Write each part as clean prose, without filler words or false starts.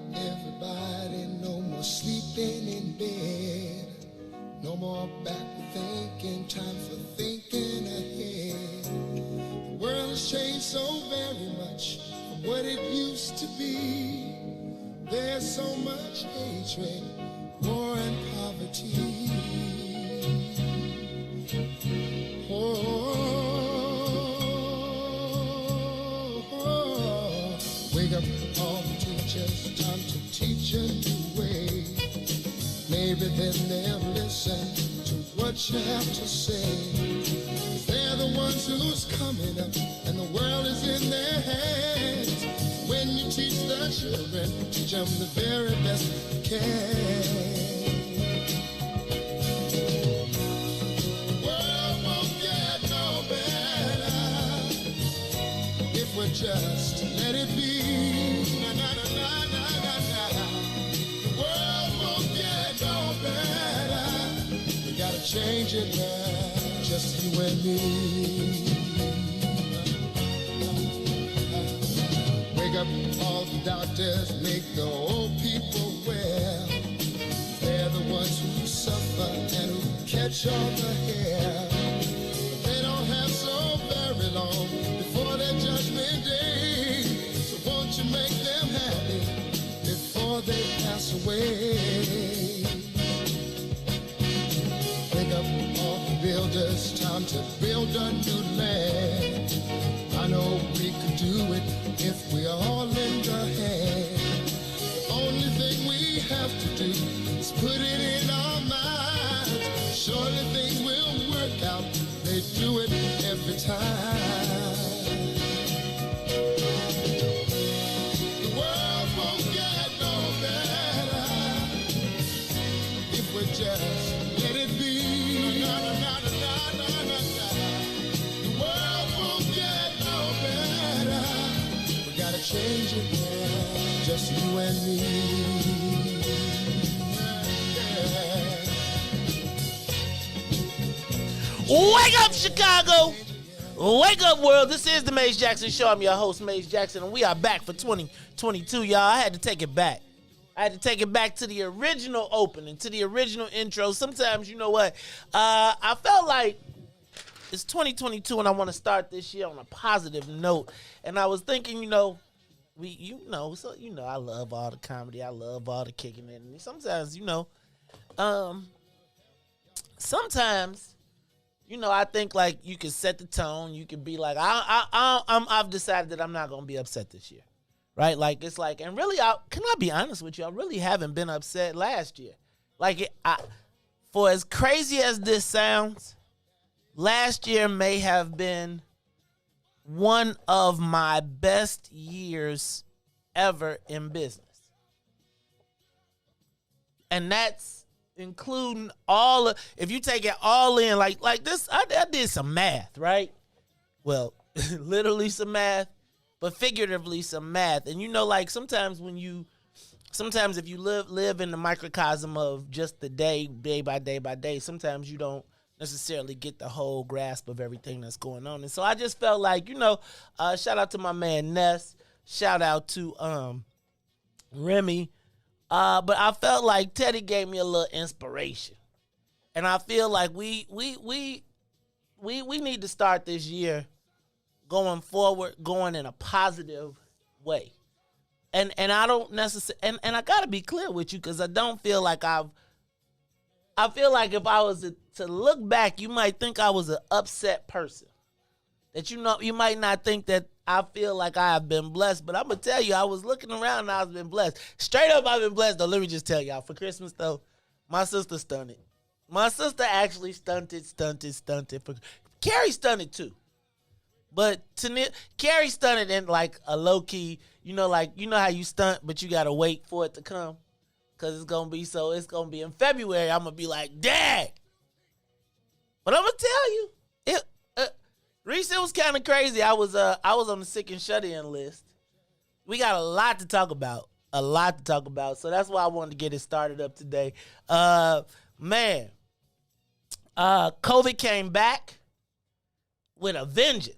Everybody, no more sleeping in bed. No more backward thinking, time for thinking ahead. The world has changed so very much from what it used to be. There's so much hatred, war and poverty. Wake up all the teachers, time to teach a new way. Maybe then they'll listen to what you have to say. They're the ones who's coming up, and the world is in their hands. When you teach the children, teach them the very best you can. The world won't get no better if we just let it be. Na, na, na, na, na, na, na. The world won't get no better. We gotta change it now, just you and me. Wake up all the doctors, make the old people well. They're the ones who suffer and who catch all the hair. But they don't have so very long before their judgment day. So won't you make them happy before they pass away? Wake up all the builders, time to build a new land. I know we could do it if we all lend a hand. The only thing we have to do is put it in our minds. Surely things will work out, they do it every time. The world won't get no better if we just let it be. Na, na, na, na, na, na, na. The world won't get no better. We gotta change it now, just you and me. Wake up, Chicago! Wake up, world! This is the Maze Jackson Show. I'm your host, Maze Jackson, and we are back for 2022, y'all. I had to take it back. I had to take it back to the original opening, to the original intro. Sometimes, you know what? I felt like it's 2022, and I want to start this year on a positive note. And I was thinking, I love all the comedy. I love all the kicking it. And sometimes, I think like you can set the tone. You can be like, I've decided that I'm not gonna be upset this year, right? Like it's like, and really, can I be honest with you? I really haven't been upset last year. Like, for as crazy as this sounds, last year may have been one of my best years ever in business, and that's including if you take it all in, like this, I did some math, right? Well, literally some math, but figuratively some math. And like sometimes if you live in the microcosm of just the day by day, sometimes you don't necessarily get the whole grasp of everything that's going on. And so I just felt like, shout out to my man Ness, shout out to Remy. But I felt like Teddy gave me a little inspiration, and I feel like we need to start this year going forward, going in a positive way, and I don't necessarily, and I gotta be clear with you because I don't feel like I feel like if I was to look back, you might think I was an upset person. That you might not think that I feel like I have been blessed, but I'm going to tell you, I was looking around and I've been blessed. Straight up, I've been blessed. Though, let me just tell y'all, for Christmas, though, my sister stunted. My sister actually stunted. Carrie stunted, too. But Carrie stunted in, like, a low-key, how you stunt, but you got to wait for it to come. Because it's going to be in February. I'm going to be like, Dad! But I'm going to tell you, Riis, it was kind of crazy. I was on the sick and shut-in list. We got a lot to talk about. So that's why I wanted to get it started up today. COVID came back with a vengeance.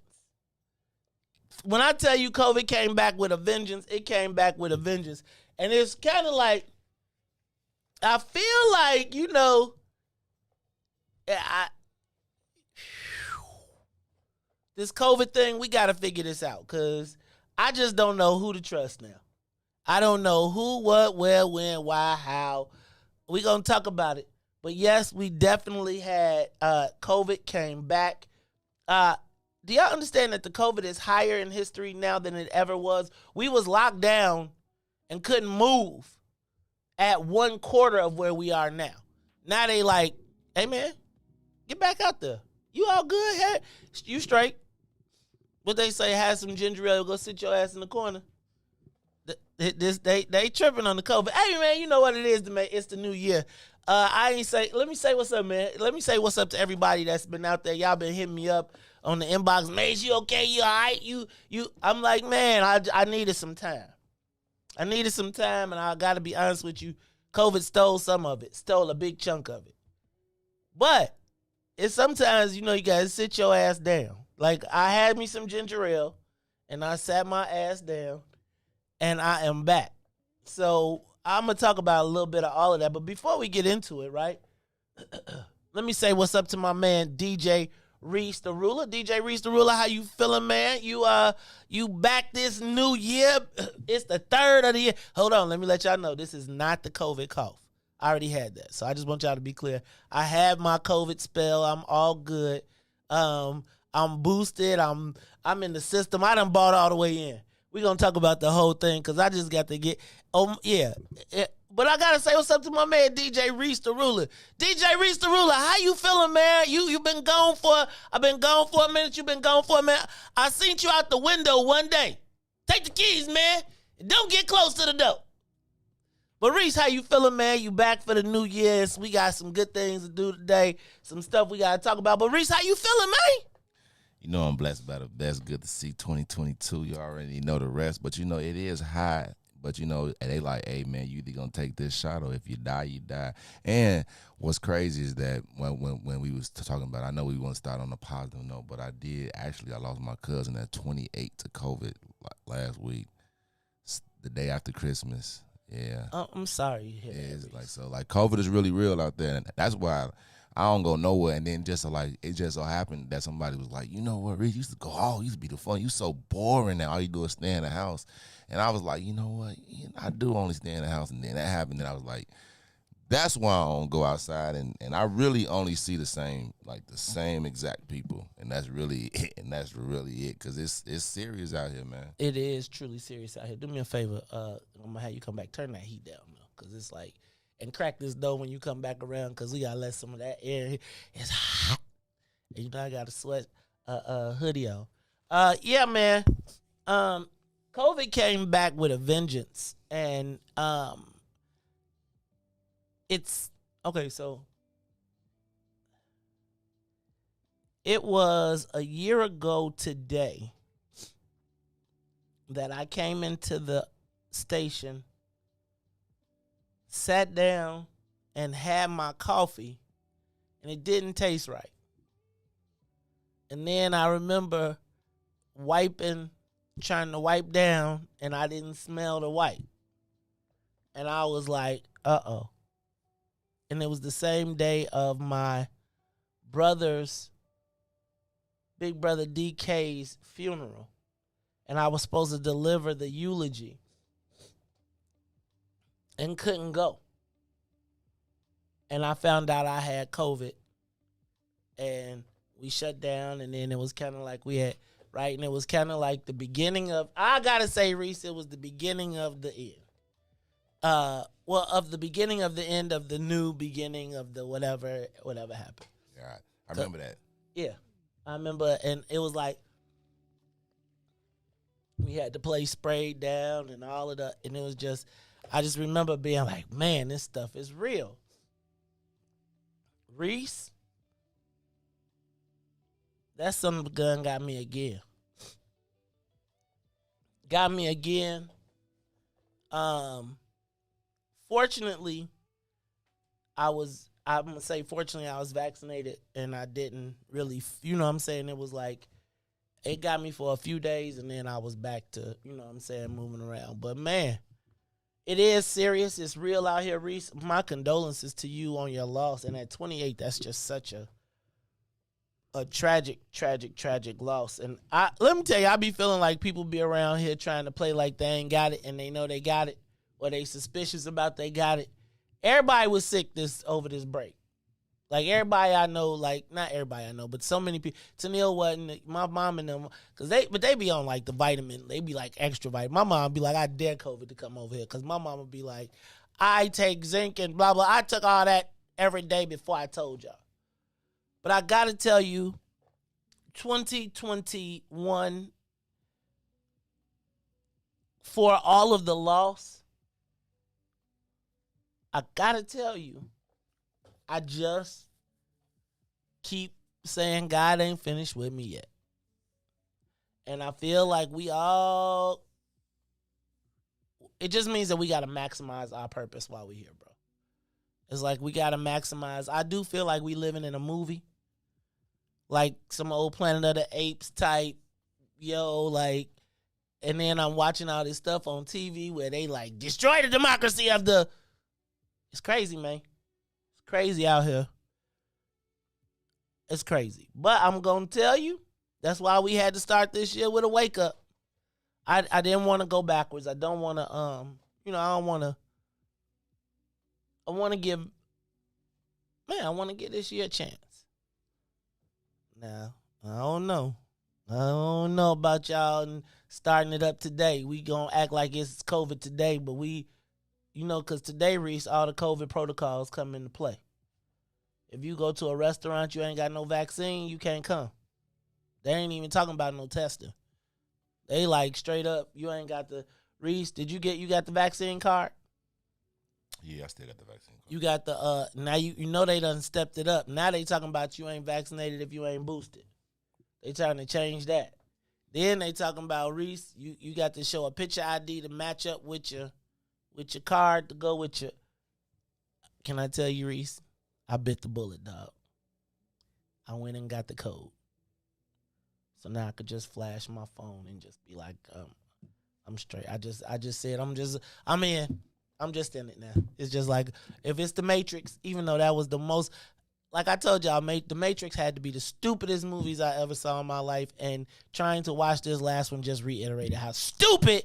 When I tell you COVID came back with a vengeance, it came back with a vengeance. And it's kind of like, I feel like, you know, this COVID thing, we got to figure this out because I just don't know who to trust now. I don't know who, what, where, when, why, how. We're going to talk about it. But yes, we definitely had COVID came back. Do y'all understand that the COVID is higher in history now than it ever was? We was locked down and couldn't move at 1/4 of where we are now. Now they like, hey man, get back out there. You all good? Hey, you straight. What they say, have some ginger ale, go sit your ass in the corner. They tripping on the COVID. Hey man, you know what it is, man. It's the new year. Let me say what's up, man. Let me say what's up to everybody that's been out there. Y'all been hitting me up on the inbox. Man, you okay? You all right? You. I'm like, man, I needed some time. I needed some time, and I got to be honest with you. COVID stole some of it, stole a big chunk of it. But it's sometimes, you know, you got to sit your ass down. Like, I had me some ginger ale, and I sat my ass down, and I am back. So I'm going to talk about a little bit of all of that. But before we get into it, right, let me say what's up to my man, DJ Riis the Ruler. DJ Riis the Ruler, how you feeling, man? You back this new year. It's the 3rd of the year. Hold on, let me let y'all know this is not the COVID cough. I already had that. So I just want y'all to be clear. I had my COVID spell. I'm all good. I'm boosted. I'm in the system. I done bought all the way in. We're going to talk about the whole thing because I just got to get, but I got to say what's up to my man, DJ Riis the Ruler. DJ Riis the Ruler, how you feeling, man? You been gone I've been gone for a minute. You been gone for a minute. I seen you out the window one day. Take the keys, man. Don't get close to the door. But Riis, how you feeling, man? You back for the new year. We got some good things to do today. Some stuff we got to talk about. But Riis, how you feeling, man? You know I'm blessed by the best. Good to see 2022. You already know the rest. But, you know, it is high. But, you know, they like, hey, man, you either going to take this shot or if you die, you die. And what's crazy is that when we was talking about, I know we want to start on a positive note, but I lost my cousin at 28 to COVID last week, the day after Christmas. Yeah. Oh, I'm sorry you hear yeah, that. It's like, so, like, COVID is really real out there. And that's why I don't go nowhere. And then it just so happened that somebody was like, you know what, Riis, used to be the fun. You so boring now. All you do is stay in the house. And I was like, you know what? I do only stay in the house. And then that happened. And I was like, that's why I don't go outside. And I really only see the same exact people. And that's really it. And that's really it. Because it's serious out here, man. It is truly serious out here. Do me a favor. I'm going to have you come back. Turn that heat down, though. Because it's like, and crack this door when you come back around because we got to let some of that air. It's hot. And you know I got to sweat hoodie on. Yeah, man. COVID came back with a vengeance. And it's, okay, so it was a year ago today that I came into the station, sat down, and had my coffee, and it didn't taste right. And then I remember trying to wipe down, and I didn't smell the wipe. And I was like, uh-oh. And it was the same day of my big brother DK's funeral. And I was supposed to deliver the eulogy. And couldn't go. And I found out I had COVID. And we shut down. And then it was kind of like we had, right? And it was kind of like the beginning of, I got to say, Riis, it was the beginning of the end. Of the beginning of the end of the new beginning of the whatever happened. Yeah, I remember that. Yeah. I remember, and it was like, we had the place sprayed down and all of that. And it was just, I just remember being like, man, this stuff is real. Riis, that son of a gun got me again. Fortunately, I'm going to say fortunately I was vaccinated and I didn't really, you know what I'm saying? It was like, it got me for a few days and then I was back to, you know what I'm saying, moving around. But man, It is serious. It's real out here, Reese. My condolences to you on your loss. And at 28, that's just such a tragic, tragic, tragic loss. And let me tell you, I be feeling like people be around here trying to play like they ain't got it and they know they got it, or they suspicious about they got it. Everybody was sick over this break. Like, everybody I know, like, not everybody I know, but so many people. Tennille wasn't, my mom and them, but they be on, like, the vitamin. They be, like, extra vitamin. My mom be like, I dare COVID to come over here, because my mom would be like, I take zinc and blah, blah. I took all that every day before I told y'all. But I got to tell you, 2021, for all of the loss, I got to tell you, I just keep saying God ain't finished with me yet. And I feel like it just means that we got to maximize our purpose while we're here, bro. It's like we got to maximize. I do feel like we living in a movie. Like some old Planet of the Apes type, like, and then I'm watching all this stuff on TV where they like destroy the democracy of the. It's crazy, man. It's crazy out here. It's crazy. But I'm going to tell you, that's why we had to start this year with a wake up. I didn't want to go backwards. I don't want to, I don't want to. I want to give this year a chance. Now, I don't know. I don't know about y'all and starting it up today. We going to act like it's COVID today, but because today, Reese, all the COVID protocols come into play. If you go to a restaurant, you ain't got no vaccine, you can't come. They ain't even talking about no testing. They like straight up, you ain't got the, Reese, you got the vaccine card? Yeah, I still got the vaccine card. You got the, now you know they done stepped it up. Now they talking about you ain't vaccinated if you ain't boosted. They trying to change that. Then they talking about, Reese, you got to show a picture ID to match up with your card to go with your. Can I tell you, Reese? I bit the bullet, dog. I went and got the code. So now I could just flash my phone and just be like, I'm straight. I just said, I'm in. I'm just in it now. It's just like, if it's The Matrix, even though that was the most, like I told y'all, The Matrix had to be the stupidest movies I ever saw in my life, and trying to watch this last one just reiterated how stupid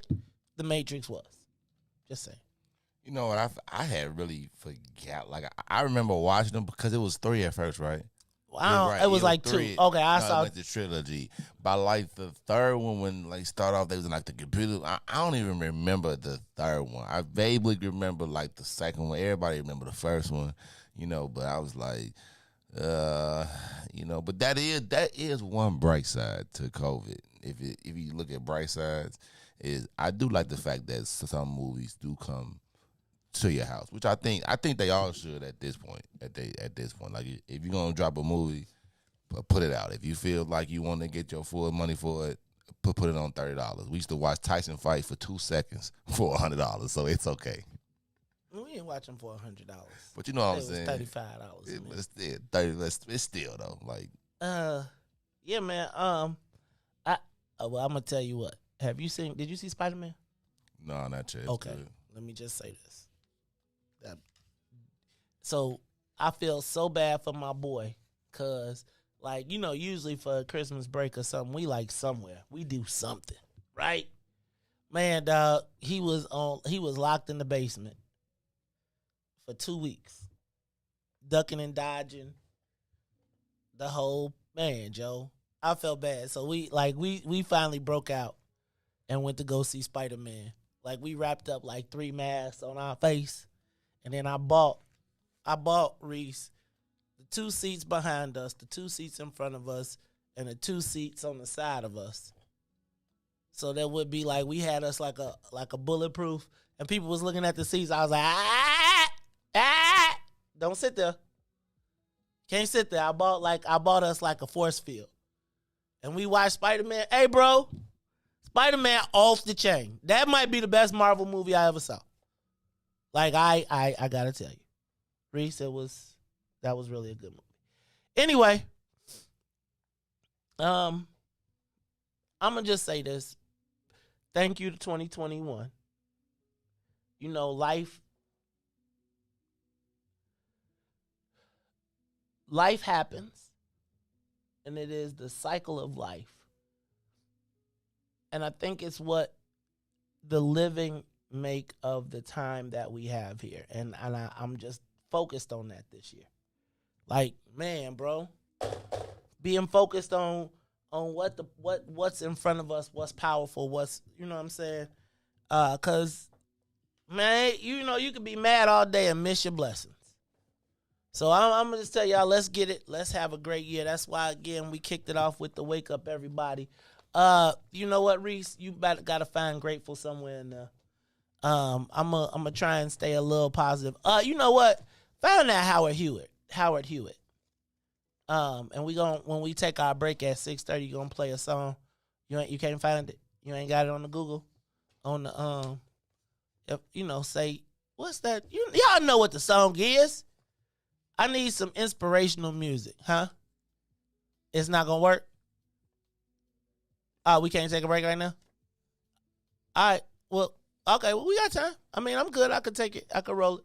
The Matrix was. Just saying. You know what? I had really forgot. Like, I remember watching them because it was 3 at first, right? It was like 2. Okay, I saw the trilogy. By like the third one, when like start off, they was in like the computer. I don't even remember the third one. I vaguely remember like the second one. Everybody remember the first one, but I was like, but that is one bright side to COVID. If you look at bright sides, I do like the fact that some movies do come to your house, which I think they all should at this point. At this point, like, if you're gonna drop a movie, put it out. If you feel like you want to get your full money for it, put it on $30. We used to watch Tyson fight for 2 seconds for $100, so it's okay. We ain't watching for $100. But you know what I'm saying? $35. It's still though, like. Yeah, man. I'm gonna tell you what. Did you see Spider-Man? No, not yet. Okay, let me just say this. So I feel so bad for my boy, cause like, usually for a Christmas break or something, we like somewhere. We do something, right? Man, dog, he was locked in the basement for 2 weeks. Ducking and dodging. The whole man, Joe. I felt bad. So we finally broke out and went to go see Spider-Man. Like, we wrapped up like 3 masks on our face. And then I bought Reese the 2 seats behind us, the 2 seats in front of us, and the 2 seats on the side of us. So that would be like, we had us like a bulletproof, and people was looking at the seats. I was like, don't sit there. Can't sit there. I bought us like a force field. And we watched Spider-Man. Hey, bro, Spider-Man off the chain. That might be the best Marvel movie I ever saw. Like, I gotta tell you, Reese, that was really a good movie. Anyway, I'm gonna just say this. Thank you to 2021. you know, life happens, and it is the cycle of life. And I think it's what the living make of the time that we have here. And I'm just focused on that this year. Like, man, bro, being focused on what's in front of us, what's powerful, what's, you know what I'm saying? Cause man, you know, you could be mad all day and miss your blessings. So I'm gonna just tell y'all, let's get it. Let's have a great year. That's why, again, we kicked it off with the wake up everybody. You know what, Riis? You gotta find grateful somewhere in there. I'm gonna try and stay a little positive. You know what? Found that Howard Hewitt. And when we take our break at 6:30, you gonna play a song. You can't find it. You ain't got it on the Google, on the if, you know, say what's that? Y'all know what the song is. I need some inspirational music, huh? It's not gonna work. We can't take a break right now. All right. Well, okay. Well, we got time. I mean, I'm good. I could take it. I could roll it.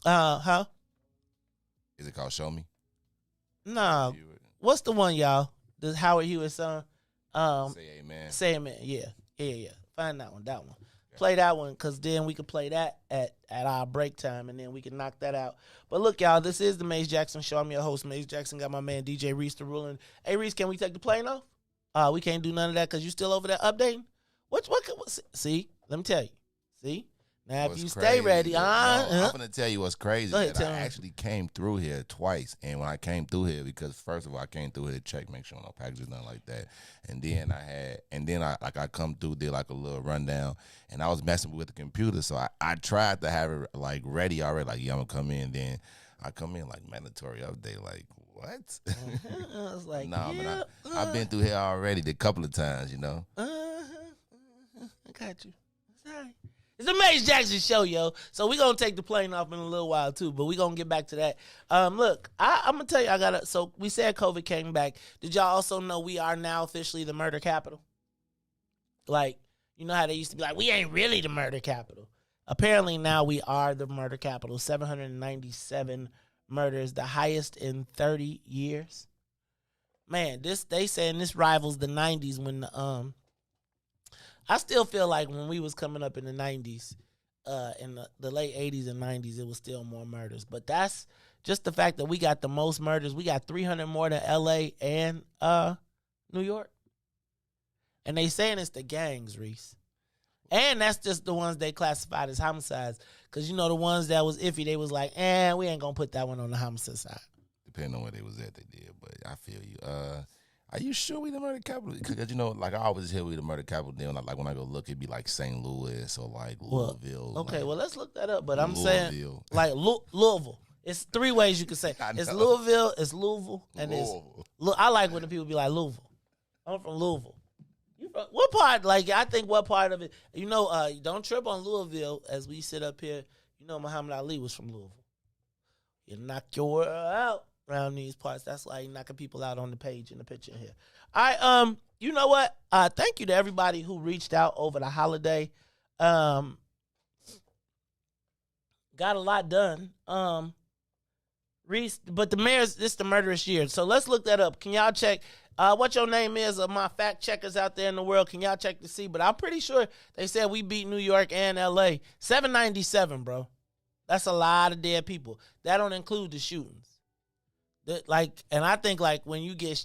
Huh? Is it called Show Me? No. What's the one, y'all? The Howard Hewitt song? Say Amen. Say Amen. Yeah. Find that one. Okay. Play that one, because then we could play that at our break time, and then we can knock that out. But look, y'all, this is the Maze Jackson Show. I'm your host, Maze Jackson. Got my man DJ Riis the ruling. Hey, Riis, can we take the plane off? We can't do none of that because you still over there updating? What, see, let me tell you. See? Now, if you stay ready, I'm going to tell you what's crazy. I actually came through here twice. And when I came through here, because first of all, I came through here to check, make sure no packages, nothing like that. And then I come through, did like a little rundown, and I was messing with the computer. So I tried to have it like ready already. Like, yeah, I'm going to come in. Then I come in like mandatory update. Like, what? I was like, nah, yeah, but I've been through here already a couple of times, you know. I got you. Sorry. It's the Maze Jackson Show, yo. So we're going to take the plane off in a little while, too. But we're going to get back to that. Look, I'm going to tell you, so we said COVID came back. Did y'all also know we are now officially the murder capital? Like, you know how they used to be like, we ain't really the murder capital. Apparently now we are the murder capital. 797 murders, the highest in 30 years. Man, they saying this rivals the 90s when I still feel like when we was coming up in the 90s, in the late 80s and 90s, it was still more murders. But that's just the fact that we got the most murders. We got 300 more than L.A. and New York. And they saying it's the gangs, Riis. And that's just the ones they classified as homicides. Because, you know, the ones that was iffy, they was like, we ain't going to put that one on the homicide side. Depending on where they was at, they did. But I feel you. Are you sure we the murder capital? Because, you know, like I always hear we the murder capital. Then, like when I go look, it'd be like St. Louis or like Louisville. Okay, like, well, let's look that up. But I'm saying, like Louisville. It's three ways you can say. It's Louisville, it's Louisville, and I like when the people be like, Louisville. I'm from Louisville. You from, what part? Like, I think what part of it, you know, don't trip on Louisville as we sit up here. You know, Muhammad Ali was from Louisville. You knock your out around these parts. That's why you're knocking people out on the page in the picture here. All right, you know what? Thank you to everybody who reached out over the holiday. Got a lot done. Riis, but this is the murderous year. So let's look that up. Can y'all check what your name is of my fact checkers out there in the world? Can y'all check to see? But I'm pretty sure they said we beat New York and LA. 797, bro. That's a lot of dead people. That don't include the shootings. And I think like when you get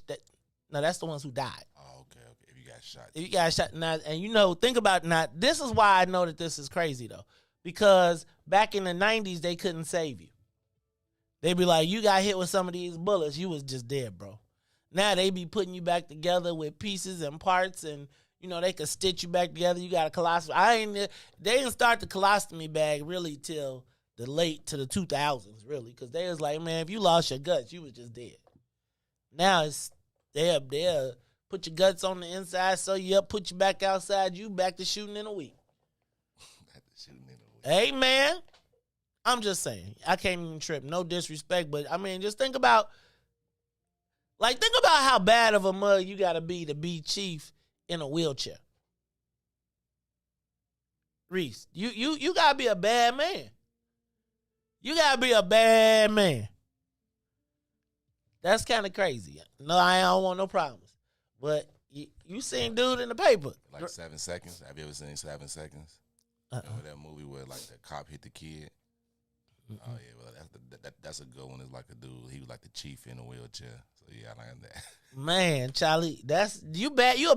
now that's the ones who died. Oh, okay. If you got shot now, and you know, think about now. This is why I know that this is crazy though, because back in the 90s they couldn't save you. They be like, you got hit with some of these bullets, you was just dead, bro. Now they be putting you back together with pieces and parts, and you know they could stitch you back together. You got a colostomy. They didn't start the colostomy bag really till the late to the 2000s, really, because they was like, man, if you lost your guts, you was just dead. Now it's they'll put your guts on the inside, sew you up, put you back outside, you back to shooting in a week. Hey, man, I'm just saying, I can't even trip. No disrespect, but I mean, just think about how bad of a mug you got to be chief in a wheelchair. Riis, you gotta be a bad man. You gotta be a bad man. That's kind of crazy. No, I don't want no problems. But you seen dude in the paper. Like 7 seconds. Have you ever seen 7 seconds? Remember that movie where like the cop hit the kid? Oh yeah, well that's a good one. It's like a dude. He was like the chief in a wheelchair. So yeah, I like that. Man, Charlie, that's you bad. You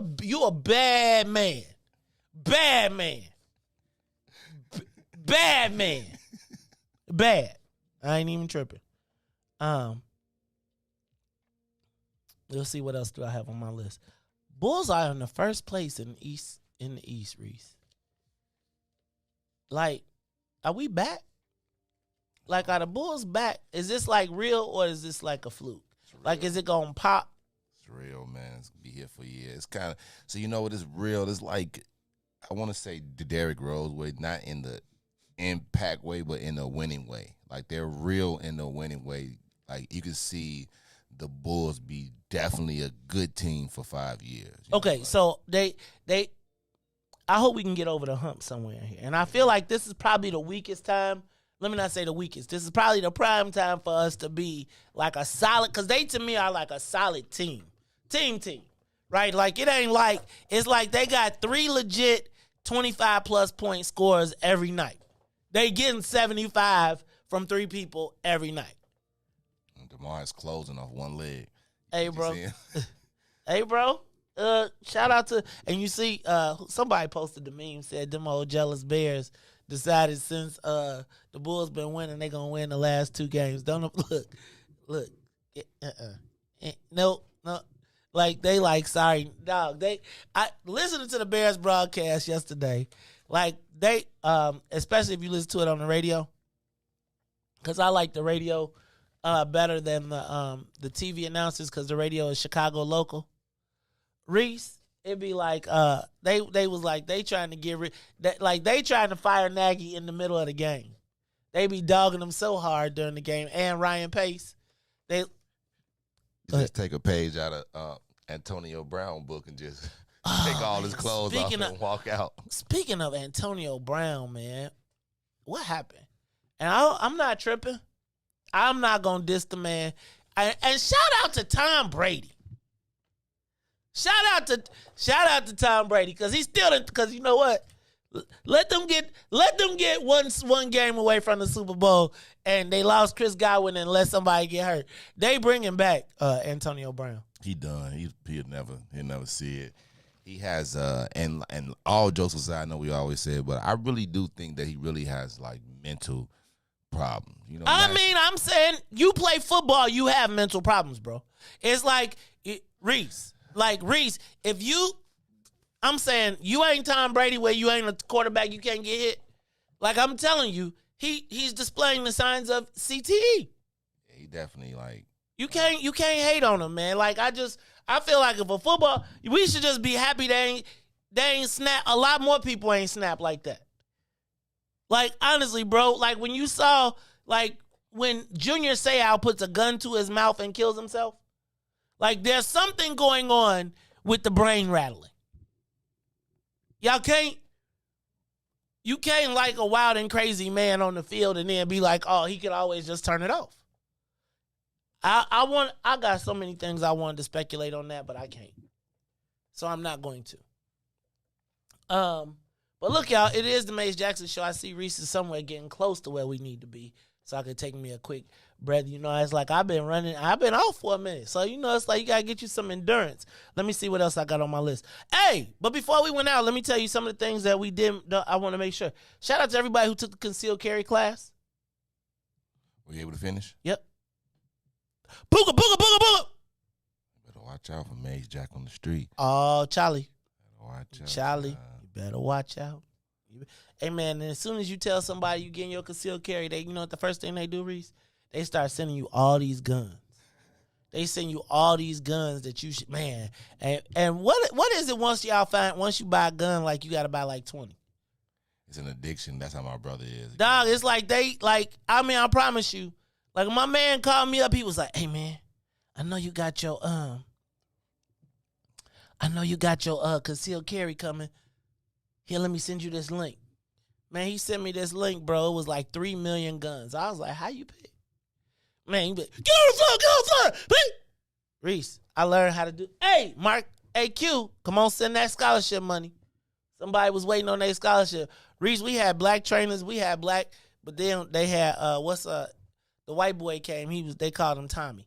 a bad man. Bad man. Bad man. Bad. I ain't even tripping. We'll see what else do I have on my list. Bulls are in the first place in the East, Riis. Like, are we back? Like, are the Bulls back? Is this like real or is this like a fluke? Like, is it gonna pop? It's real, man. It's gonna be here for years. It's kind of so you know what is real. It's like I want to say the Derrick Rose way, not in the impact way, but in a winning way. Like they're real in the winning way. Like you can see the Bulls be definitely a good team for 5 years. Okay, so they I hope we can get over the hump somewhere here. And I feel like this is probably the weakest time. Let me not say the weakest. This is probably the prime time for us to be like a solid, because they to me are like a solid team. Team. Right? Like it ain't like, it's like they got 3 legit 25 plus point scorers every night. They getting 75 from 3 people every night. DeMar is closing off one leg. Hey, bro. Hey, bro. Shout out to, and you see, somebody posted the meme, said them old jealous Bears decided since the Bulls been winning, they gonna win the last 2 games. Don't look. No. Like they like sorry, dog. I listening to the Bears broadcast yesterday. Like they, especially if you listen to it on the radio, because I like the radio better than the TV announcers, because the radio is Chicago local. Riis, it'd be like they was like they trying to get rid, like they trying to fire Nagy in the middle of the game. They be dogging them so hard during the game, and Ryan Pace. They just take a page out of Antonio Brown book and just take all his clothes off and walk out. Speaking of Antonio Brown, man, what happened? And I'm not tripping. I'm not gonna diss the man. And shout out to Tom Brady. Shout out to Tom Brady, because he's still because you know what? Let them get one game away from the Super Bowl, and they lost Chris Godwin and let somebody get hurt. They bringing back Antonio Brown. He done. He'll never see it. He has and all jokes aside, I know we always say it, but I really do think that he really has like mental problems. You know. I mean, I'm saying you play football, you have mental problems, bro. It's like Riis. Like Riis, I'm saying you ain't Tom Brady where you ain't a quarterback, you can't get hit. Like I'm telling you, he's displaying the signs of CTE. He definitely like you can't hate on him, man. Like I feel like if a football, we should just be happy they ain't snap. A lot more people ain't snap like that. Like honestly, bro, like when you saw like when Junior Seau puts a gun to his mouth and kills himself, like there's something going on with the brain rattling. You can't like a wild and crazy man on the field and then be like, oh, he could always just turn it off. I got so many things I wanted to speculate on that, but I can't. So I'm not going to. But look, y'all, it is the Mace Jackson Show. I see Riis is somewhere getting close to where we need to be, so I could take me a quick breath. You know, it's like I've been off for a minute. So, you know, it's like you got to get you some endurance. Let me see what else I got on my list. Hey, but before we went out, let me tell you some of the things that we did. I want to make sure. Shout out to everybody who took the concealed carry class. Were you able to finish? Yep. Booga, booga, booga, booga. Better watch out for Mace Jack on the street. Oh, Charlie. Better watch out. Charlie, you better watch out. Hey, man, and as soon as you tell somebody you getting your concealed carry, you know what the first thing they do, Riis? They start sending you all these guns. They send you all these guns that you should, man. And what is it once you buy a gun, like you got to buy like 20? It's an addiction. That's how my brother is. Dog, it's like I promise you, like my man called me up, he was like, hey, man, I know you got your concealed carry coming. Here, let me send you this link. Man, he sent me this link, bro. It was like 3 million guns. I was like, how you pick? Man, he be like, get on the floor, Riis, I learned how to do. Hey, Mark, hey, Q, come on, send that scholarship money. Somebody was waiting on their scholarship. Riis, we had black trainers, but then they had, the white boy came, they called him Tommy.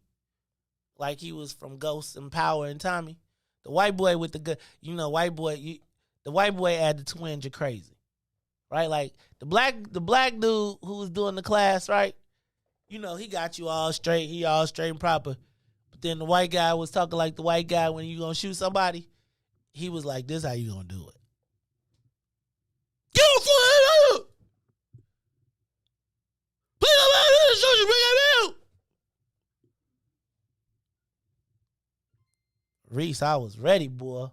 Like he was from Ghost and Power and Tommy. The white boy with the good, the white boy add the twins, you're crazy. Right? Like the black dude who was doing the class, right? He got you all straight. He all straight and proper. But then the white guy was talking like the white guy when you gonna shoot somebody. He was like, this how you gonna do it. Get on foot! Bring him out! Riis, I was ready, boy.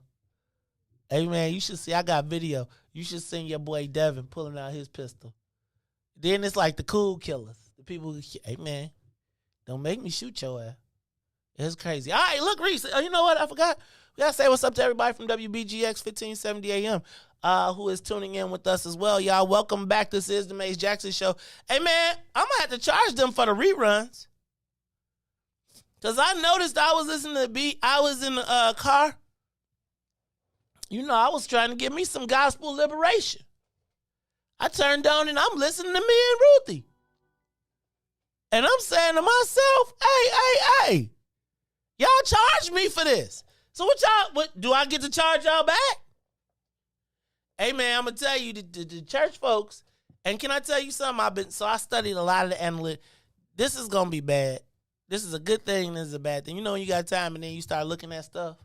Hey, man, you should see. I got video. You should see your boy Devin pulling out his pistol. Then it's like the cool killers. The people who, hey, man, don't make me shoot your ass. It's crazy. All right, look, Riis. You know what? I forgot. We got to say what's up to everybody from WBGX 1570 AM who is tuning in with us as well. Y'all, welcome back. This is the Mace Jackson Show. Hey, man, I'm going to have to charge them for the reruns. Because I noticed I was listening to the beat. I was in the car. I was trying to get me some gospel liberation. I turned on and I'm listening to me and Ruthie. And I'm saying to myself, hey, y'all charge me for this. So what do I get to charge y'all back? Hey, man, I'm going to tell you, the church folks, and can I tell you something? I studied a lot of the analytics. This is going to be bad. This is a good thing, this is a bad thing. You got time and then you start looking at stuff.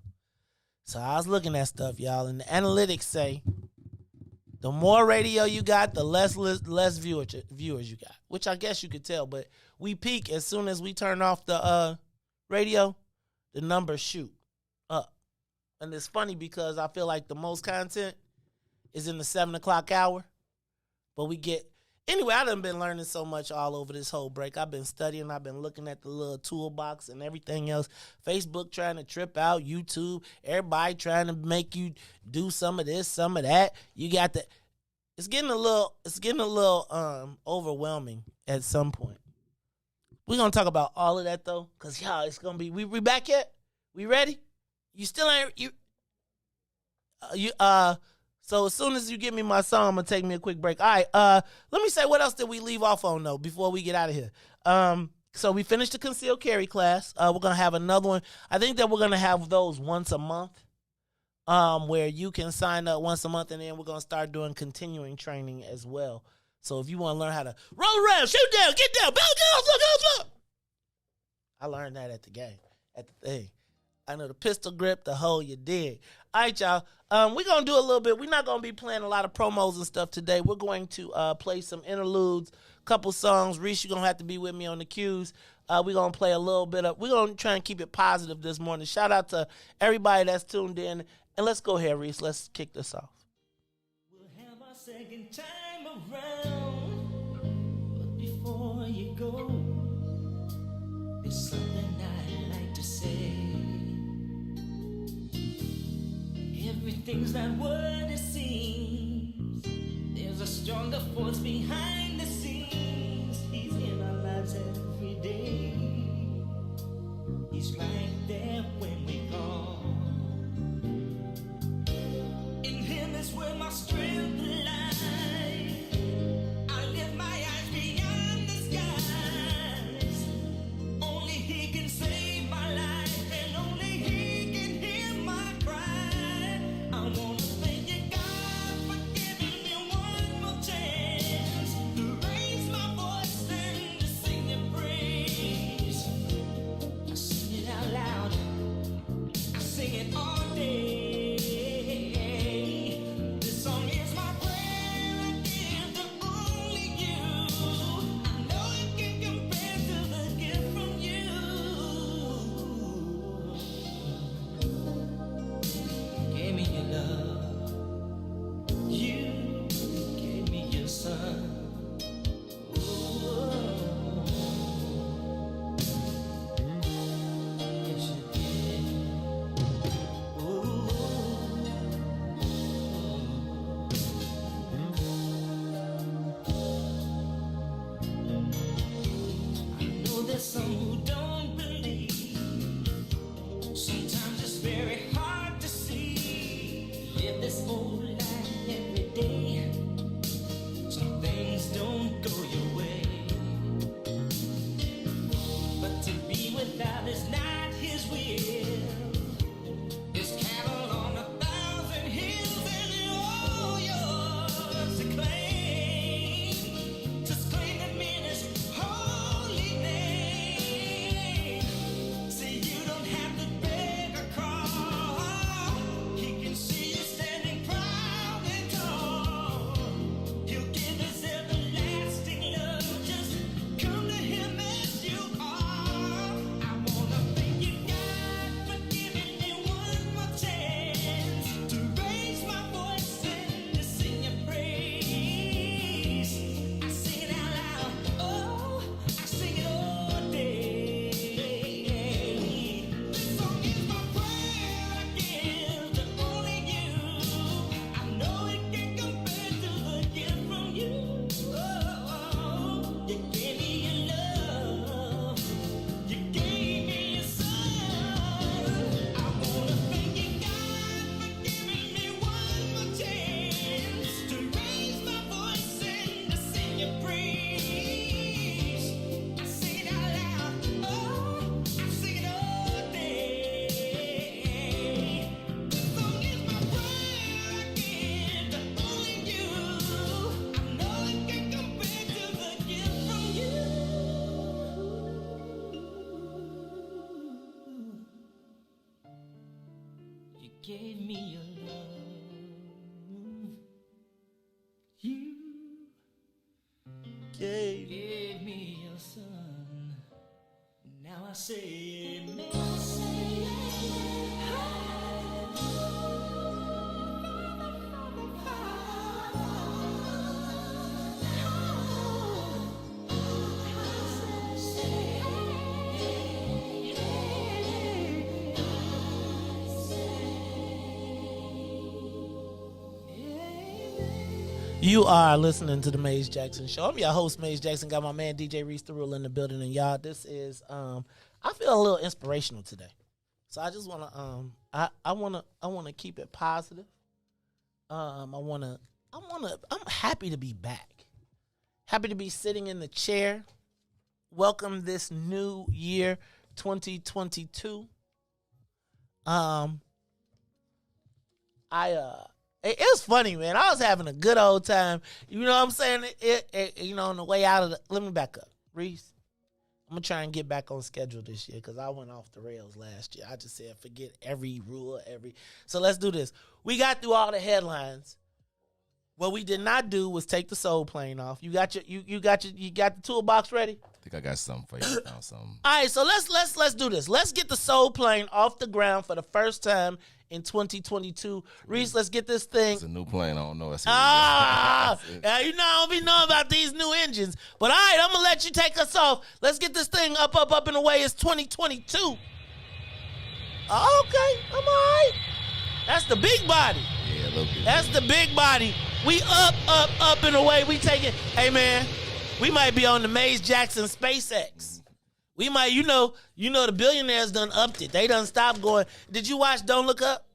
So I was looking at stuff, y'all, and the analytics say the more radio you got, the less viewers you got, which I guess you could tell. But we peak as soon as we turn off the radio, the numbers shoot up. And it's funny because I feel like the most content is in the 7 o'clock hour, but we get... Anyway, I done been learning so much all over this whole break. I've been studying. I've been looking at the little toolbox and everything else. Facebook trying to trip out. YouTube, everybody trying to make you do some of this, some of that. You got the. It's getting a little overwhelming at some point. We're gonna talk about all of that though, cause y'all, it's gonna be. We back yet? We ready? You still ain't So as soon as you give me my song, I'm going to take me a quick break. All right, let me say what else did we leave off on, though, before we get out of here. So we finished the concealed carry class. We're going to have another one. I think that we're going to have those once a month where you can sign up once a month, and then we're going to start doing continuing training as well. So if you want to learn how to roll around, shoot down, get down, go. I learned that at the game, at the thing. I know the pistol grip, the hole, you dig. All right, y'all. We're going to do a little bit. We're not going to be playing a lot of promos and stuff today. We're going to play some interludes, couple songs. Riis, you're going to have to be with me on the cues. We're going to play a little bit of, we're going to try and keep it positive this morning. Shout out to everybody that's tuned in. And let's go ahead, Riis. Let's kick this off. We'll have our second time around. But before you go, there's something I'd like to say. Everything's not what it seems. There's a stronger force behind the scenes. He's in our lives every day. He's right there when we call. In him is where my strength lies. I lift my eyes beyond the skies. Only he can save my life, and only he can hear my cry. I wanna thank you, God, for giving me one more chance. there's some who don't believe. Sometimes it's very hard to see. Live this whole life every day. Some things don't go your way. But to be without is not his will. It's cattle on 1,000 hills and all yours to claim. Just claim him in his holy name. See, you don't have to beg or crawl. He can see you standing proud and tall. He'll give his everlasting love. Just come to him as you are. I wanna thank you, God, for giving me one more chance to raise my voice and to sing your praise. I sing it out loud, oh, I sing it all day. This song is my prayer I give to only you. I know it can't compare to the gift from you. Oh, you gave me your love. You gave me your son. I wanna thank you, God, for giving me one more chance to raise my voice and to sing your praise. I sing it out loud, oh, I sing it all day. This song is my prayer I give to only you. I know it can't compare to the gift from you. You gave me your love. You gave me your son. Now I say amen. You are listening to the Maze Jackson Show. I'm your host, Maze Jackson. Got my man DJ Riis the Rule in the building, and y'all, this is I feel a little inspirational today. So I just wanna I wanna keep it positive. I'm happy to be back. Happy to be sitting in the chair. Welcome this new year, 2022. It was funny, man. I was having a good old time. You know what I'm saying? You know, on the way out of let me back up. Riis, I'm going to try and get back on schedule this year because I went off the rails last year. I just said forget every rule, So let's do this. We got through all the headlines. What we did not do was take the soul plane off. You got the toolbox ready? I think I got something for you. I found something. All right, so let's do this. Let's get the soul plane off the ground for the first time in 2022. Riis, let's get this thing. It's a new plane. I don't know. You know, I don't be knowing about these new engines. But all right, I'm going to let you take us off. Let's get this thing up and away. It's 2022. Okay, I'm all right. That's the big body. Yeah, a little bit. That's the big body. We up and away. We take it. Hey, man, we might be on the Maze Jackson SpaceX. We might, you know, the billionaires done upped it. They done stopped going. Did you watch Don't Look Up?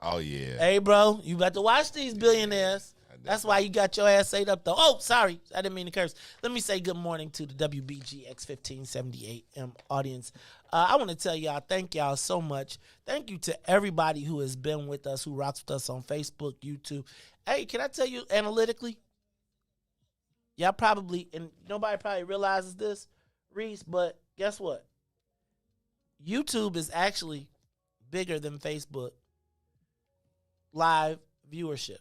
Oh, yeah. Hey, bro, you got to watch these billionaires. That's why you got your ass ate up, though. Oh, sorry. I didn't mean to curse. Let me say good morning to the WBGX 1570 AM audience. I want to tell y'all, thank y'all so much. Thank you to everybody who has been with us, who rocks with us on Facebook, YouTube. Hey, can I tell you analytically? Y'all probably, and nobody probably realizes this, Riis, but guess what? YouTube is actually bigger than Facebook live viewership.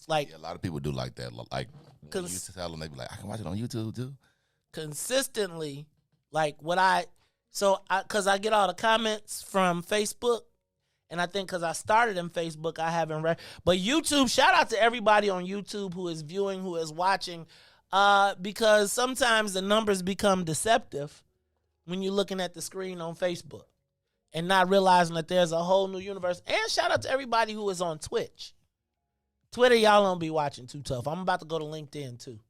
Like, yeah, a lot of people do like that. Like, when you used to tell them, they be like, I can watch it on YouTube too. Consistently, like because I get all the comments from Facebook, and I think because I started in Facebook, I haven't read. But YouTube, shout out to everybody on YouTube who is viewing, who is watching, because sometimes the numbers become deceptive when you're looking at the screen on Facebook and not realizing that there's a whole new universe. And shout out to everybody who is on Twitch. Twitter, y'all don't be watching too tough. I'm about to go to LinkedIn too.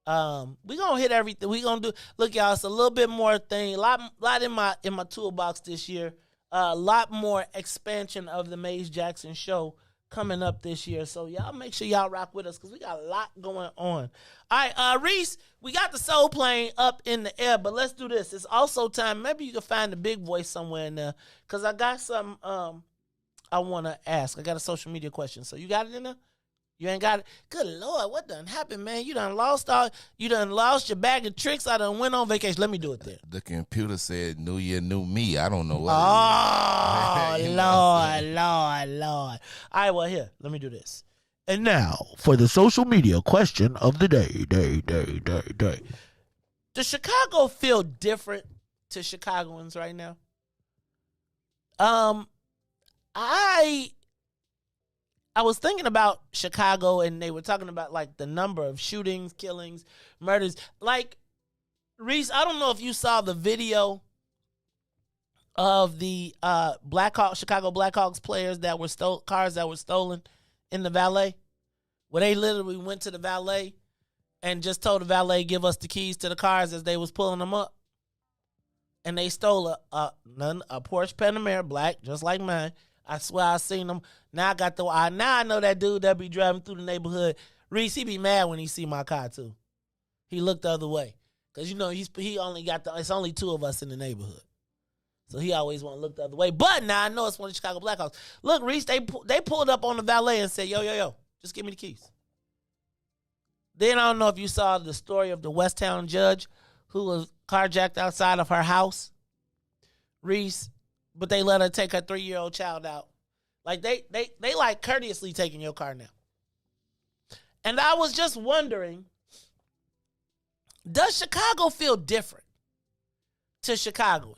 We gonna hit everything. We gonna do. Look, y'all, it's a little bit more thing. A lot in my toolbox this year. A lot more expansion of the Maze Jackson show coming up this year. So y'all make sure y'all rock with us because we got a lot going on. All right, Riis, we got the soul plane up in the air, but let's do this. It's also time. Maybe you can find the big voice somewhere in there because I got some I want to ask. I got a social media question. So you got it in there? You ain't got it? Good Lord, what done happened, man? You done lost your bag of tricks. I done went on vacation. Let me do it there. The computer said New Year, New Me. I don't know what. Oh, Lord. All right, well, here, let me do this. And now for the social media question of the day. Does Chicago feel different to Chicagoans right now? I was thinking about Chicago, and they were talking about, like, the number of shootings, killings, murders. Like, Riis, I don't know if you saw the video of the Chicago Blackhawks players that were cars that were stolen in the valet, where they literally went to the valet and just told the valet, give us the keys to the cars as they was pulling them up. And they stole a Porsche Panamera, black, just like mine. I swear I seen them. Now I know that dude that be driving through the neighborhood. Riis, he be mad when he see my car too. He looked the other way. Cause you know he only got it's only two of us in the neighborhood. So he always want to look the other way. But now I know it's one of the Chicago Blackhawks. Look, Riis, they pulled up on the valet and said, yo, just give me the keys. Then I don't know if you saw the story of the West Town judge who was carjacked outside of her house. Riis, but they let her take her 3-year-old child out. Like they like courteously taking your car now. And I was just wondering, does Chicago feel different to Chicagoans?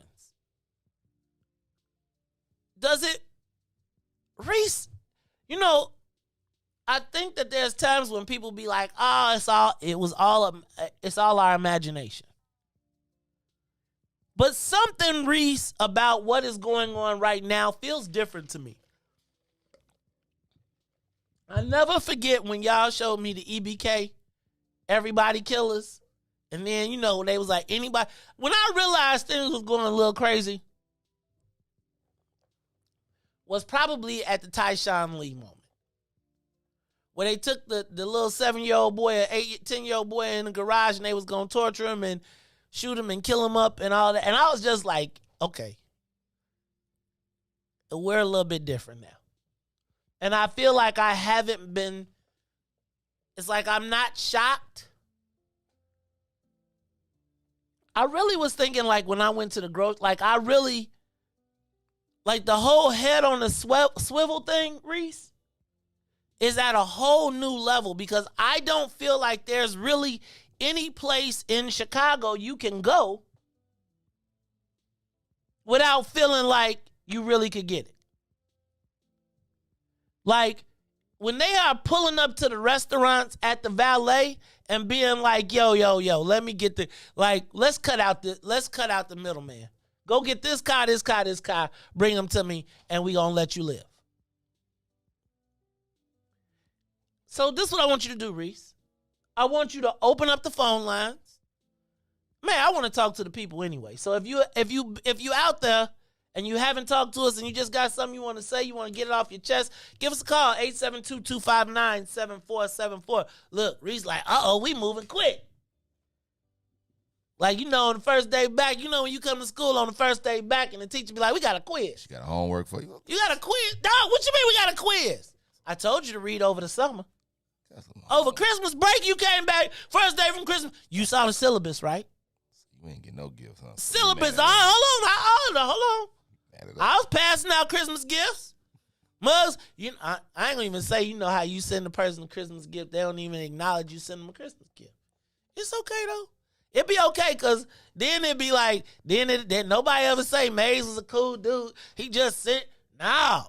Does it? Riis, you know, I think that there's times when people be like, it's all our imagination. But something, Riis, about what is going on right now feels different to me. I never forget when y'all showed me the EBK, Everybody Killers. And then, you know, they was like, anybody. When I realized things was going a little crazy, was probably at the Tyshawn Lee moment. Where they took the little 7-year-old boy, 10-year-old boy in the garage, and they was going to torture him and shoot him and kill him up and all that. And I was just like, okay, we're a little bit different now. And I feel like I haven't been, it's like I'm not shocked. I really was thinking, like, when I went to the grocery, like, I really, like, the whole head on the swivel thing, Riis, is at a whole new level because I don't feel like there's really any place in Chicago you can go without feeling like you really could get it. Like, when they are pulling up to the restaurants at the valet and being like, yo, let me get let's cut out the middleman. Go get this car, bring them to me, and we gonna let you live. So this is what I want you to do, Riis. I want you to open up the phone lines. Man, I want to talk to the people anyway. So if you out there and you haven't talked to us and you just got something you want to say, you want to get it off your chest, give us a call, 872-259-7474. Look, Riis like, we moving quick. Like, you know, on the first day back, you know, when you come to school on the first day back and the teacher be like, we got a quiz. She got homework for you. You got a quiz? Dog, what you mean we got a quiz? I told you to read over the summer. Over Christmas break, you came back, first day from Christmas. You saw the syllabus, right? You ain't get no gifts, huh? Syllabus. Hold on. I was passing out Christmas gifts. Mugs, you know, I ain't gonna even say, you know how you send a person a Christmas gift, they don't even acknowledge you send them a Christmas gift. It's okay, though. It'd be okay, because then it'd be like, then nobody ever say Maze was a cool dude. He just sent, no.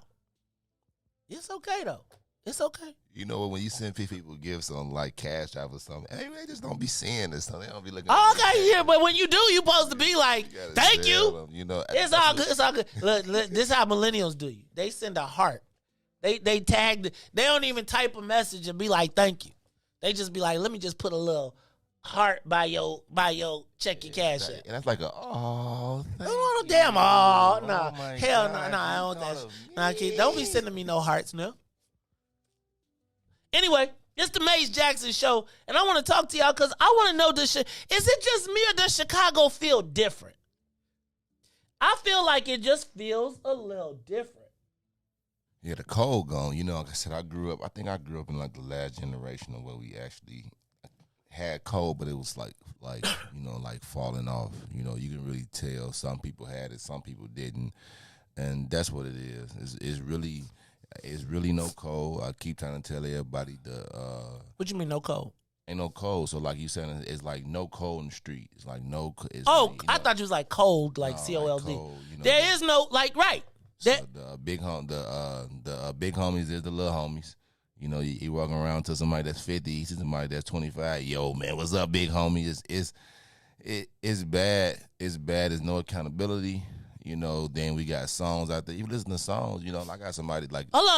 It's okay, though. It's okay. You know what? When you send people gifts on like Cash App or something, hey, they just don't be seeing this. They don't be looking. Okay, yeah, but when you do, you supposed to be like, thank you. Them, you know, it's all good. It's all good. Look, this is how millennials do you. They send a heart. They tag. They don't even type a message and be like, thank you. They just be like, let me just put a little heart by your check your cash app. And that's like a thank Oh you. damn! Oh no, my hell no, God, no, I you don't thought that. of Nah, kid, don't be me. sending me no hearts now. Anyway, it's the Mace Jackson show, and I want to talk to y'all because I want to know this shit. Is it just me or does Chicago feel different? I feel like it just feels a little different. Yeah, the cold gone. You know, like I said, I grew up in like the last generation of where we actually had cold, but it was like you know, like falling off. You know, you can really tell some people had it, some people didn't, and that's what it is. It's really no cold. I keep trying to tell everybody What you mean no cold? ain't no cold. So like you said, it's like no cold in the street. It's like no. It's Oh, like, you I know, thought you was like cold, like no, COLD. cold, you know, There is no like right. so That the big big homies is the little homies. You know, you walking around to somebody that's 50, you see somebody that's 25. Yo, man, what's up, big homie? It's bad. It's bad. There's no accountability. You know, then we got songs out there. You listen to songs, you know, I got somebody like hold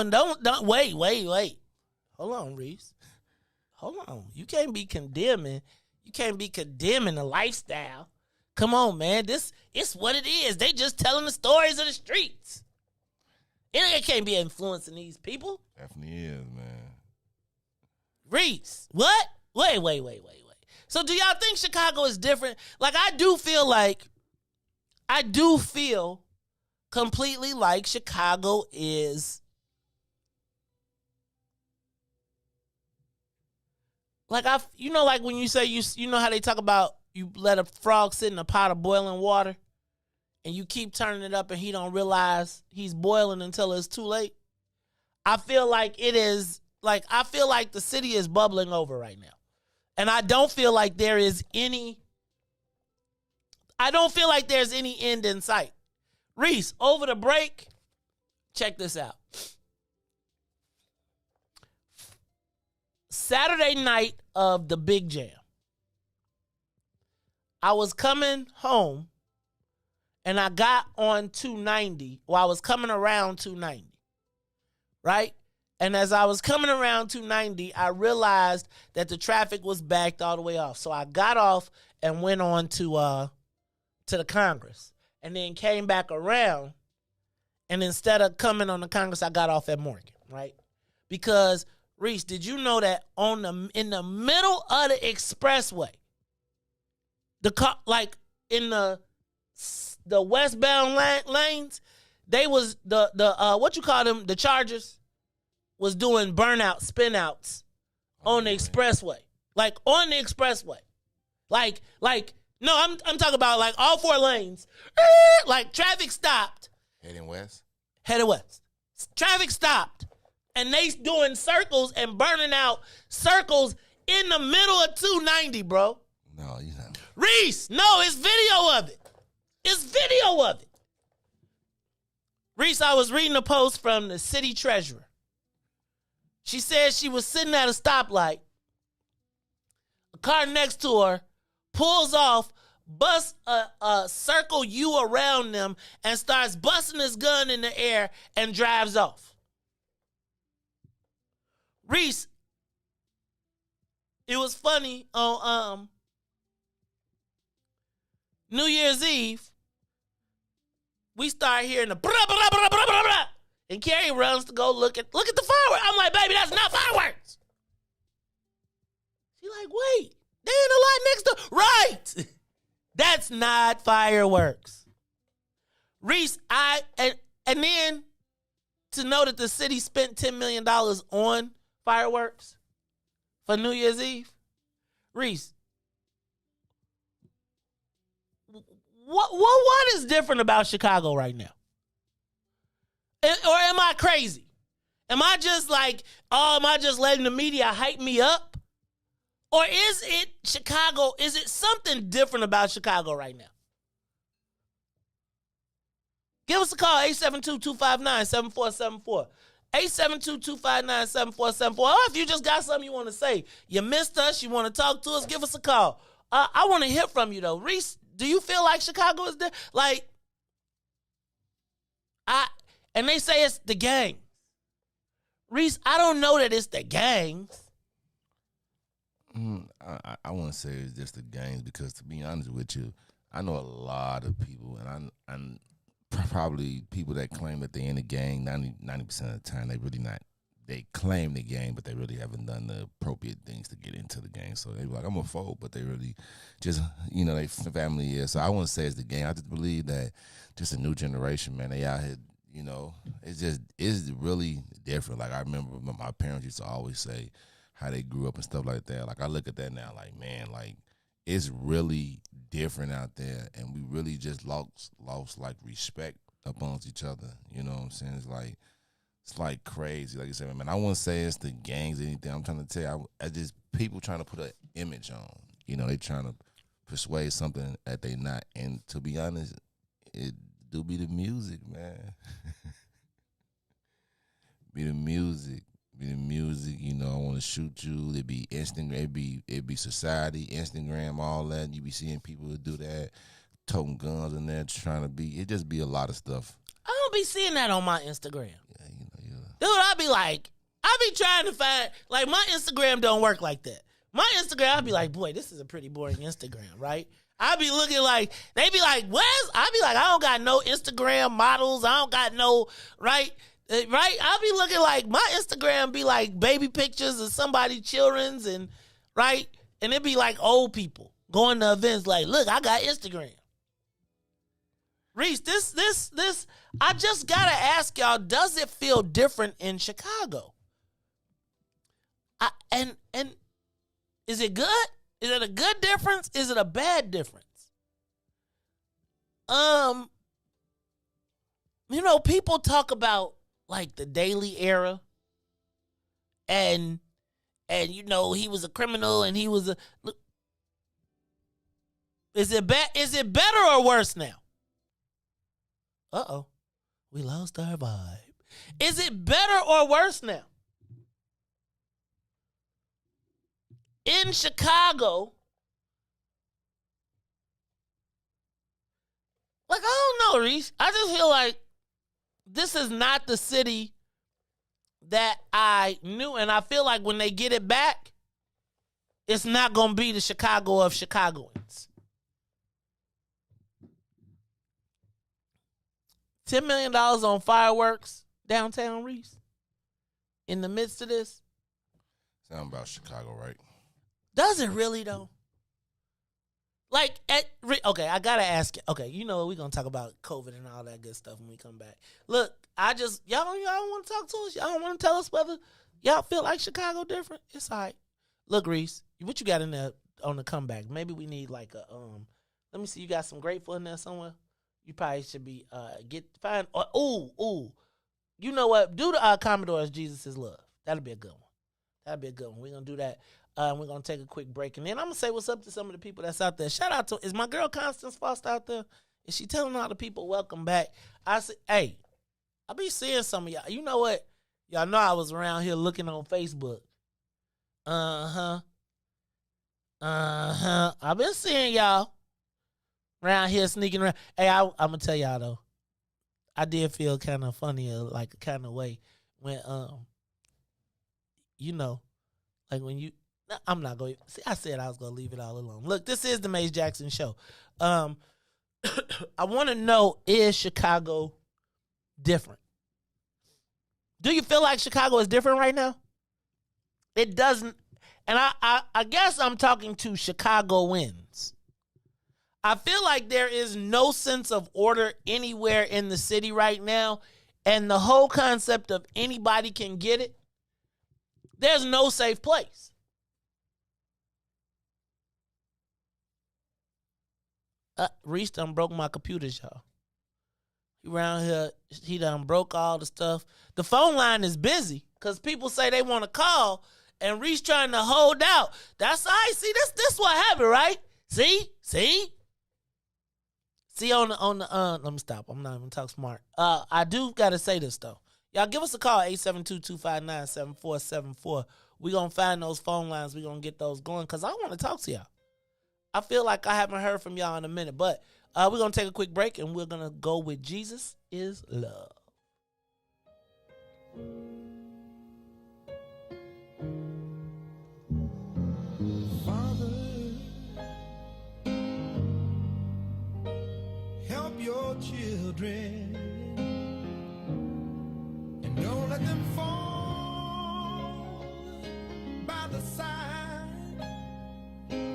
on. Don't wait. Hold on, Riis. Hold on. You can't be condemning. You can't be condemning the lifestyle. Come on, man. It's what it is. They just telling the stories of the streets. It can't be influencing these people. definitely is, man. Riis, what? Wait. So do y'all think Chicago is different? Like I do feel completely like Chicago is like like when you say you know how they talk about you let a frog sit in a pot of boiling water and you keep turning it up and he don't realize he's boiling until it's too late. I feel like the city is bubbling over right now. And I don't feel like there's any end in sight. Riis, over the break, check this out. Saturday night of the Big Jam, I was coming home and I got on 290. Well, I was coming around 290, right? And as I was coming around 290, I realized that the traffic was backed all the way off. So I got off and went on to the Congress and then came back around. And instead of coming on the Congress, I got off at Morgan, right? Because, Riis, did you know that in the middle of the expressway, in the westbound lanes, they was the Chargers was doing burnout spin-outs on the expressway. Like on the expressway. No, I'm talking about like all four lanes. Like traffic stopped. Heading west? Headed west. Traffic stopped. And they doing circles and burning out circles in the middle of 290, bro. No, you not. Riis, no, it's video of it. It's video of it. Riis, I was reading a post from the city treasurer. She said she was sitting at a stoplight. A car next to her pulls off, busts a circle U around them, and starts busting his gun in the air and drives off. Riis, it was funny on New Year's Eve. We start hearing the blah, blah, blah, blah, blah, blah. And Carrie runs to go look at the fireworks. I'm like, baby, that's not fireworks. She like, wait, they in the lot next to, right. That's not fireworks. Riis, and then to know that the city spent $10 million on fireworks for New Year's Eve. Riis, what is different about Chicago right now? Or am I crazy? Am I just letting the media hype me up? Or is it Chicago? Is it something different about Chicago right now? Give us a call, 872-259-7474. 872-259-7474. Or if you just got something you want to say, you missed us, you want to talk to us, give us a call. I want to hear from you, though. Riis, do you feel like Chicago is there? And they say it's the gang. Riis, I don't know that it's the gangs. I wouldn't say it's just the gangs because, to be honest with you, I know a lot of people, and I'm probably people that claim that they're in the gang 90% of the time. They really not. They claim the gang, but they really haven't done the appropriate things to get into the gang. So they be like, I'm a foe, but they really just, they family is. So I wouldn't say it's the gang. I just believe that just a new generation, man, they out here, it's really different. Like I remember my parents used to always say how they grew up and stuff like that. Like I look at that now, like, man, like it's really different out there, and we really just lost like respect amongst each other. You know what I'm saying? It's like crazy. Like I said, man, I wouldn't say it's the gangs or anything. I'm trying to tell you, I just people trying to put an image on. They trying to persuade something that they not. And to be honest, it do be the music, man. Be the music. I want to shoot you. It be Instagram. It be society, Instagram, all that. You be seeing people who do that, toting guns in there, trying to be. It just be a lot of stuff. I don't be seeing that on my Instagram. Yeah, Dude, I be trying to find, like, my Instagram don't work like that. My Instagram, I be like, boy, this is a pretty boring Instagram, right? I be looking like, they be like, I be like, I don't got no Instagram models. I don't got no, right? I be looking like, my Instagram be like baby pictures of somebody children's and, right? And it be like old people going to events like, look, I got Instagram. Riis, this, I just gotta ask y'all, does it feel different in Chicago? And is it good? Is it a good difference? Is it a bad difference? People talk about like the Daily era and he was a criminal and he was is it better or worse now? Uh-oh. We lost our vibe. Is it better or worse now? In Chicago, like, I don't know, Riis. I just feel like this is not the city that I knew. And I feel like when they get it back, it's not going to be the Chicago of Chicagoans. $10 million on fireworks downtown, Riis, in the midst of this. Sound about Chicago, right? Does it really, though? Like, okay, I got to ask you. Okay, we're going to talk about COVID and all that good stuff when we come back. Look, y'all don't want to talk to us? Y'all don't want to tell us whether y'all feel like Chicago different? It's all right. Look, Riis, what you got in there on the comeback? Maybe we need like a, let me see, you got some Grateful in there somewhere? You probably should be find. You know what? Do the Commodore's Jesus is Love. That'll be a good one. We're gonna do that. We're gonna take a quick break, and then I'm gonna say what's up to some of the people that's out there. Shout out to, is my girl Constance Foster out there? Is she telling all the people welcome back? I said, hey, I be seeing some of y'all. You know what? Y'all know I was around here looking on Facebook. I've been seeing y'all around here sneaking around. Hey, I'm gonna tell y'all though, I did feel kind of funny, like a kind of way when like when you. I'm not going. See, I said I was gonna leave it all alone. Look, this is the Maze Jackson Show. I want to know, is Chicago different? Do you feel like Chicago is different right now? It doesn't, and I guess I'm talking to Chicagoans. I feel like there is no sense of order anywhere in the city right now, and the whole concept of anybody can get it, there's no safe place. Riis done broke my computers, y'all. He around here, he done broke all the stuff. The phone line is busy because people say they want to call, and Riis trying to hold out. That's all right. See, this what happened, right? See, on the let me stop. I'm not even talk smart. I do gotta say this though. Y'all give us a call, 872-259-7474. We gonna find those phone lines. We gonna get those going because I want to talk to y'all. I feel like I haven't heard from y'all in a minute, but we're gonna take a quick break and we're gonna go with Jesus is Love. Father, children, and don't let them fall by the side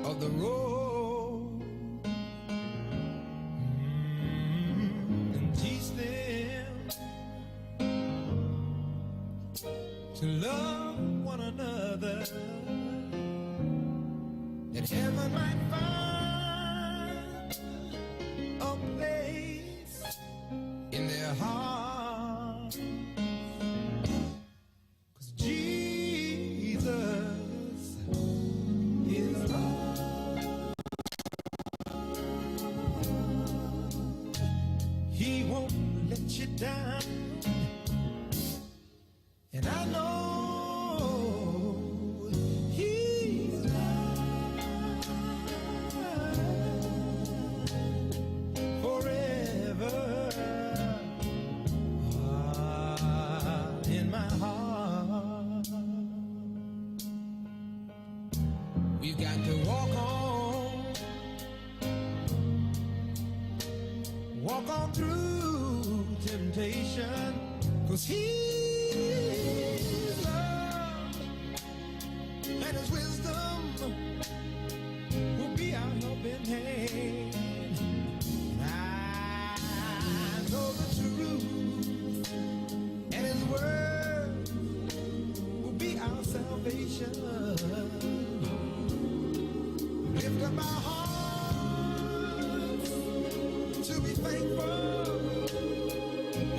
of the road. And teach them to love one another, that heaven might find a place in their heart. 'Cause Jesus is love. He won't let you down, and I know He's mine forever. In my heart, we've got to walk on through temptation, 'cause His love and His wisdom will be our helping hand. And I know the truth, and His word will be our salvation. Lift up our hearts to be thankful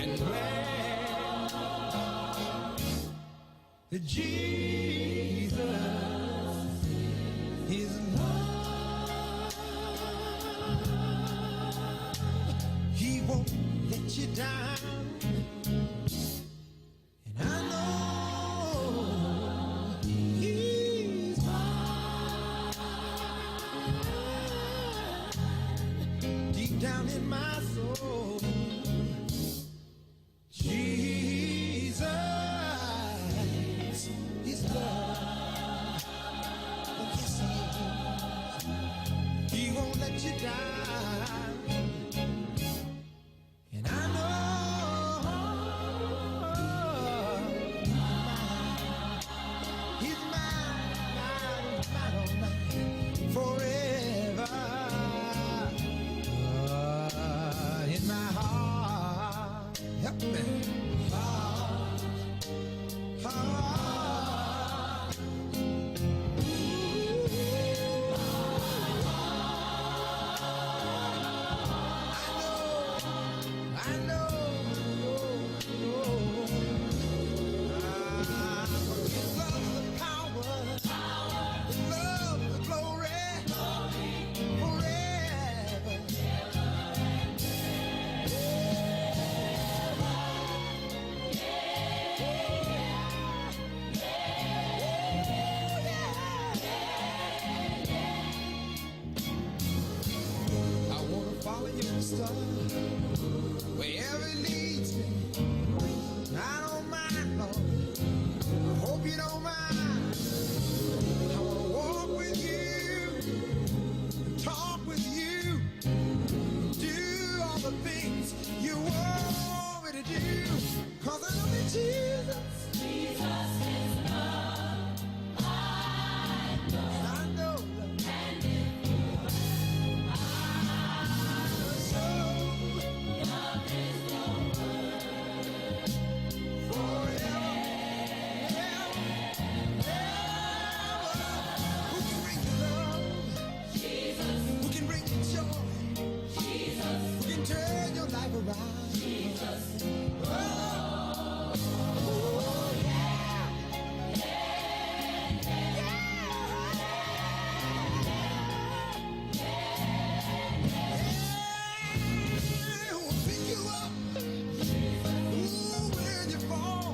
and glad that Jesus is love. He won't let you down, and I know He's mine deep down in my soul. Jesus is love. Oh, yes, He is. He won't let you down, and I know He's mine, oh, mine forever. In my heart, help me. Heart. I know. His love is the power. His love is the glory. Forever. I wanna follow your star wherever it leads me. I don't mind, Lord. I hope you don't mind. I wanna walk with you, talk with you, do all the things you want me to do. 'Cause I know that Jesus is love. I know that. So love is the word forever. Who can bring you love? Jesus. Who can bring you joy? Jesus. Who can turn your life around? Jesus. Oh, yeah. Who will pick you up? Ooh, when you fall.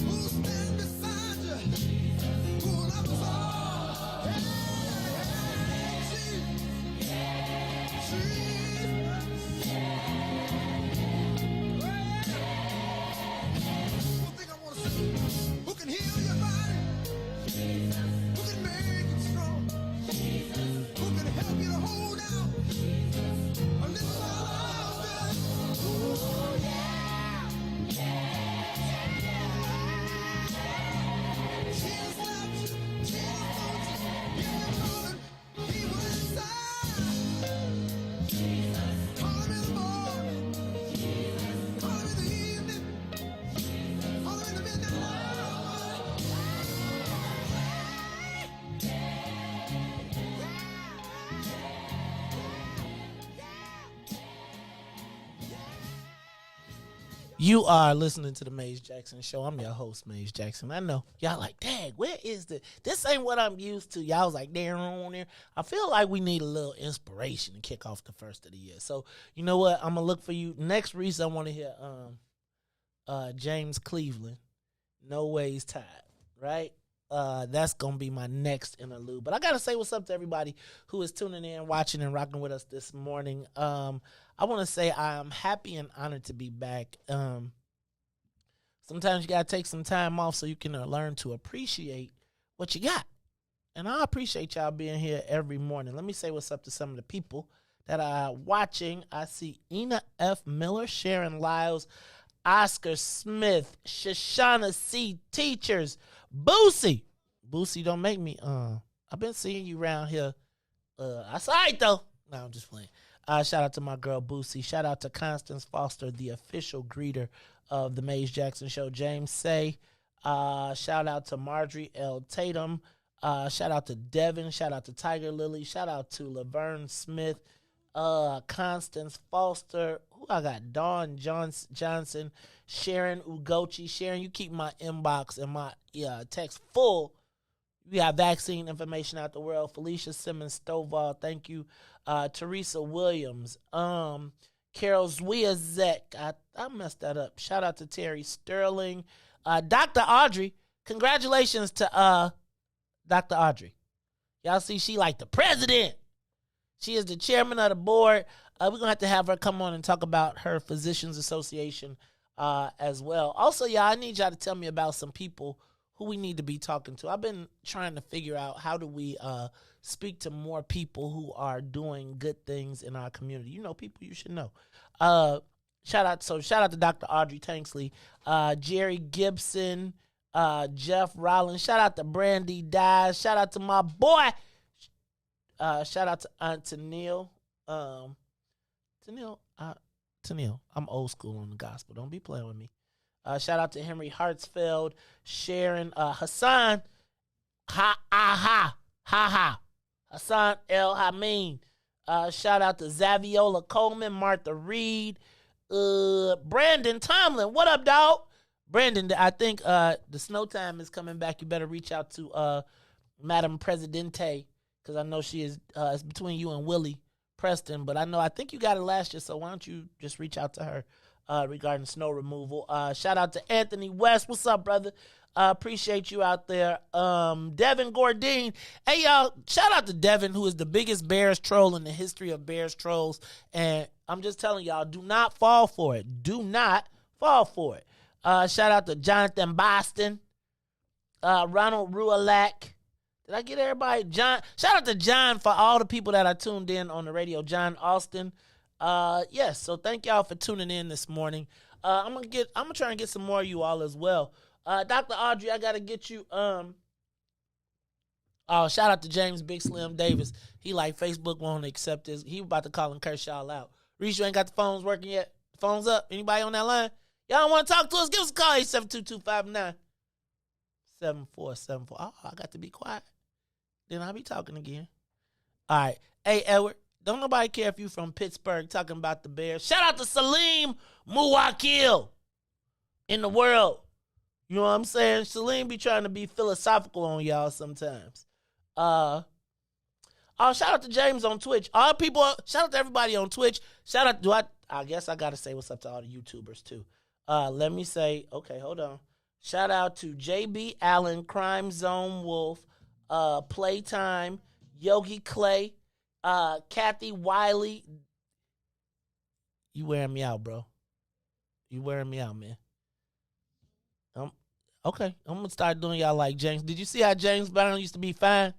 Who'll stand beside you? Who'll love us all? Jesus. You are listening to the Maze Jackson Show. I'm your host, Maze Jackson. I know y'all like, dang, where is this ain't what I'm used to. Y'all was like, there on there. I feel like we need a little inspiration to kick off the first of the year. So you know what? I'm gonna look for you next. Reese, I want to hear James Cleveland. No Ways Tied. Right? That's gonna be my next interlude. But I gotta say what's up to everybody who is tuning in, watching, and rocking with us this morning. I want to say I am happy and honored to be back. Sometimes you gotta take some time off so you can learn to appreciate what you got. And I appreciate y'all being here every morning. Let me say what's up to some of the people that are watching. I see Ina F. Miller, Sharon Lyles, Oscar Smith, Shoshana C. Teachers, Boosie. Boosie, don't make me. I've been seeing you around here. I saw it though. No, I'm just playing. Shout out to my girl Boosie. Shout out to Constance Foster, the official greeter of the Maze Jackson Show. James Say. Shout out to Marjorie L. Tatum. Shout out to Devin. Shout out to Tiger Lily. Shout out to Laverne Smith. Constance Foster. Who I got? Dawn Johnson. Sharon Ugochi. Sharon, you keep my inbox and my text full. We got vaccine information out the world. Felicia Simmons Stovall, thank you. Teresa Williams. Carol Zwiazek. I messed that up. Shout out to Terry Sterling. Dr. Audrey. Congratulations to Dr. Audrey. Y'all see she like the president. She is the chairman of the board. We're going to have her come on and talk about her Physicians Association as well. Also, y'all, I need y'all to tell me about some people who we need to be talking to. I've been trying to figure out how do we speak to more people who are doing good things in our community. You know, people you should know. Shout out to Dr. Audrey Tanksley, Jerry Gibson, Jeff Rollins. Shout out to Brandy Dyes. Shout out to my boy. Shout out to Aunt Tennille. Tennille, I'm old school on the gospel. Don't be playing with me. Shout out to Henry Hartsfeld, Sharon, Hassan, Hassan El Hameen. Shout out to Zaviola Coleman, Martha Reed, Brandon Tomlin. What up, dog? Brandon, I think the snow time is coming back. You better reach out to Madam Presidente, because I know she is it's between you and Willie Preston, but I think you got it last year, so why don't you just reach out to her regarding snow removal. Shout out to Anthony West. What's up, brother? Appreciate you out there. Devin Gordine. Hey, y'all, shout out to Devin, who is the biggest Bears troll in the history of Bears trolls. And I'm just telling y'all, do not fall for it. Do not fall for it. Shout out to Jonathan Boston. Ronald Rualak. Did I get everybody? John. Shout out to John for all the people that are tuned in on the radio. John Austin. Yes, so thank y'all for tuning in this morning. I'm gonna try and get some more of you all as well. Dr. Audrey, I gotta get you. Shout out to James Big Slim Davis. He like Facebook won't accept this. He about to call and curse y'all out. Reese, you ain't got the phones working yet. Phones up. Anybody on that line? Y'all want to talk to us? Give us a call. 872-259-7474. Oh, I got to be quiet. Then I'll be talking again. All right. Hey, Edward. Don't nobody care if you from Pittsburgh talking about the Bears. Shout out to Salim Muwakil in the world. You know what I'm saying? Salim be trying to be philosophical on y'all sometimes. Shout out to James on Twitch. All people, shout out to everybody on Twitch. Shout out, I guess I got to say what's up to all the YouTubers too. Let me say, okay, hold on. Shout out to JB Allen, Crime Zone Wolf, Playtime, Yogi Clay, Kathy Wiley. You wearing me out, bro. You wearing me out, man. Okay, I'm going to start doing y'all like James. Did you see how James Brown used to be fine?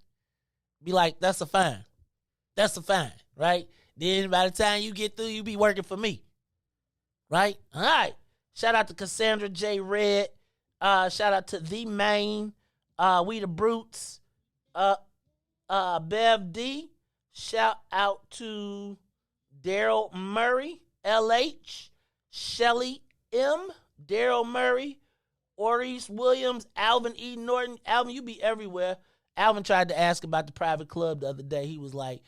Be like, that's a fine. That's a fine, right? Then by the time you get through, you be working for me. Right? All right. Shout out to Cassandra J. Red. Shout out to The Main. We the Brutes. Bev D. Shout out to Daryl Murray. LH. Shelly M. Daryl Murray. Oris Williams. Alvin E. Norton. Alvin, you be everywhere. Alvin tried to ask about the private club the other day. He was like,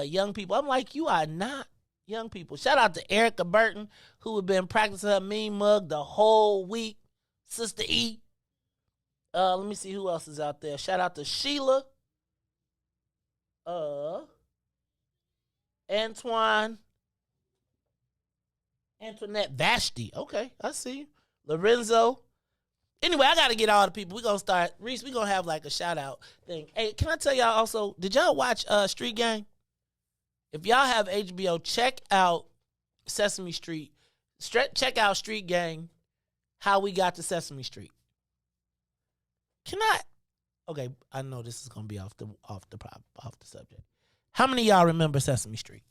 young people. I'm like, you are not young people. Shout out to Erica Burton, who had been practicing her mean mug the whole week. Sister E. Let me see who else is out there. Shout out to Sheila. Antoinette Vashti. Okay, I see you. Lorenzo. Anyway, I got to get all the people. We're going to start. Reese, we're going to have like a shout out thing. Hey, can I tell y'all also, did y'all watch Street Gang? If y'all have HBO, check out Sesame Street. Check out Street Gang, How We Got to Sesame Street. Can I? Okay, I know this is going to be off the subject. How many of y'all remember Sesame Street?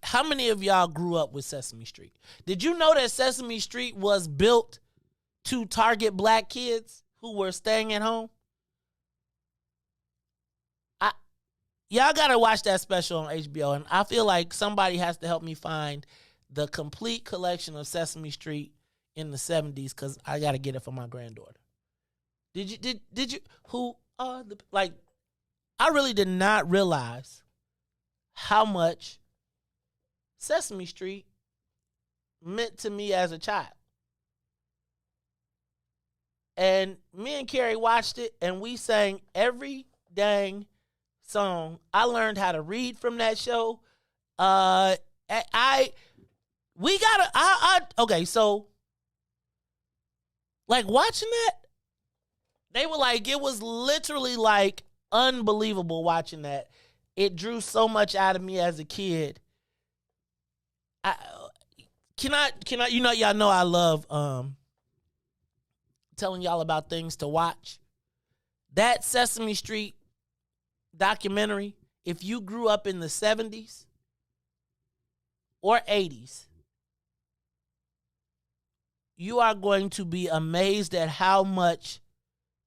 How many of y'all grew up with Sesame Street? Did you know that Sesame Street was built to target black kids who were staying at home? Y'all gotta watch that special on HBO, and I feel like somebody has to help me find the complete collection of Sesame Street in the 70s, because I gotta get it for my granddaughter. Did you who are the I really did not realize how much Sesame Street meant to me as a child. And me and Carrie watched it, and we sang every dang song. I learned how to read from that show. Okay, so like watching that, they were like, it was literally like unbelievable watching that. It drew so much out of me as a kid. Can I, y'all know I love telling y'all about things to watch. That Sesame Street documentary, if you grew up in the 70s or 80s, you are going to be amazed at how much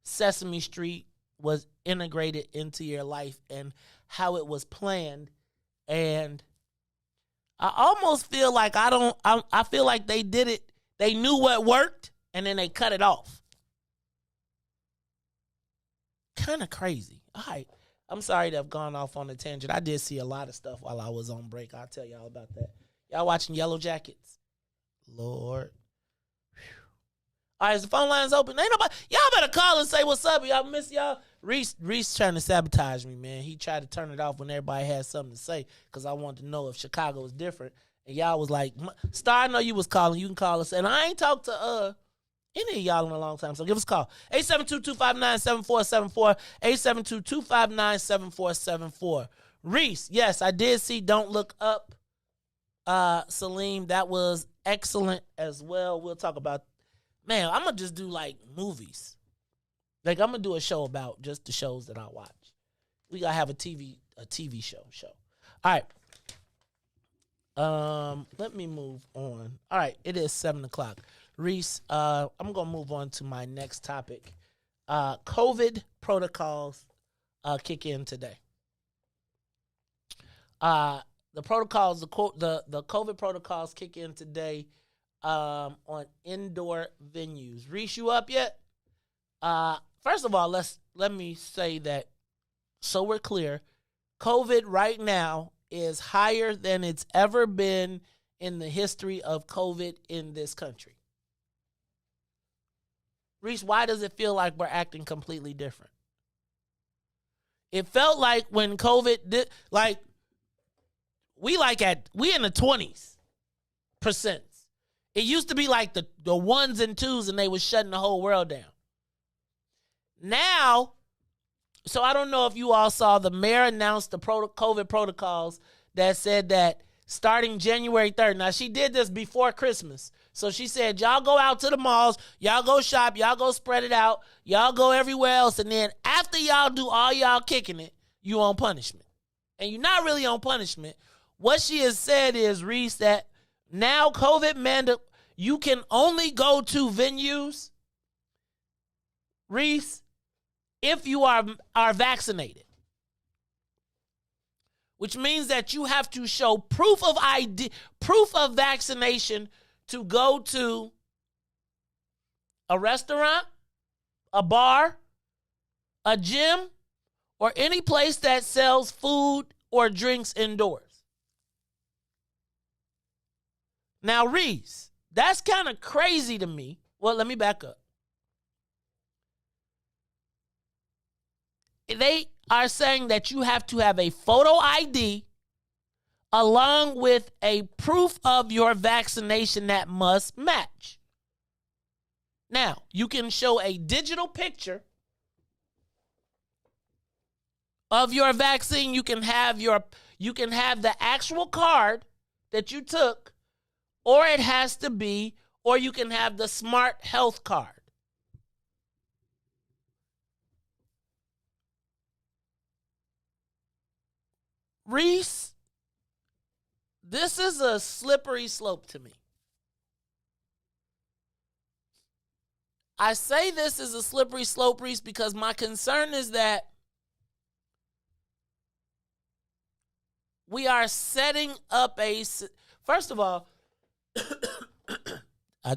Sesame Street was integrated into your life and how it was planned. And I almost feel like I feel like they did it. They knew what worked and then they cut it off. Kind of crazy. All right. I'm sorry to have gone off on a tangent. I did see a lot of stuff while I was on break. I'll tell y'all about that. Y'all watching Yellow Jackets? Lord. All right, is the phone lines open? Ain't nobody. Y'all better call and say what's up. Y'all miss y'all. Reese trying to sabotage me, man. He tried to turn it off when everybody had something to say because I wanted to know if Chicago was different. And y'all was like, Star, I know you was calling. You can call us. And I ain't talked to any of y'all in a long time, so give us a call. 872-259-7474. 872-259-7474. Reese, yes, I did see Don't Look Up. Salim, that was excellent as well. We'll talk about, man, I'm going to just do like movies. Like I'm going to do a show about just the shows that I watch. We got to have a TV show. All right. Let me move on. All right, it is 7:00. Reese, I'm going to move on to my next topic. COVID protocols kick in today. The COVID protocols kick in today on indoor venues. Reese, you up yet? First of all, let me say that so we're clear, COVID right now is higher than it's ever been in the history of COVID in this country. Reese, why does it feel like we're acting completely different? It felt like when COVID did, like we in the 20s%. It used to be like the ones and twos and they was shutting the whole world down. Now, so I don't know if you all saw the mayor announced the COVID protocols that said that starting January 3rd. Now, she did this before Christmas. So she said, y'all go out to the malls, y'all go shop, y'all go spread it out, y'all go everywhere else. And then after y'all do all y'all kicking it, you on punishment. And you're not really on punishment. What she has said is, Reese, that now COVID mandate, you can only go to venues, Reese, if you are vaccinated. Which means that you have to show proof of ID, proof of vaccination to go to a restaurant, a bar, a gym, or any place that sells food or drinks indoors. Now, Riis, that's kind of crazy to me. Well, let me back up. They are saying that you have to have a photo ID along with a proof of your vaccination that must match. Now, you can show a digital picture of your vaccine. You can have the actual card that you took, or it has to be, or you can have the smart health card. Riis, this is a slippery slope to me. I say this is a slippery slope, Riis, because my concern is that we are setting up first of all,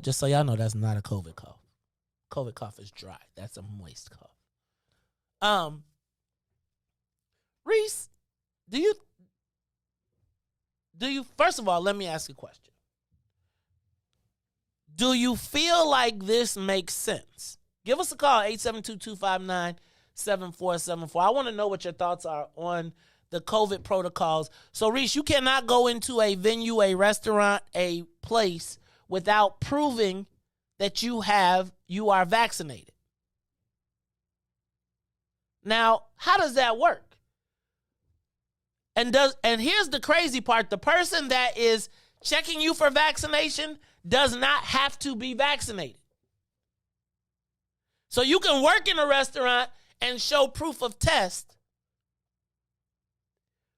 just so y'all know, that's not a COVID cough. COVID cough is dry. That's a moist cough. Riis, do you, first of all, let me ask you a question. Do you feel like this makes sense? Give us a call, 872-259-7474. I want to know what your thoughts are on the COVID protocols. So, Riis, you cannot go into a venue, a restaurant, a place without proving that you are vaccinated. Now, how does that work? And here's the crazy part. The person that is checking you for vaccination does not have to be vaccinated. So you can work in a restaurant and show proof of test,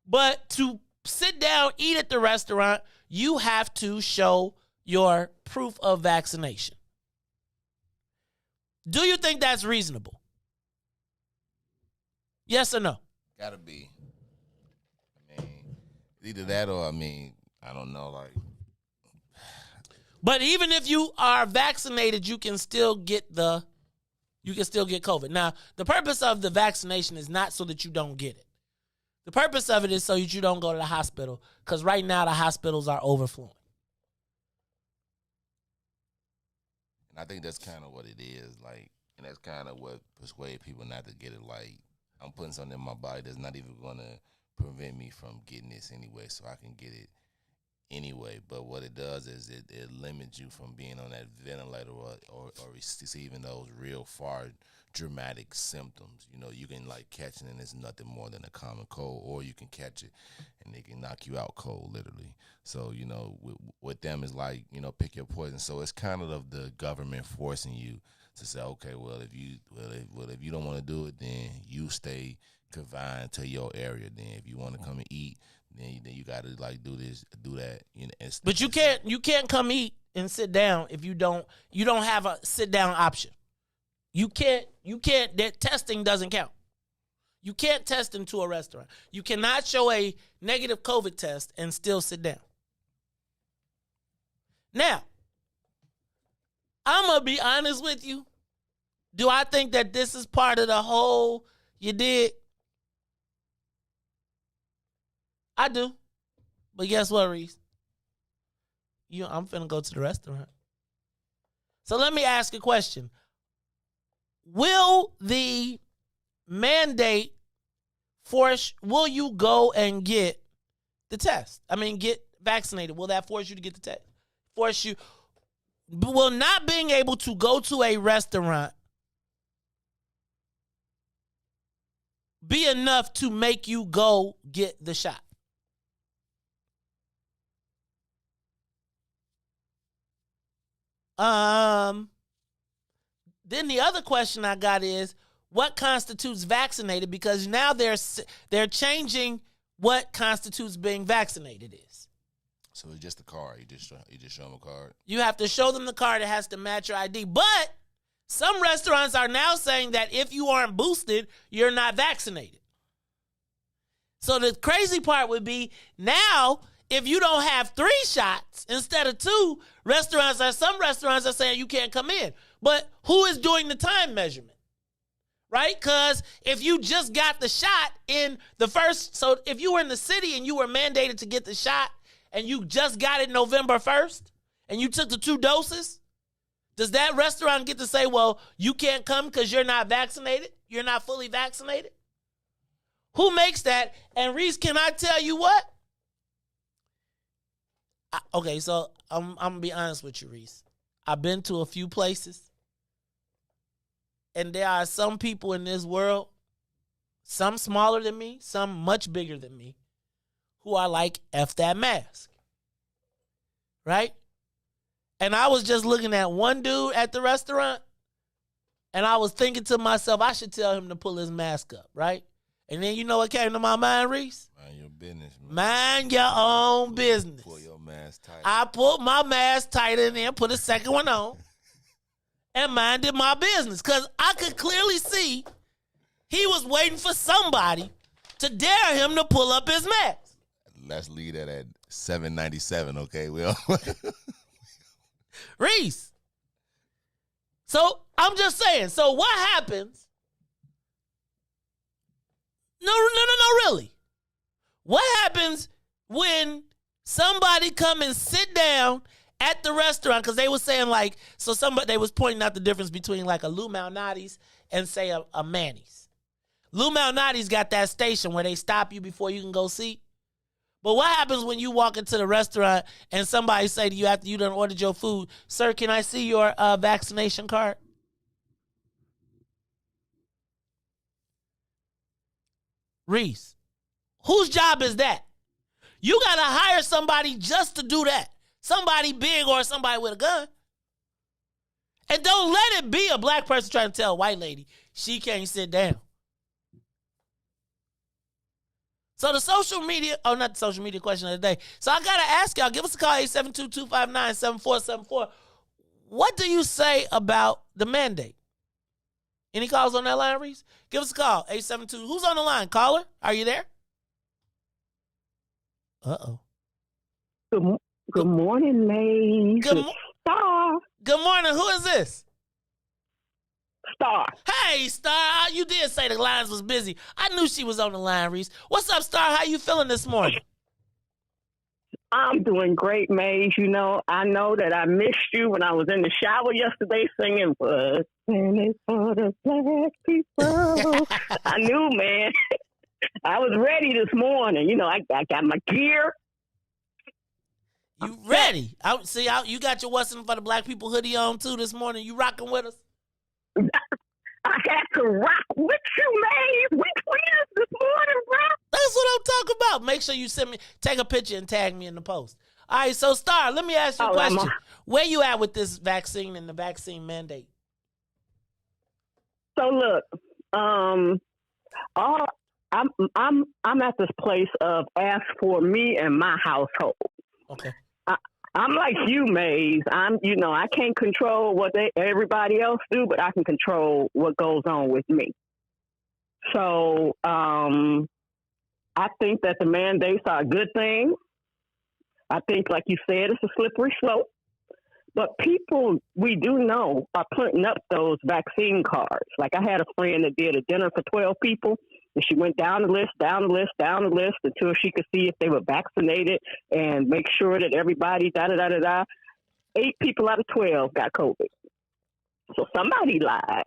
but to sit down, eat at the restaurant, you have to show your proof of vaccination. Do you think that's reasonable? Yes or no? Gotta be. I mean, either that or, I don't know, But even if you are vaccinated, you can still get COVID. Now, the purpose of the vaccination is not so that you don't get it. The purpose of it is so that you don't go to the hospital, because right now the hospitals are overflowing. And I think that's kind of what it is, and that's kind of what persuade people not to get it. I'm putting something in my body that's not even going to prevent me from getting this anyway, so I can get it anyway. But what it does is it limits you from being on that ventilator or receiving those real far dramatic symptoms. You can catch it and it's nothing more than a common cold, or you can catch it and it can knock you out cold, literally. So, with them is pick your poison. So it's kind of the government forcing you to say, okay, well, if you don't want to do it, then you stay confined to your area. Then if you want to come and eat, then you got to do this, do that. But you can't come eat and sit down if you don't have a sit down option. You can't. That testing doesn't count. You can't test into a restaurant. You cannot show a negative COVID test and still sit down. Now, I'm going to be honest with you. Do I think that this is part of the whole you did? I do. But guess what, Riis? I'm finna go to the restaurant. So let me ask a question. Will the mandate will you go and get the test? Get vaccinated. Will that force you to get the test? Will not being able to go to a restaurant be enough to make you go get the shot? Then the other question I got is, what constitutes vaccinated? Because now they're changing what constitutes being vaccinated is. So it's just a card. You just show them a card. You have to show them the card. It has to match your ID. But some restaurants are now saying that if you aren't boosted, you're not vaccinated. So the crazy part would be now, if you don't have 3 shots instead of 2, some restaurants are saying you can't come in. But who is doing the time measurement? right? Because if you just got the shot in the first, so if you were in the city and you were mandated to get the shot and you just got it November 1st and you took the 2 doses, does that restaurant get to say, well, you can't come because you're not vaccinated? You're not fully vaccinated? Who makes that? And Riis, can I tell you what? Okay, so I'm going to be honest with you, Riis. I've been to a few places. And there are some people in this world, some smaller than me, some much bigger than me, who are like, F that mask. Right? And I was just looking at one dude at the restaurant, and I was thinking to myself, I should tell him to pull his mask up, right? And then you know what came to my mind, Riis? Mind your business, man. Mind your own business. Pull your mask tight. I put my mask tight in there, put a second one on, and minded my business. Because I could clearly see he was waiting for somebody to dare him to pull up his mask. Let's leave that at $7.97, okay? Well, Riis. So I'm just saying. So what happens? No, really. What happens when somebody come and sit down at the restaurant? Because they were saying like, so they was pointing out the difference between like a Lou Malnati's and say a Manny's. Lou Malnati's got that station where they stop you before you can go seat. But what happens when you walk into the restaurant and somebody say to you after you done ordered your food, sir, can I see your vaccination card? Riis, whose job is that? You got to hire somebody just to do that. Somebody big or somebody with a gun. And don't let it be a black person trying to tell a white lady she can't sit down. So the social media, not the social media question of the day. So I got to ask y'all, give us a call, 872-259-7474. What do you say about the mandate? Any calls on that line, Riis? Give us a call, 872. Who's on the line? Caller, are you there? Uh-oh. Good morning, Maze. Star. Good morning. Who is this? Star. Hey, Star. You did say the lines was busy. I knew she was on the line, Riis. What's up, Star? How you feeling this morning? I'm doing great, Maze. You know, I know that I missed you when I was in the shower yesterday singing "What's in it for the black people." I knew, man. I was ready this morning. You know, I got my gear. You ready? You got your "What's in it for the black people" hoodie on too this morning. You rocking with us? I had to rock with you, Maze. We twins this morning, bro. That's what I'm talking about. Make sure you take a picture and tag me in the post. All right, so Star, let me ask you a question. Where you at with this vaccine and the vaccine mandate? So look, I'm at this place of ask for me and my household. Okay. I'm like you, Maze. I can't control what everybody else do, but I can control what goes on with me. So I think that the mandates are a good thing. I think, like you said, it's a slippery slope. But people we do know are putting up those vaccine cards. Like I had a friend that did a dinner for 12 people, and she went down the list until she could see if they were vaccinated and make sure that everybody, 8 people out of 12 got COVID. So somebody lied.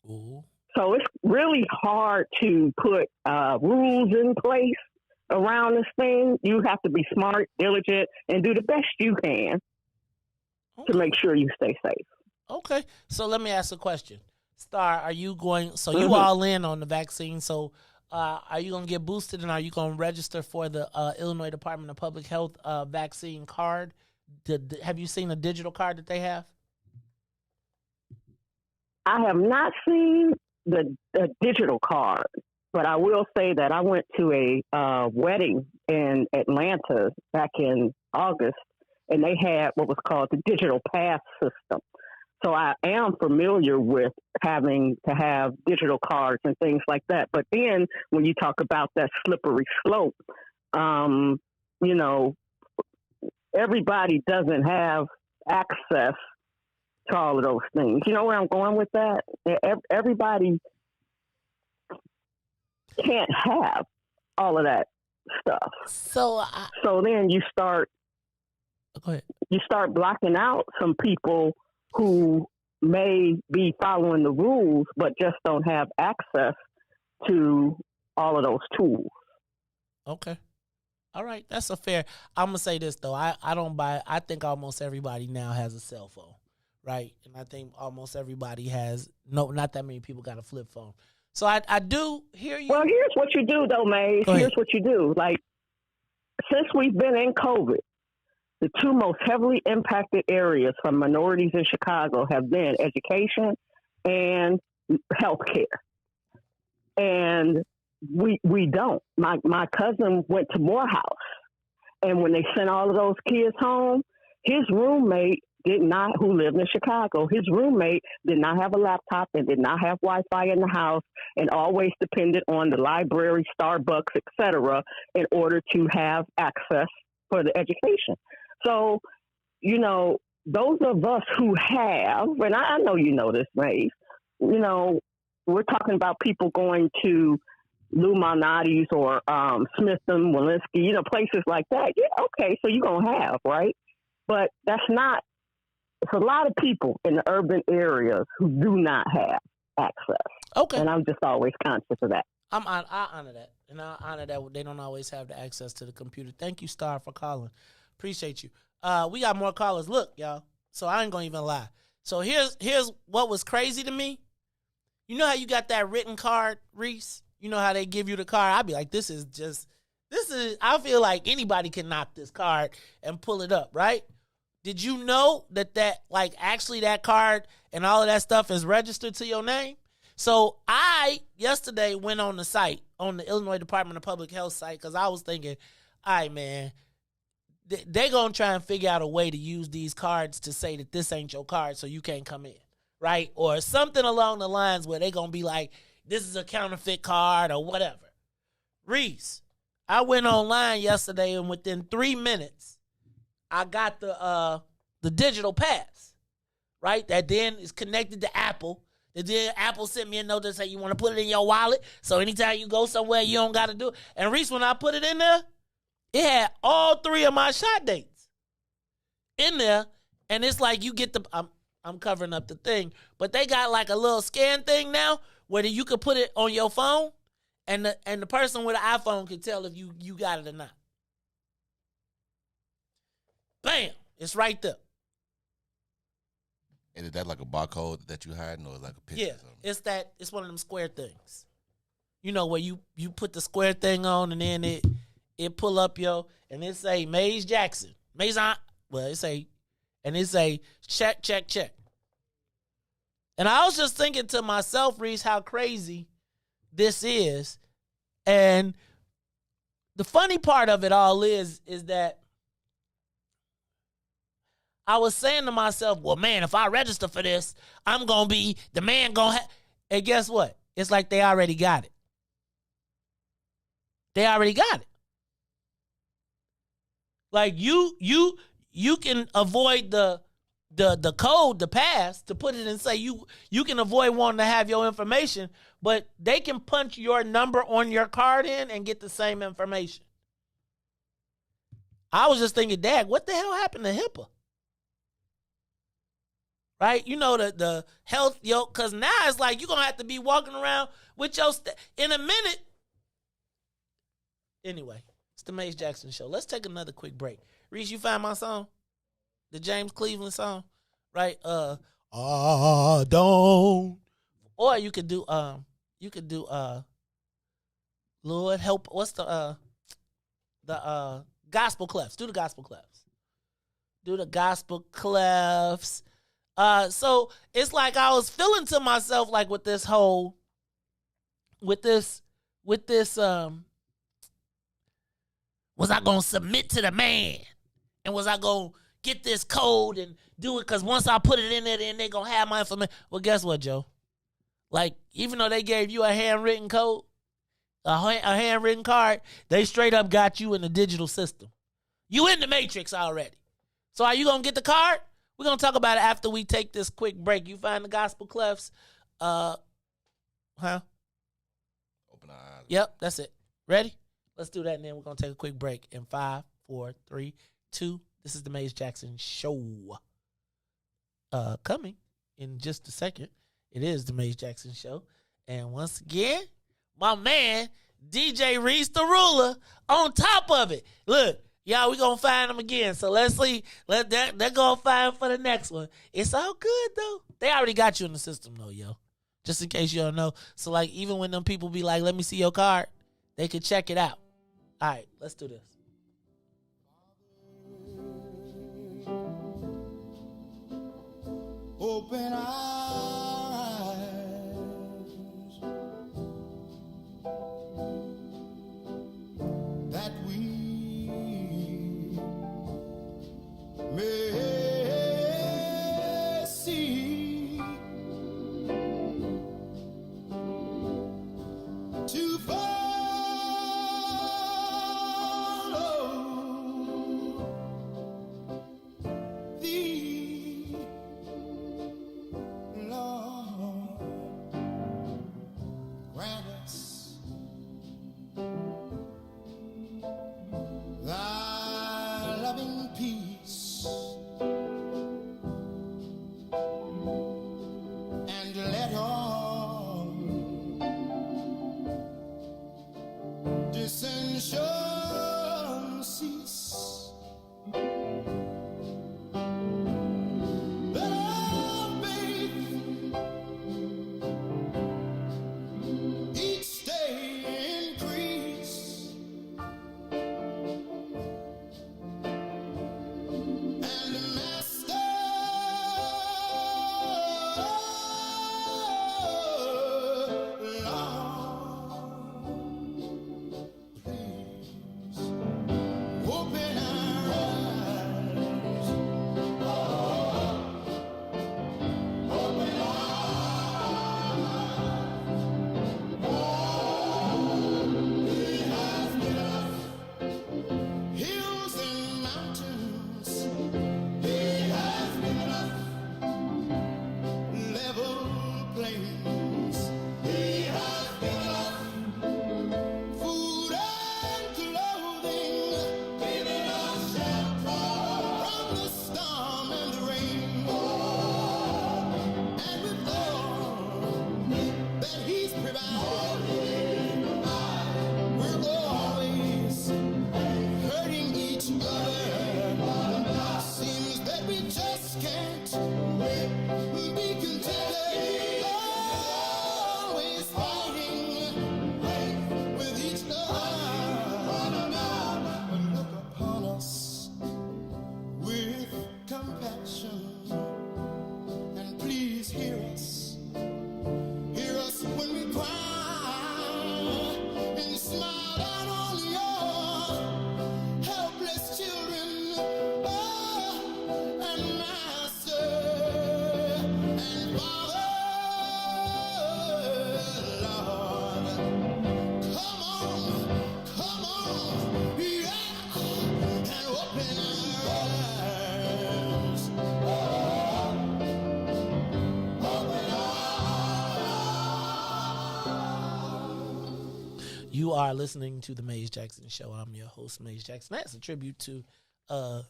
Ooh. So it's really hard to put rules in place around this thing. You have to be smart, diligent, and do the best you can to make sure you stay safe. Okay. So let me ask a question. Star, are you going, so you all in on the vaccine, so are you going to get boosted and are you going to register for the Illinois Department of Public Health vaccine card? Have you seen the digital card that they have? I have not seen the digital card, but I will say that I went to a wedding in Atlanta back in August, and they had what was called the digital pass system. So I am familiar with having to have digital cards and things like that. But then when you talk about that slippery slope, everybody doesn't have access to all of those things. You know where I'm going with that? Everybody can't have all of that stuff. So then you start go ahead. You start blocking out some people who may be following the rules but just don't have access to all of those tools. Okay. All right. That's a fair. I'm going to say this, though. I don't buy. I think almost everybody now has a cell phone, right? And I think almost everybody has. No, not that many people got a flip phone. So I do hear you. Well, here's what you do, though, Maze. Here's what you do. Like, since we've been in COVID, the two most heavily impacted areas for minorities in Chicago have been education and healthcare. And we don't. My cousin went to Morehouse, and when they sent all of those kids home, his roommate who lived in Chicago, his roommate did not have a laptop and did not have Wi-Fi in the house, and always depended on the library, Starbucks, etc., in order to have access for the education. So, you know, those of us who have, and I know you know this, Maeve, you know, we're talking about people going to Lou Malnati's or Smithton, Walensky, you know, places like that. Yeah, okay, so you're going to have, right? But that's not, it's a lot of people in the urban areas who do not have access. Okay. And I'm just always conscious of that. I honor that. And I honor that they don't always have the access to the computer. Thank you, Star, for calling. Appreciate you. We got more callers. Look, y'all. So I ain't going to even lie. So here's what was crazy to me. You know how you got that written card, Riis? You know how they give you the card? I'd be like, I feel like anybody can knock this card and pull it up, right? Did you know that actually that card and all of that stuff is registered to your name? So I, yesterday, went on the site, on the Illinois Department of Public Health site, because I was thinking, all right, man, they're going to try and figure out a way to use these cards to say that this ain't your card so you can't come in, right? Or something along the lines where they're going to be like, this is a counterfeit card or whatever. Riis, I went online yesterday, and within 3 minutes, I got the digital pass, right? That then is connected to Apple. And then Apple sent me a note that said you want to put it in your wallet, so anytime you go somewhere, you don't got to do it. And Riis, when I put it in there, it had all 3 of my shot dates in there, and it's like you get I'm covering up the thing, but they got like a little scan thing now where you could put it on your phone, and the person with an iPhone can tell if you got it or not. Bam! It's right there. And is that like a barcode that you hiding, or like a picture? Yeah, or something? it's one of them square things. You know, where you put the square thing on, and then it pull up and it say Maze Jackson. Maze on, well, it say check, check, check. And I was just thinking to myself, Riis, how crazy this is. And the funny part of it all is that I was saying to myself, well, man, if I register for this, I'm going to be the man going to have. And guess what? It's like they already got it. They already got it. Like you can avoid the code, the pass, to put it and say you can avoid wanting to have your information, but they can punch your number on your card in and get the same information. I was just thinking, Dad, what the hell happened to HIPAA? Right? You know, the health, because now it's like you're going to have to be walking around with your, in a minute. Anyway, it's the Maze Jackson Show. Let's take another quick break. Riis, you find my song? The James Cleveland song? Right? I don't. Or you could do, Lord help, what's the gospel clefs. Do the gospel clefs. Do the gospel clefs. So it's like I was feeling to myself, like with this, was I going to submit to the man? And was I going to get this code and do it? Because once I put it in there, then they're going to have my information. Well, guess what, Joe? Like, even though they gave you a handwritten code, a handwritten card, they straight up got you in the digital system. You in the matrix already. So are you going to get the card? We're going to talk about it after we take this quick break. You find the gospel clefs? Huh? Open our eyes. Yep, that's it. Ready? Let's do that, and then we're going to take a quick break. In 5, 4, 3, 2. This is the Maze Jackson Show. Coming in just a second. It is the Maze Jackson Show. And once again, my man, DJ Riis the Ruler, on top of it. Look, y'all, we going to find him again. So let's see. They're going to find for the next one. It's all good, though. They already got you in the system, though, yo. Just in case you don't know. So, like, even when them people be like, let me see your card, they can check it out. All right, let's do this. Open eyes, that we may see, to follow thee, Lord. Grant us thy loving peace, and let all dissension cease. Let our faith each day increase, and Master, Lord, please open our eyes. Open our hills and mountains. He has given us level plains. He has given us food and clothing, giving us shelter from the storm and the rain. And with all that He's provided, we're always hurting each other. Seems that we just can't be contented. Always fighting with each other. But look upon us with compassion, and please hear us. Hear us when we cry, and smile down on your helpless children. Oh, and Master and Father, Lord, come on, yeah, and open our eyes. You are listening to the Maze Jackson Show. I'm your host, Maze Jackson. That's a tribute to the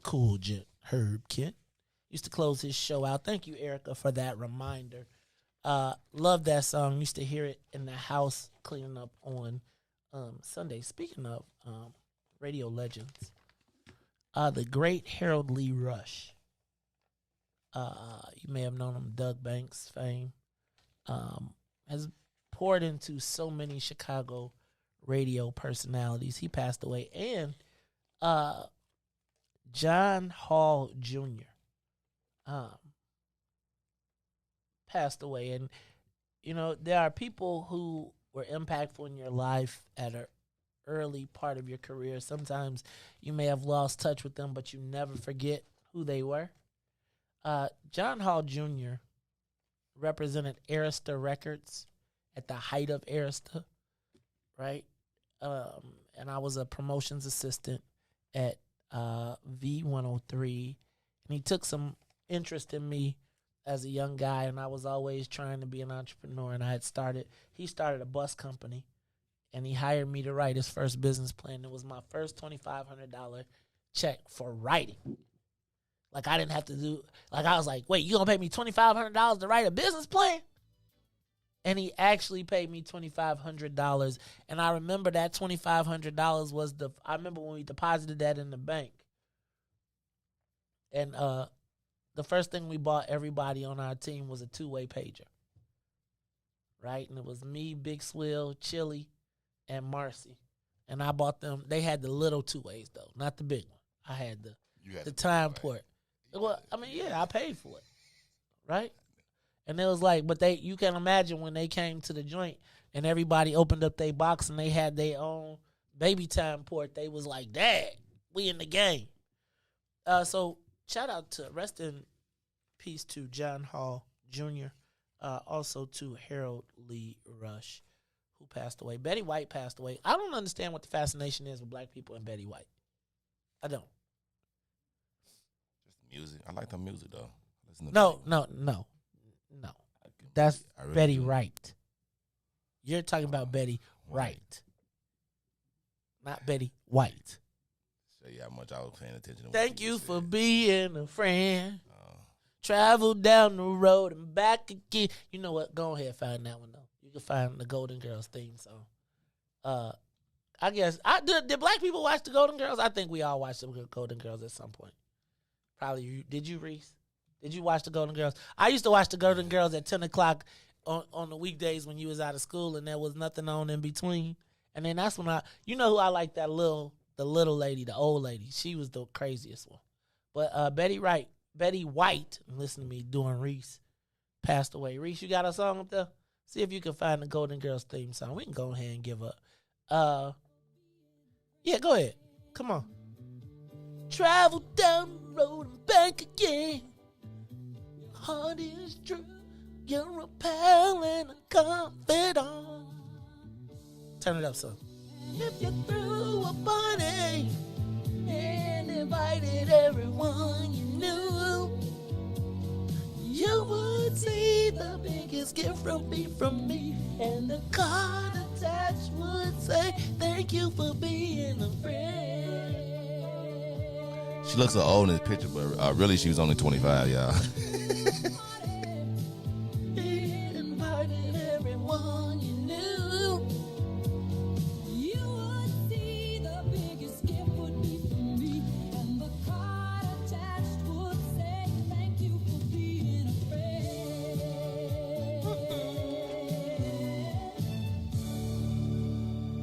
cool gent, Herb Kent. Used to close his show out. Thank you, Erica, for that reminder. Love that song. Used to hear it in the house cleaning up on Sunday. Speaking of radio legends, the great Harold Lee Rush. You may have known him, Doug Banks fame. Has poured into so many Chicago radio personalities. He passed away. And John Hall Jr. Passed away. And, you know, there are people who were impactful in your life at an early part of your career. Sometimes you may have lost touch with them, but you never forget who they were. John Hall Jr. represented Arista Records at the height of Arista, right? And I was a promotions assistant at V103, and he took some interest in me as a young guy, and I was always trying to be an entrepreneur. And he started a bus company, and he hired me to write his first business plan. It was my first $2,500 check for writing. Like, I didn't have to do, like, I was like, wait, you gonna pay me $2,500 to write a business plan? And he actually paid me $2,500. And I remember that $2,500 was I remember when we deposited that in the bank. And the first thing we bought everybody on our team was a two-way pager. Right? And it was me, Big Swill, Chili, and Marcy. And I bought them. They had the little two-ways, though, not the big one. I had the time port. Well, I mean, yeah, I paid for it, right? And it was like, but you can imagine when they came to the joint and everybody opened up their box and they had their own baby time port, they was like, Dad, we in the game. So shout out to, rest in peace to John Hall Jr., also to Harold Lee Rush, who passed away. Betty White passed away. I don't understand what the fascination is with black people and Betty White. I don't. Music. I like the music though. No. That's really Betty do. Wright. You're talking about Betty Wright, not Betty White. Show you how much I was paying attention to. Thank you for being a friend. Travel down the road and back again. You know what? Go ahead, find that one though. You can find the Golden Girls theme song. I guess did black people watch the Golden Girls? I think we all watched the Golden Girls at some point. Probably. Did you, Riis? Did you watch the Golden Girls? I used to watch the Golden Girls at 10 o'clock on the weekdays when you was out of school and there was nothing on in between. And then that's when you know who I like, the little lady, the old lady. She was the craziest one. But Betty White, listen to me doing Riis, passed away. Riis, you got a song up there? See if you can find the Golden Girls theme song. We can go ahead and give up. Yeah, go ahead. Come on. Travel down the road and back again. Heart is true. You're a pal and a confidant. Turn it up, son. If you threw a party and invited everyone you knew, you would see the biggest gift from me. And the card attached would say, thank you for being a friend. She looks so old in this picture, but really she was only 25, y'all.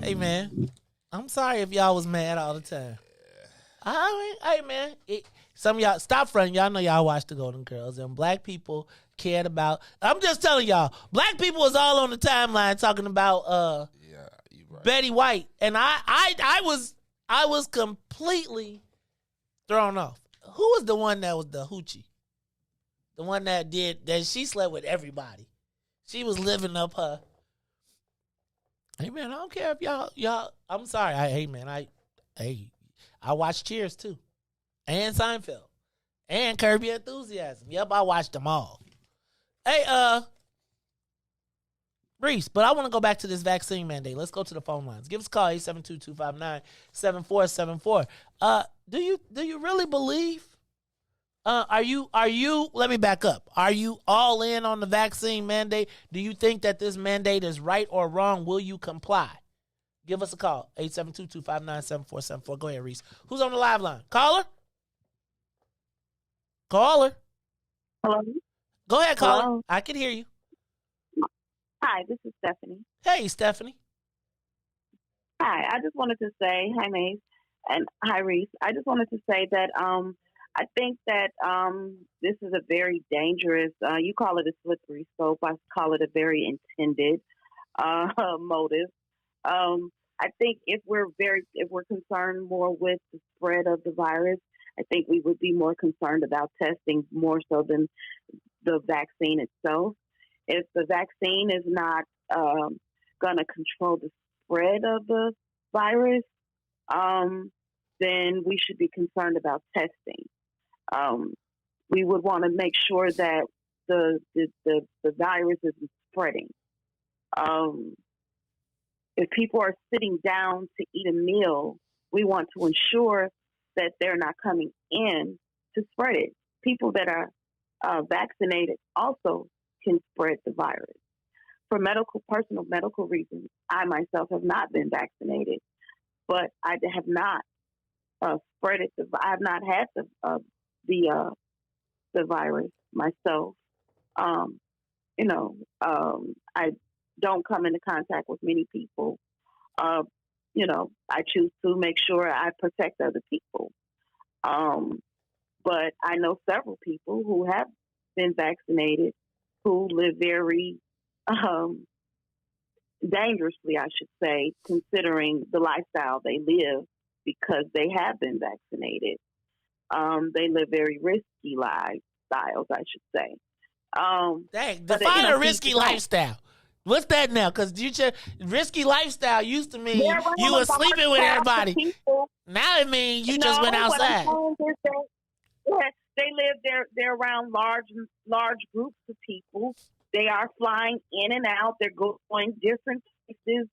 Hey, man, I'm sorry if y'all was mad all the time. Hey, man, some of y'all, stop fronting. Y'all know y'all watched the Golden Girls, and black people cared about, I'm just telling y'all, black people was all on the timeline talking about Right. Betty White, and I was completely thrown off. Who was the one that was the hoochie? The one that she slept with everybody. She was living up her. Hey, man, I don't care if y'all. I'm sorry. I watched Cheers too, and Seinfeld, and Curb Your Enthusiasm. Yep, I watched them all. Hey, Riis, but I want to go back to this vaccine mandate. Let's go to the phone lines. Give us a call, 872-259-7474. Do you really believe? Are you? Let me back up. Are you all in on the vaccine mandate? Do you think that this mandate is right or wrong? Will you comply? Give us a call, 872-259-7474. Go ahead, Riis. Who's on the live line? Caller? Hello? Go ahead, caller. Hello? I can hear you. Hi, this is Stephanie. Hey, Stephanie. Hi, I just wanted to say, hi, Maze, and hi, Riis. I just wanted to say that I think that this is a very dangerous, you call it a slippery slope. I call it a very intended motive. I think if we're concerned more with the spread of the virus, I think we would be more concerned about testing more so than the vaccine itself. If the vaccine is not going to control the spread of the virus, then we should be concerned about testing. we would want to make sure that the virus isn't spreading. If people are sitting down to eat a meal, we want to ensure that they're not coming in to spread it. People that are vaccinated also can spread the virus. For personal medical reasons, I myself have not been vaccinated, but I have not spread it. I have not had the virus myself. I don't come into contact with many people. I choose to make sure I protect other people. But I know several people who have been vaccinated who live very dangerously, I should say, considering the lifestyle they live because they have been vaccinated. They live very risky lifestyles, I should say. Dang, define a risky lifestyle. What's that now? Because risky lifestyle used to mean you were sleeping with everybody. Now it means you just went outside. They live. They're around large groups of people. They are flying in and out. They're going different places.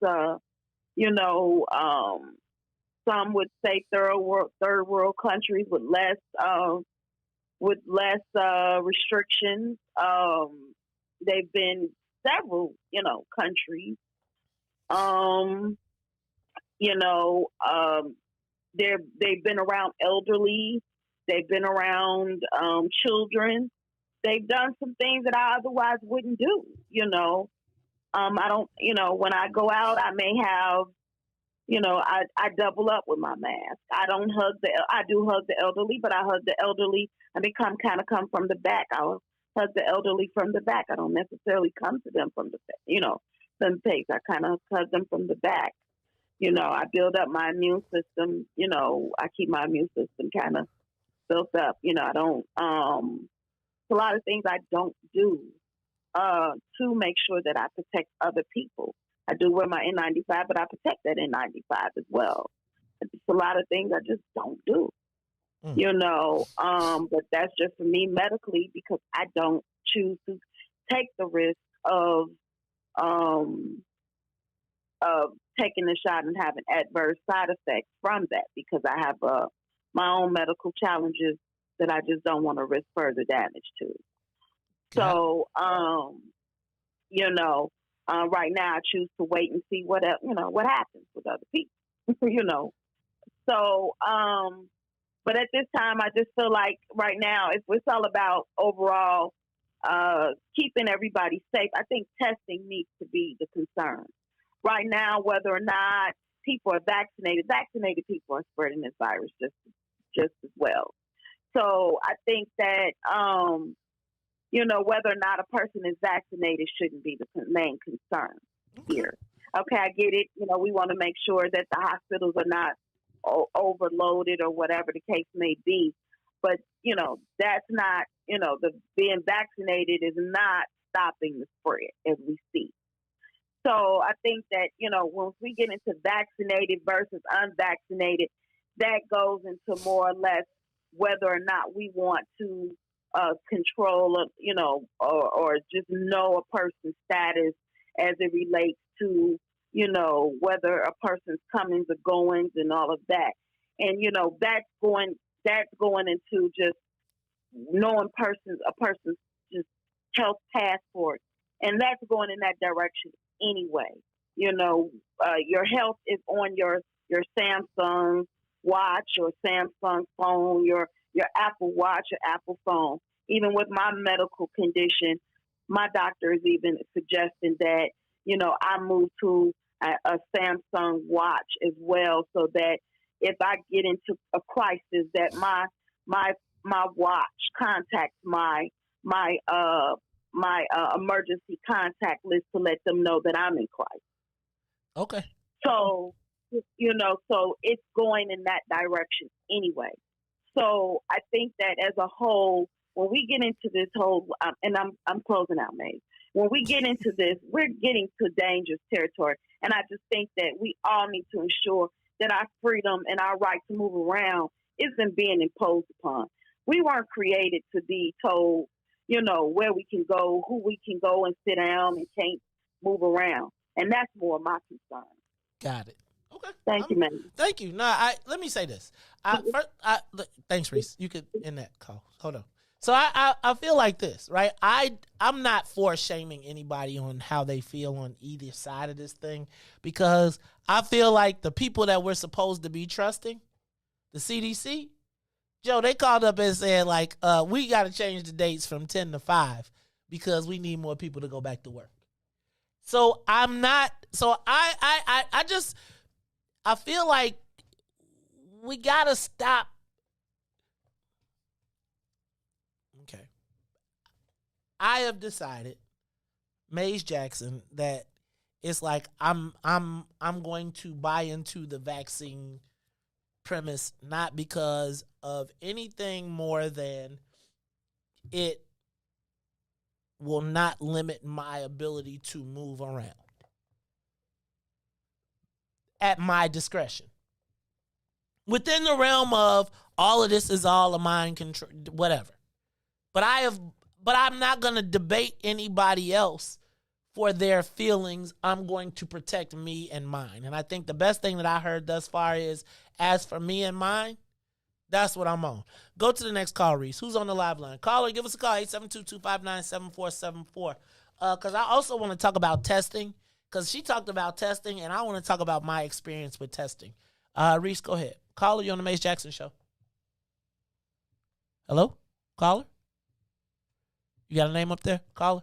Some would say third world countries with less restrictions. They've been several, countries. They've been around elderly. They've been around children. They've done some things that I otherwise wouldn't do. I don't. When I go out, I may have. I double up with my mask. I don't hug I do hug the elderly, but I hug the elderly. I come from the back. I'll hug the elderly from the back. I don't necessarily come to them from the face. I kind of hug them from the back. I build up my immune system. I keep my immune system kind of built up. I don't. A lot of things I don't do to make sure that I protect other people. I do wear my N95, but I protect that N95 as well. It's a lot of things I just don't do, but that's just for me medically because I don't choose to take the risk of taking the shot and having adverse side effects from that because I have my own medical challenges that I just don't want to risk further damage to. So, right now I choose to wait and see what happens with other people, So, but at this time, I just feel like right now, it's all about overall keeping everybody safe. I think testing needs to be the concern. Right now, whether or not people are vaccinated people are spreading this virus just as well. So I think that, whether or not a person is vaccinated shouldn't be the main concern here. Okay, I get it. We want to make sure that the hospitals are not overloaded or whatever the case may be. But, that's not, the being vaccinated is not stopping the spread as we see. So I think that, once we get into vaccinated versus unvaccinated, that goes into more or less whether or not we want to control, or just know a person's status as it relates to, whether a person's comings or goings and all of that. And, that's going into just knowing a person's just health passport. And that's going in that direction anyway. Your health is on your Samsung watch or Samsung phone, your Apple Watch or Apple phone. Even with my medical condition, my doctor is even suggesting that, I move to a Samsung watch as well so that if I get into a crisis that my watch contacts my emergency contact list to let them know that I'm in crisis. Okay. So, so it's going in that direction anyway. So I think that as a whole, when we get into this whole, and I'm closing out, May. When we get into this, we're getting to dangerous territory. And I just think that we all need to ensure that our freedom and our right to move around isn't being imposed upon. We weren't created to be told, where we can go, who we can go and sit down and can't move around. And that's more my concern. Got it. Okay. Thank you, man. Thank you. No, let me say this. Thanks, Riis. You could end that call. Hold on. So I feel like this, right? I'm not for shaming anybody on how they feel on either side of this thing, because I feel like the people that we're supposed to be trusting, the CDC, Joe, they called up and said, like, we got to change the dates from 10 to 5 because we need more people to go back to work. So I'm not, so I feel like we got to stop. Okay. I have decided, Maze Jackson, that it's like I'm going to buy into the vaccine premise, not because of anything more than it will not limit my ability to move around at my discretion. Within the realm of all of this is all a mind control, whatever. But I'm not going to debate anybody else for their feelings. I'm going to protect me and mine. And I think the best thing that I heard thus far is, as for me and mine, that's what I'm on. Go to the next call, Riis. Who's on the live line? Caller, give us a call, 872-259-7474. Because I also want to talk about testing, because she talked about testing, and I want to talk about my experience with testing. Riis, go ahead. Caller, you on the Mace Jackson Show. Hello? Caller? You got a name up there, caller?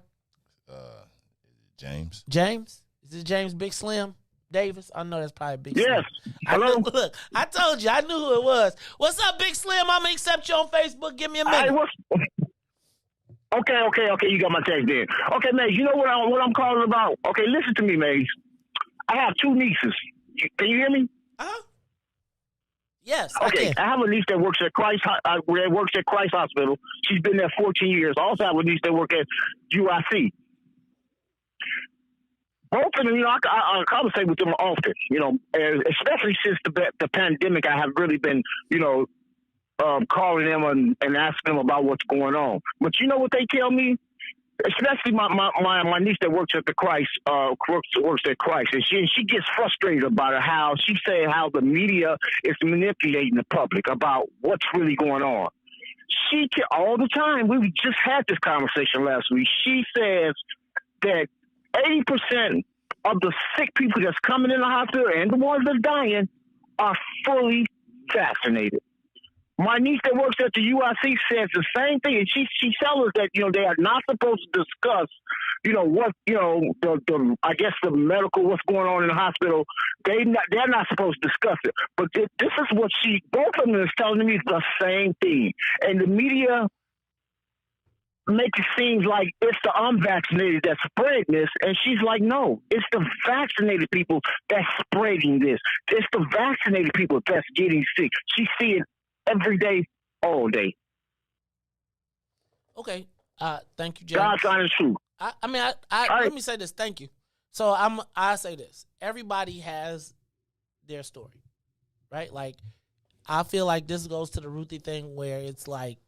James. James? Is it James Big Slim Davis? I know that's probably Big Yes. Slim. Hello. Look, I told you. I knew who it was. What's up, Big Slim? I'm going to accept you on Facebook. Give me a minute. Okay. You got my text there. Okay, Maze, you know what I'm calling about? Okay, listen to me, Maze. I have two nieces. Can you hear me? Uh-huh. Yes, Okay, I have a niece that works at Christ Hospital. She's been there 14 years. I also have a niece that works at UIC. Both of them, I conversate with them often, and especially since the pandemic. I have really been, calling them and asking them about what's going on. But you know what they tell me? Especially my niece that works at works at Christ, and she gets frustrated about it, how she said how the media is manipulating the public about what's really going on. She all the time. We just had this conversation last week. She says that 80% of the sick people that's coming in the hospital and the ones that are dying are fully vaccinated. My niece that works at the UIC says the same thing, and she tells us that they are not supposed to discuss, what I guess the medical what's going on in the hospital. They're not supposed to discuss it. But this is what both of them is telling me the same thing, and the media make it seem like it's the unvaccinated that's spreading this, and she's like, no, it's the vaccinated people that's spreading this. It's the vaccinated people that's getting sick. She's seeing every day, all day. Okay. Thank you, James. God's honest truth. Let me say this. Thank you. So I say this. Everybody has their story, right? Like, I feel like this goes to the Ruthie thing where it's like,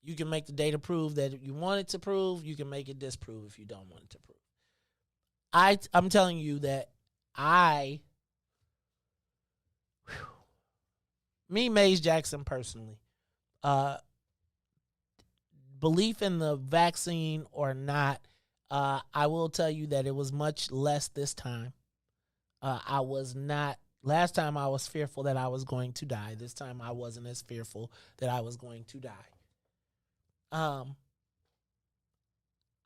you can make the data prove that you want it to prove. You can make it disprove if you don't want it to prove. I'm telling you that me, Maze Jackson, personally, belief in the vaccine or not, I will tell you that it was much less this time. I was not. Last time I was fearful that I was going to die. This time I wasn't as fearful that I was going to die.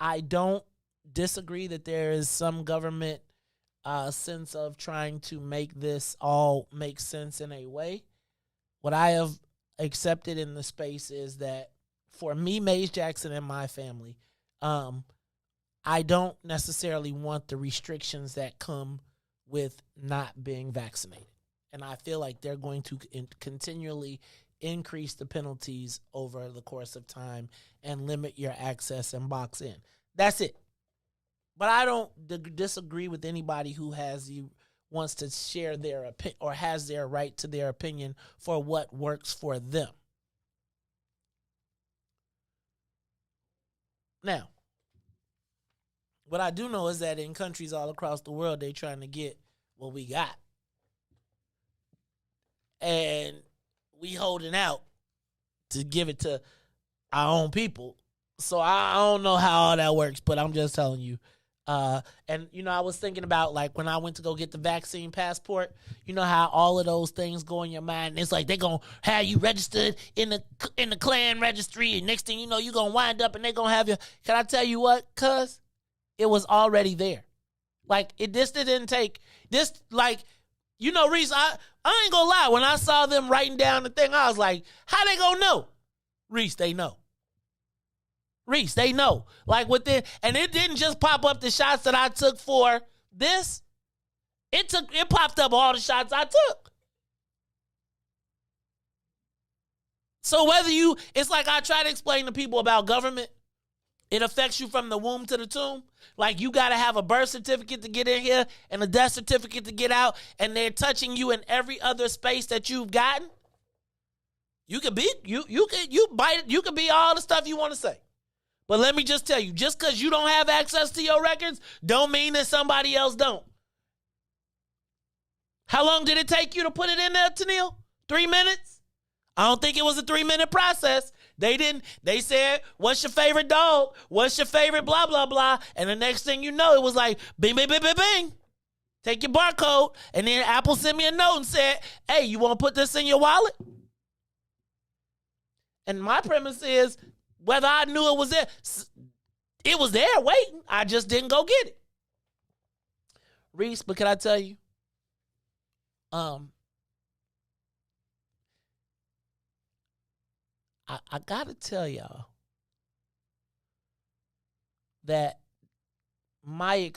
I don't disagree that there is some government sense of trying to make this all make sense in a way. What I have accepted in the space is that for me, Maze Jackson, and my family, I don't necessarily want the restrictions that come with not being vaccinated. And I feel like they're going to continually increase the penalties over the course of time and limit your access and box in. That's it. But I don't disagree with anybody who wants to share their opinion or has their right to their opinion for what works for them. Now, what I do know is that in countries all across the world, they're trying to get what we got. And we holding out to give it to our own people. So I don't know how all that works, but I'm just telling you. And, you know, I was thinking about, like, when I went to go get the vaccine passport, you know how all of those things go in your mind. It's like they're going to have you registered in the Klan registry, and next thing you know, you're going to wind up and they're going to have you. Can I tell you what? Cuz it was already there. Like, this didn't take, this, like, you know, Riis, I ain't going to lie. When I saw them writing down the thing, I was like, how they going to know? Riis, they know. Riis, they know. Like within, and it didn't just pop up the shots that I took for this. It popped up all the shots I took. So whether it's like I try to explain to people about government. It affects you from the womb to the tomb. Like, you got to have a birth certificate to get in here and a death certificate to get out, and they're touching you in every other space that you've gotten. You could be you could be all the stuff you want to say. But let me just tell you, just because you don't have access to your records, don't mean that somebody else don't. How long did it take you to put it in there, Tennille? 3 minutes? I don't think it was a 3-minute process. They said, what's your favorite dog? What's your favorite blah, blah, blah? And the next thing you know, it was like, bing, bing, bing, bing, bing. Take your barcode. And then Apple sent me a note and said, hey, you want to put this in your wallet? And my premise is, whether I knew it was there waiting. I just didn't go get it. Riis, but can I tell you? I gotta tell y'all that my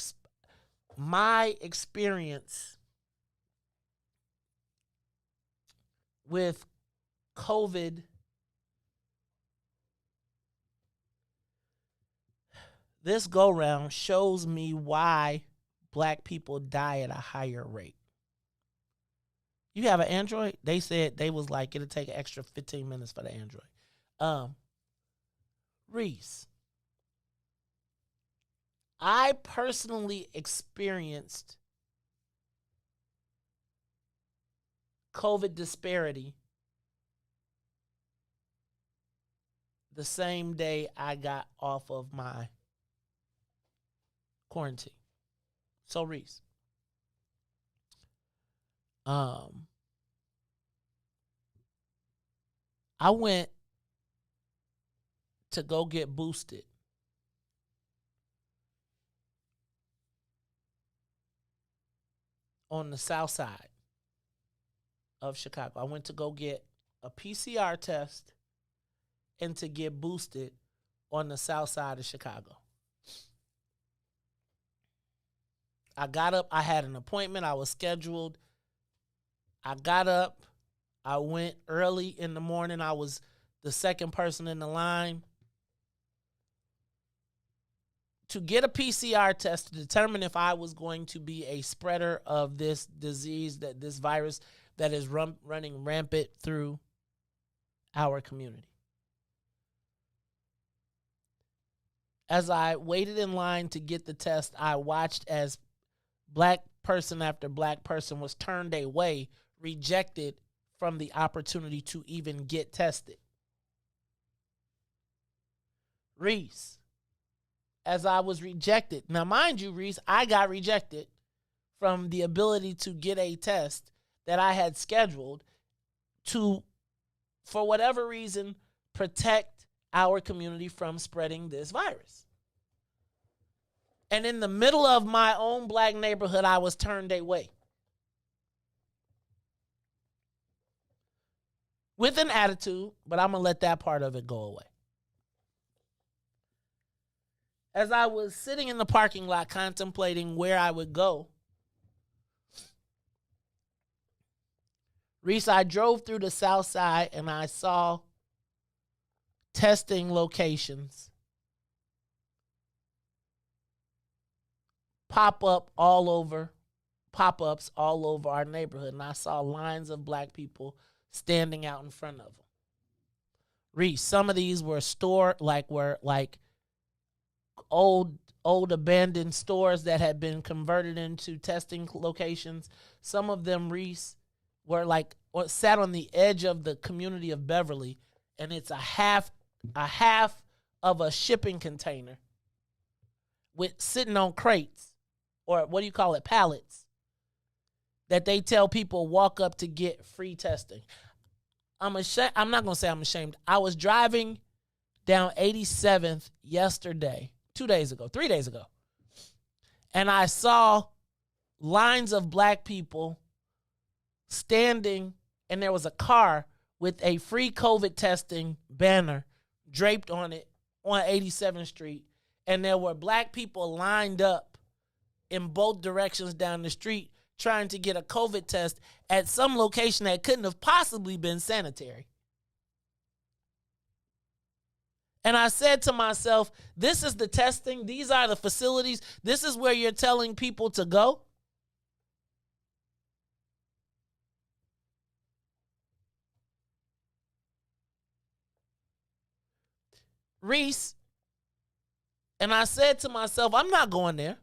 experience with COVID this go round shows me why black people die at a higher rate. You have an Android? They said they was like, it'll take an extra 15 minutes for the Android. Riis, I personally experienced COVID disparity the same day I got off of my quarantine. So, Riis, I went to go get boosted on the south side of Chicago. I went to go get a PCR test and to get boosted on the south side of Chicago. I got up. I had an appointment. I was scheduled. I got up. I went early in the morning. I was the second person in the line to get a PCR test to determine if I was going to be a spreader of this disease, that this virus that is running rampant through our community. As I waited in line to get the test, I watched as black person after black person was turned away, rejected from the opportunity to even get tested. Riis, as I was rejected. Now, mind you, Riis, I got rejected from the ability to get a test that I had scheduled to, for whatever reason, protect our community from spreading this virus. And in the middle of my own black neighborhood, I was turned away. With an attitude, but I'm going to let that part of it go away. As I was sitting in the parking lot contemplating where I would go, Riis, I drove through the south side and I saw testing locations pop-ups all over our neighborhood. And I saw lines of black people standing out in front of them. Riis, some of these were old abandoned stores that had been converted into testing locations. Some of them, Reese, were like or sat on the edge of the community of Beverly, and it's a half of a shipping container with sitting on crates, or what do you call it, pallets, that they tell people walk up to get free testing. I'm not going to say I'm ashamed. I was driving down 87th yesterday, 3 days ago. And I saw lines of black people standing, and there was a car with a free COVID testing banner draped on it on 87th Street. And there were black people lined up in both directions down the street trying to get a COVID test at some location that couldn't have possibly been sanitary. And I said to myself, this is the testing. These are the facilities. This is where you're telling people to go. Riis, and I said to myself, I'm not going there.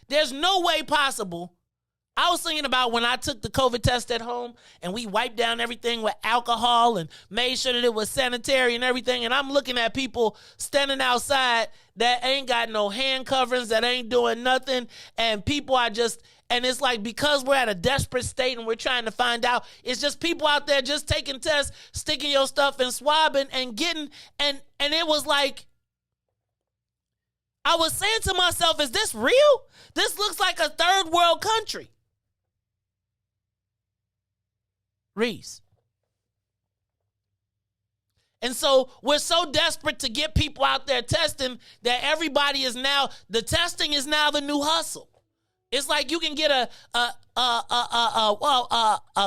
There's no way possible. I was thinking about when I took the COVID test at home and we wiped down everything with alcohol and made sure that it was sanitary and everything. And I'm looking at people standing outside that ain't got no hand coverings, that ain't doing nothing. And people are just, and it's like, because we're at a desperate state and we're trying to find out, it's just people out there just taking tests, sticking your stuff and swabbing and getting, and it was like, I was saying to myself, is this real? This looks like a third world country. Riis. And so we're so desperate to get people out there testing that everybody is now, the testing is now the new hustle. It's like you can get a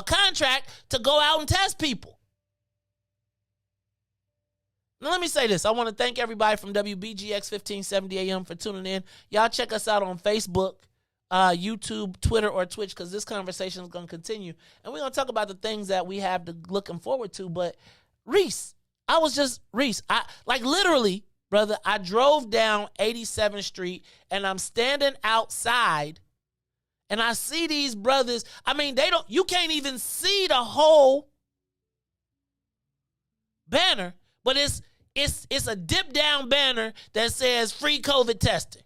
contract to go out and test people. Now, let me say this. I want to thank everybody from WBGX 1570 AM for tuning in. Y'all check us out on Facebook, YouTube, Twitter, or Twitch, because this conversation is going to continue. And we're going to talk about the things that we have to looking forward to. But Riis, I like literally, brother, I drove down 87th Street and I'm standing outside and I see these brothers. I mean, you can't even see the whole banner, but it's a dip down banner that says free COVID testing.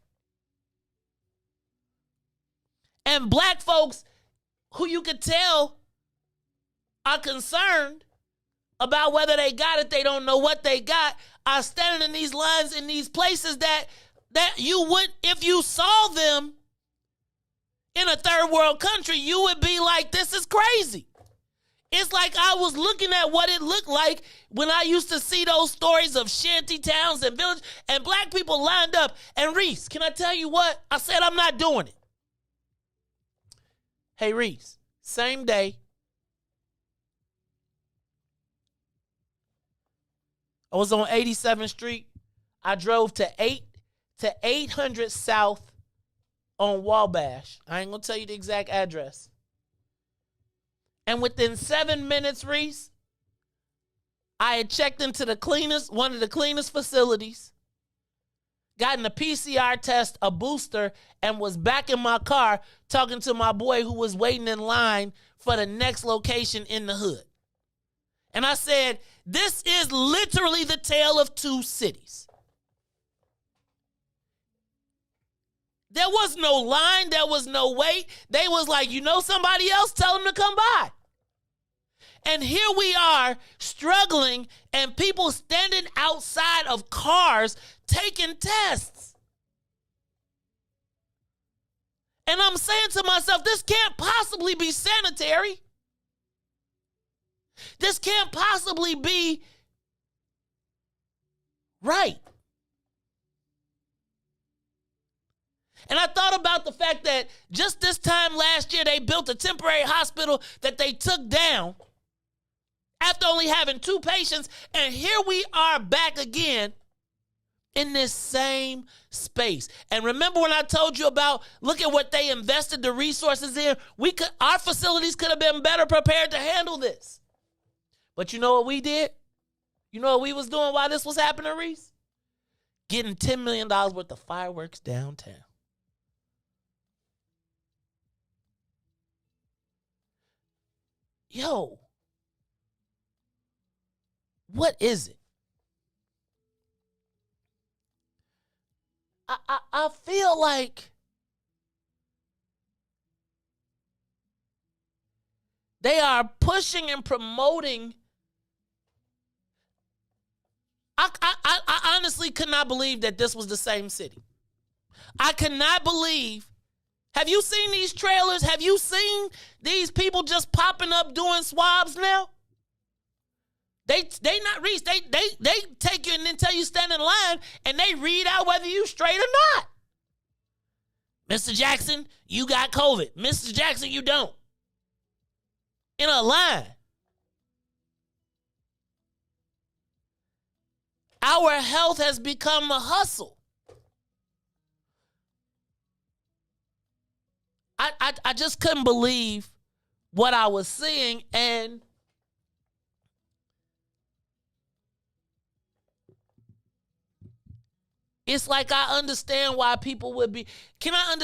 And black folks who you could tell are concerned about whether they got it, they don't know what they got, are standing in these lines in these places that you would, if you saw them in a third world country, you would be like, this is crazy. It's like I was looking at what it looked like when I used to see those stories of shanty towns and villages and black people lined up. And Riis, can I tell you what? I said I'm not doing it. Hey, Riis, same day, I was on 87th Street. I drove to 800 South on Wabash. I ain't going to tell you the exact address. And within 7 minutes, Riis, I had checked into one of the cleanest facilities, gotten a PCR test, a booster, and was back in my car talking to my boy who was waiting in line for the next location in the hood. And I said, this is literally the tale of two cities. There was no line. There was no wait. They was like, you know somebody else? Tell them to come by. And here we are struggling and people standing outside of cars taking tests. And I'm saying to myself, this can't possibly be sanitary. This can't possibly be right. And I thought about the fact that just this time last year, they built a temporary hospital that they took down after only having 2 patients. And here we are back again in this same space. And remember when I told you about, look at what they invested the resources in? Our facilities could have been better prepared to handle this. But you know what we did? You know what we was doing while this was happening, Riis? getting $10 million worth of fireworks downtown. Yo, what is it? I feel like they are pushing and promoting. I honestly could not believe that this was the same city. I could not believe. Have you seen these trailers? Have you seen these people just popping up doing swabs now? They not Reese. They take you and then tell you stand in line and they read out whether you straight or not. Mr. Jackson, you got COVID. Mr. Jackson, you don't. In a line. Our health has become a hustle. I just couldn't believe what I was seeing, and it's like I understand why people would be. Can I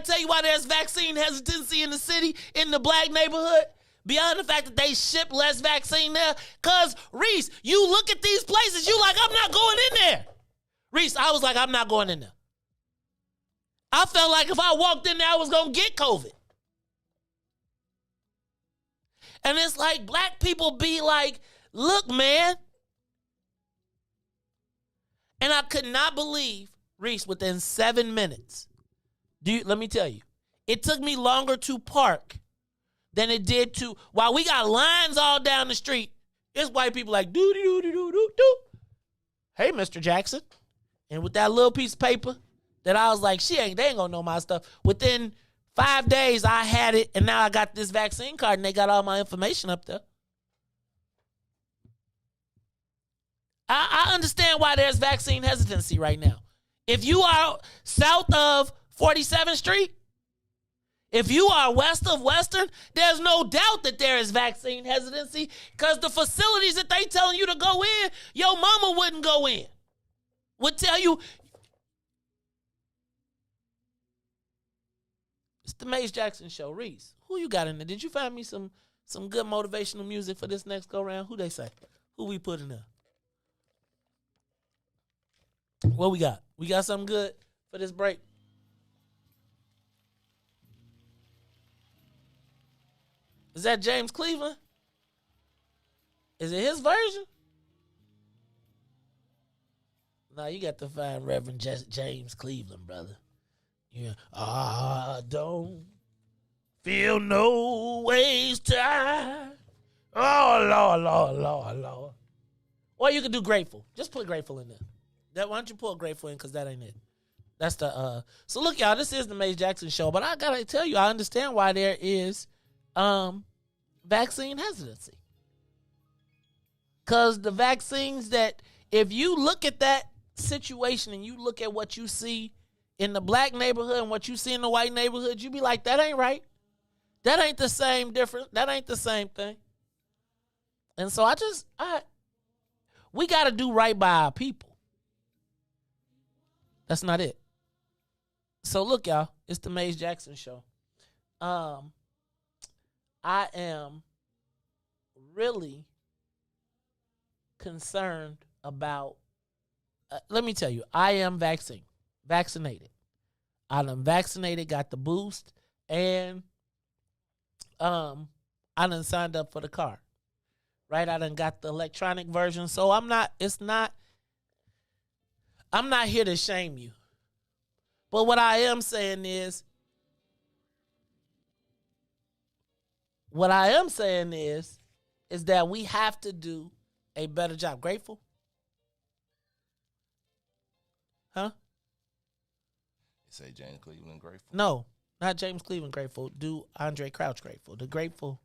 tell you why there's vaccine hesitancy in the city, in the black neighborhood? Beyond the fact that they ship less vaccine there. Because, Reese, you look at these places, you like, I'm not going in there. Reese, I was like, I'm not going in there. I felt like if I walked in there, I was going to get COVID. And it's like black people be like, look, man. And I could not believe, Reese, within 7 minutes, let me tell you, it took me longer to park than it did to, while we got lines all down the street, it's white people like, do. Hey, Mr. Jackson. And with that little piece of paper that I was like, they ain't gonna know my stuff. Within 5 days, I had it, and now I got this vaccine card, and they got all my information up there. I understand why there's vaccine hesitancy right now. If you are south of 47th Street, if you are west of Western, there's no doubt that there is vaccine hesitancy because the facilities that they telling you to go in, your mama wouldn't go in. Would tell you. It's the Mace Jackson Show. Reese, who you got in there? Did you find me some good motivational music for this next go-round? Who they say? Who we put in there? What we got? We got something good for this break? Is that James Cleveland? Is it his version? No, you got to find Reverend James Cleveland, brother. Yeah. I don't feel no ways tired. Oh, Lord. Or you could do Grateful. Just put Grateful in there. Why don't you pull Grateful in? Because that ain't it. That's the So look, y'all, this is the Mace Jackson Show, but I gotta tell you, I understand why there is vaccine hesitancy. Because the vaccines that, if you look at that situation and you look at what you see in the black neighborhood and what you see in the white neighborhood, you be like, that ain't right. That ain't the same difference. That ain't the same thing. And so we got to do right by our people. That's not it. So look, y'all, it's the Mace Jackson Show. I am really concerned about, let me tell you, I am vaccinated. I done vaccinated, got the boost, and I done signed up for the card. Right? I done got the electronic version. So I'm not here to shame you. But what I am saying is that we have to do a better job. Grateful? Huh? You say James Cleveland Grateful? No, not James Cleveland Grateful. Do Andre Crouch Grateful. The Grateful,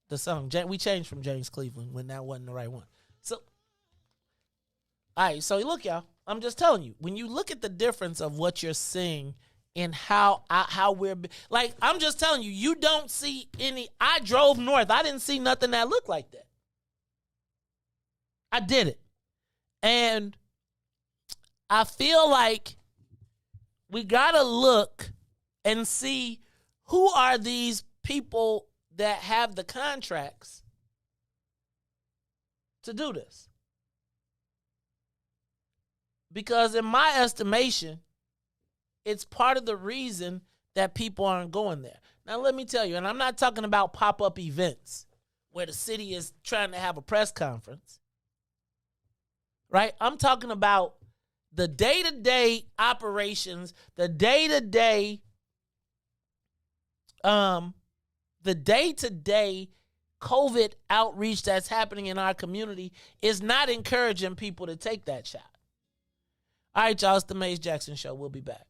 the song. We changed from James Cleveland when that wasn't the right one. So, all right, so look, y'all. I'm just telling you, when you look at the difference of what you're seeing and how we're, like, I'm just telling you, you don't see any. I drove north. I didn't see nothing that looked like that. I did it. And I feel like we got to look and see who are these people that have the contracts to do this. Because in my estimation, it's part of the reason that people aren't going there. Now, let me tell you, and I'm not talking about pop-up events where the city is trying to have a press conference, right? I'm talking about the day-to-day operations, the day-to-day COVID outreach that's happening in our community is not encouraging people to take that shot. All right, y'all, it's the Maze Jackson Show. We'll be back.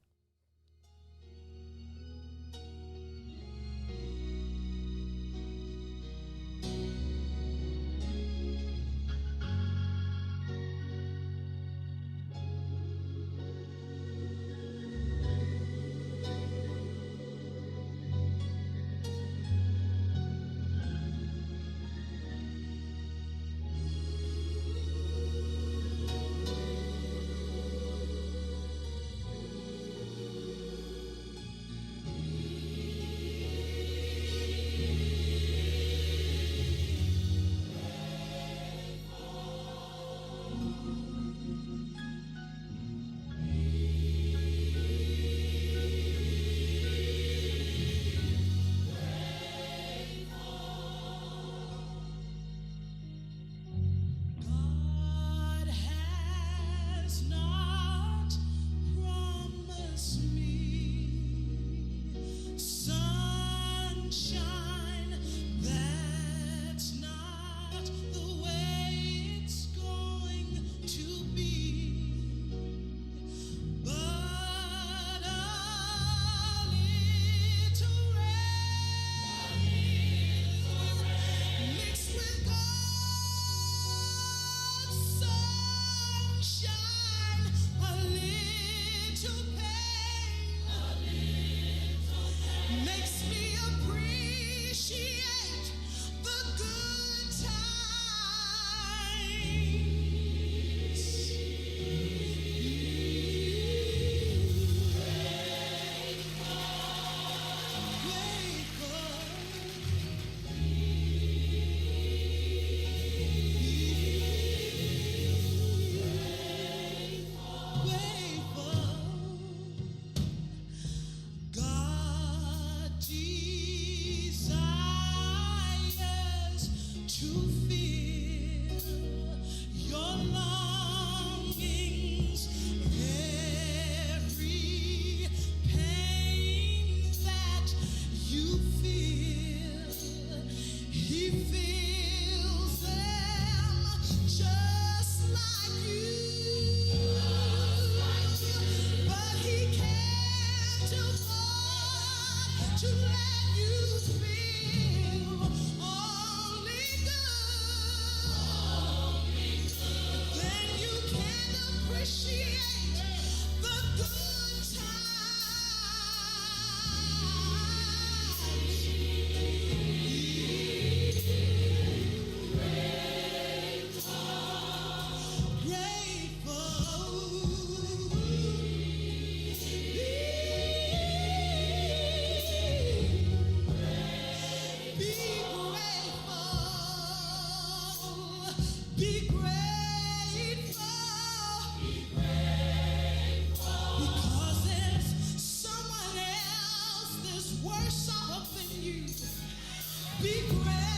God has not promised me sunshine. That's not the way it's going to be. But a little rain mixed with sunshine, a little pain, makes me appreciate the good times. God desires to feel your longings, every pain that you feel. He feels them just like you. But he can't afford to let you feel only good. Then you can appreciate the good Be grateful. Because there's someone else that's worse off than you. Be grateful.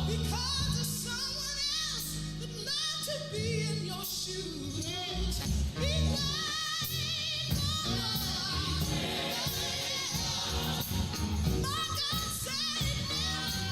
Because there's someone else that'd love to be in your shoes. Be grateful. My God saved me.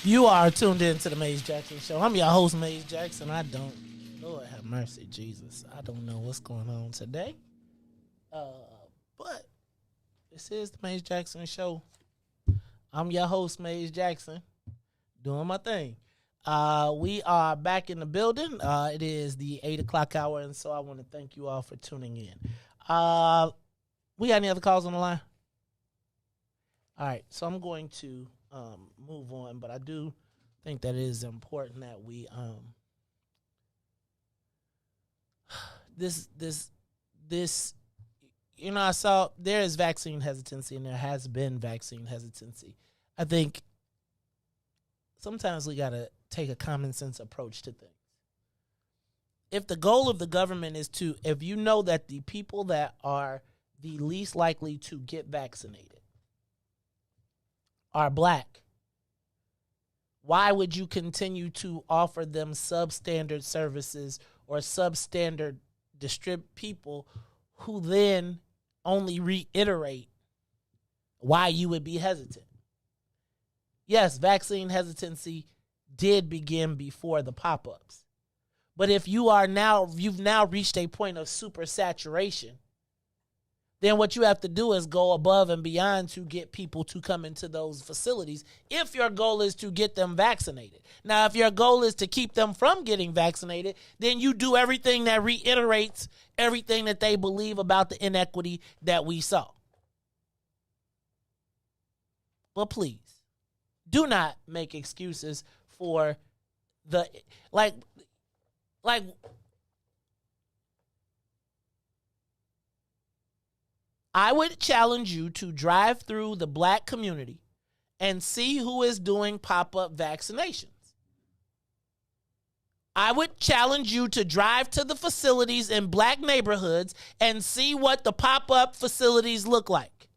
You are tuned in to the Maze Jackson Show. I'm your host, Maze Jackson. Lord have mercy, Jesus. I don't know what's going on today. But this is the Maze Jackson Show. I'm your host, Maze Jackson, doing my thing. We are back in the building. It is the 8 o'clock hour, and so I want to thank you all for tuning in. We got any other calls on the line? All right, so I'm going to move on, but I do think that it is important that we this I saw there is vaccine hesitancy, and there has been vaccine hesitancy. I think sometimes we got to take a common sense approach to things. If the goal of the government is if you know that the people that are the least likely to get vaccinated are black, why would you continue to offer them substandard services or substandard people who then only reiterate why you would be hesitant? Yes, vaccine hesitancy did begin before the pop-ups. But if you've now reached a point of super saturation, then what you have to do is go above and beyond to get people to come into those facilities if your goal is to get them vaccinated. Now, if your goal is to keep them from getting vaccinated, then you do everything that reiterates everything that they believe about the inequity that we saw. But please, do not make excuses for the like I would challenge you to drive through the black community and see who is doing pop-up vaccinations. I would challenge you to drive to the facilities in black neighborhoods and see what the pop-up facilities look like.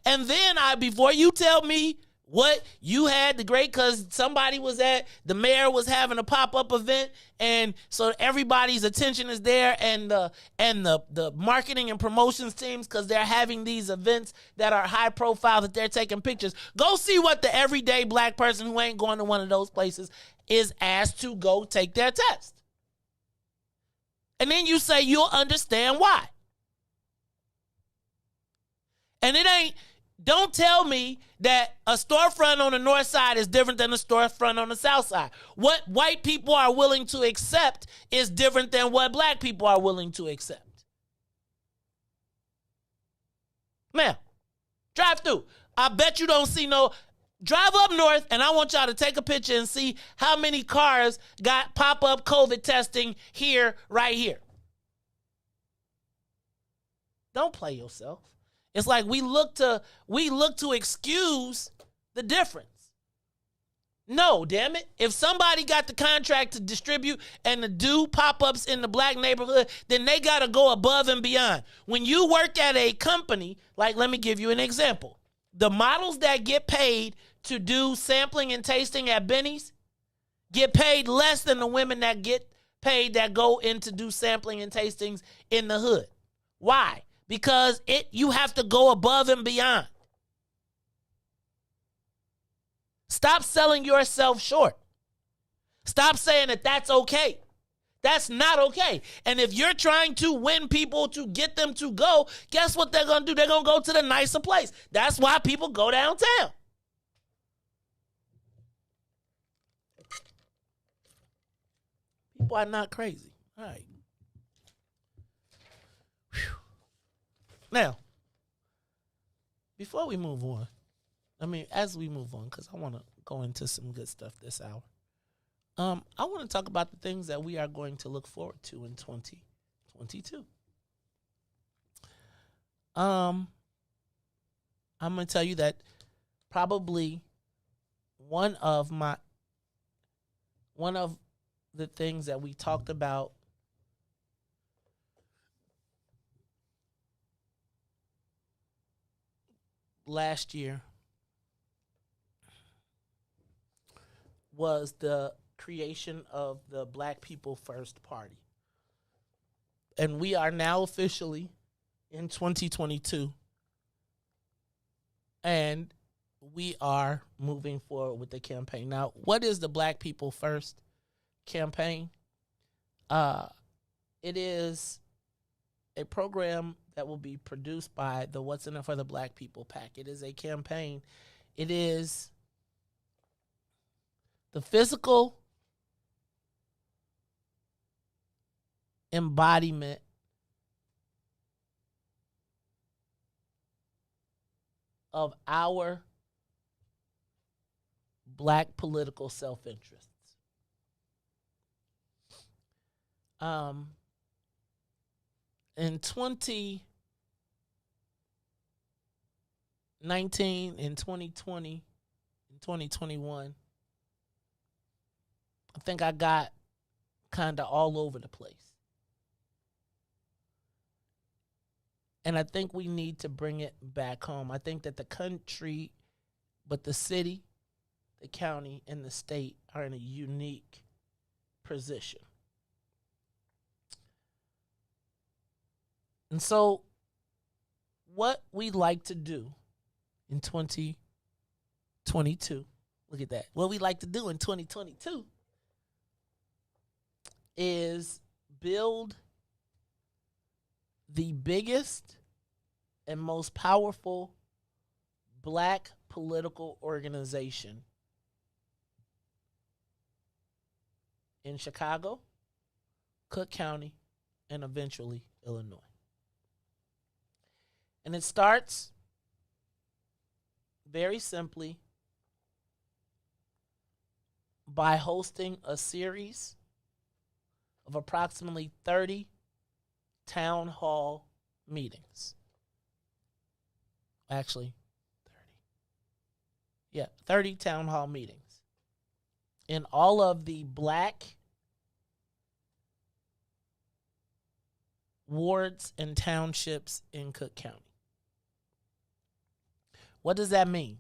And then before you tell me what you had because somebody the mayor was having a pop-up event, and so everybody's attention is there, and the marketing and promotions teams, because they're having these events that are high profile, that they're taking pictures. Go see what the everyday black person who ain't going to one of those places is asked to go take their test. And then you say you'll understand why. And don't tell me that a storefront on the north side is different than a storefront on the south side. What white people are willing to accept is different than what black people are willing to accept. Now, drive through. I bet you don't see drive up north, and I want y'all to take a picture and see how many cars got pop-up COVID testing right here. Don't play yourself. It's like we look to excuse the difference. No, damn it. If somebody got the contract to distribute and to do pop-ups in the black neighborhood, then they got to go above and beyond. When you work at a company, let me give you an example. The models that get paid to do sampling and tasting at Benny's get paid less than the women that get paid that go in to do sampling and tastings in the hood. Why? Because you have to go above and beyond. Stop selling yourself short. Stop saying that that's okay. That's not okay. And if you're trying to win people to get them to go, guess what they're going to do? They're going to go to the nicer place. That's why people go downtown. People are not crazy. All right. Whew. Now, before we move on, as we move on, because I want to go into some good stuff this hour, I want to talk about the things that we are going to look forward to in 2022. I'm going to tell you that probably one of the things that we talked about last year was the creation of the Black People First Party. And we are now officially in 2022. And we are moving forward with the campaign. Now, what is the Black People First campaign? It is a program that will be produced by the What's in It for the Black People PAC. It is a campaign. It is the physical embodiment of our Black political self-interests. In 2019, in 2020, in 2021, I think I got kind of all over the place. And I think we need to bring it back home. I think that the country, but the city, the county, and the state are in a unique position. And so what we like to do in 2022, look at that. What we like to do in 2022 is build the biggest and most powerful Black political organization in Chicago, Cook County, and eventually Illinois. And it starts very simply by hosting a series of approximately 30 town hall meetings. Actually, 30 town hall meetings in all of the Black wards and townships in Cook County. What does that mean?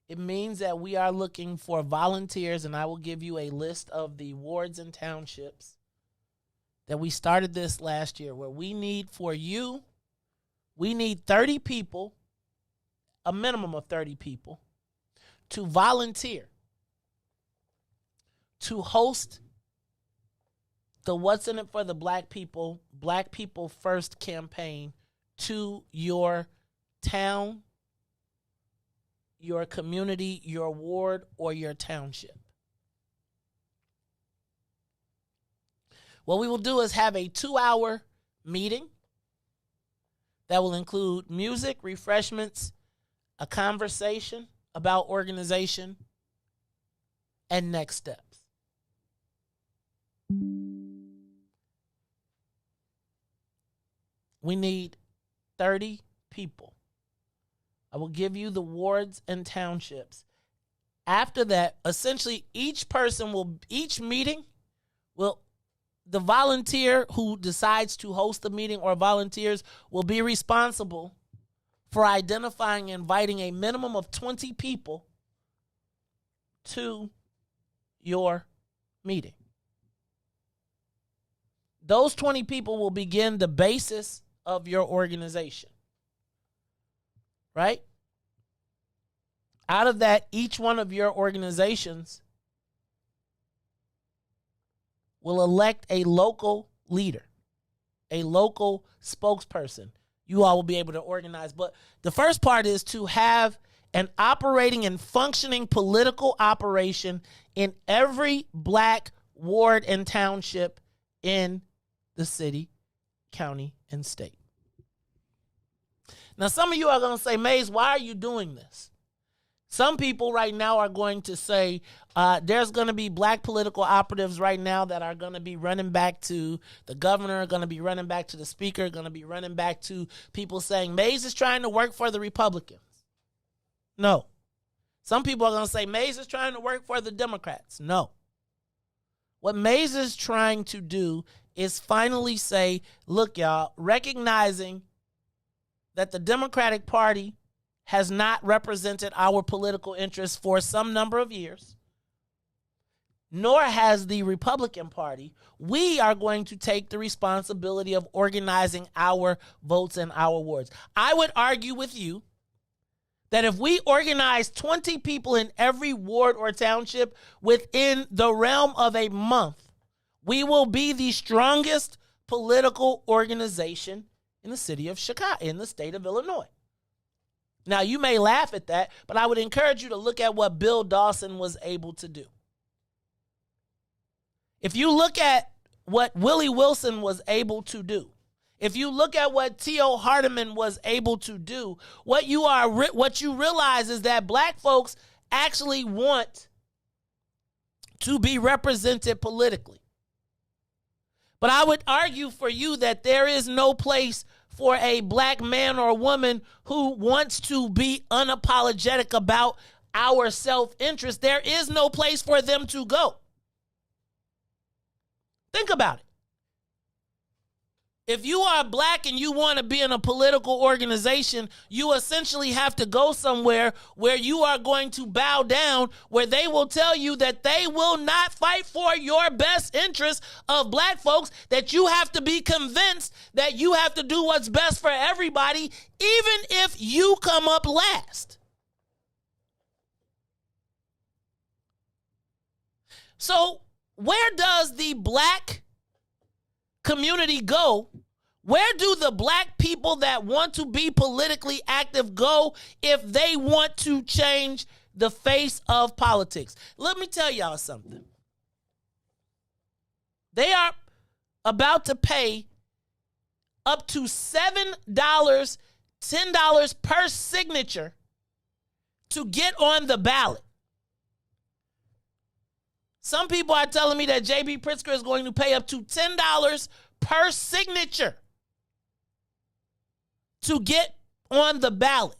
It means that we are looking for volunteers, and I will give you a list of the wards and townships that we started this last year, where we need 30 people, a minimum of 30 people, to volunteer to host the What's in It for the Black People First campaign to your town, your community, your ward, or your township. What we will do is have a 2-hour meeting that will include music, refreshments, a conversation about organization, and next steps. We need 30 people. I will give you the wards and townships. After that, essentially each meeting will, the volunteer who decides to host the meeting or volunteers will be responsible for identifying and inviting a minimum of 20 people to your meeting. Those 20 people will begin the basis of your organization. Right? Out of that, each one of your organizations will elect a local leader, a local spokesperson. You all will be able to organize. But the first part is to have an operating and functioning political operation in every Black ward and township in the city, county, and state. Now, some of you are going to say, Mays, why are you doing this? Some people right now are going to say there's going to be Black political operatives right now that are going to be running back to the governor, going to be running back to the speaker, going to be running back to people saying Mays is trying to work for the Republicans. No. Some people are going to say Mays is trying to work for the Democrats. No. What Mays is trying to do is finally say, look, y'all, recognizing that the Democratic Party has not represented our political interests for some number of years, nor has the Republican Party, we are going to take the responsibility of organizing our votes and our wards. I would argue with you that if we organize 20 people in every ward or township within the realm of a month, we will be the strongest political organization in the city of Chicago, in the state of Illinois. Now, you may laugh at that, but I would encourage you to look at what Bill Dawson was able to do. If you look at what Willie Wilson was able to do, if you look at what T.O. Hardeman was able to do, what you realize is that black folks actually want to be represented politically. But I would argue for you that there is no place for a black man or woman who wants to be unapologetic about our self-interest. There is no place for them to go. Think about it. If you are black and you want to be in a political organization, you essentially have to go somewhere where you are going to bow down, where they will tell you that they will not fight for your best interest of black folks, that you have to be convinced that you have to do what's best for everybody, even if you come up last. So where does the black community go? Where do the black people that want to be politically active go if they want to change the face of politics? Let me tell y'all something. They are about to pay up to $7, $10 per signature to get on the ballot. Some people are telling me that J.B. Pritzker is going to pay up to $10 per signature to get on the ballot.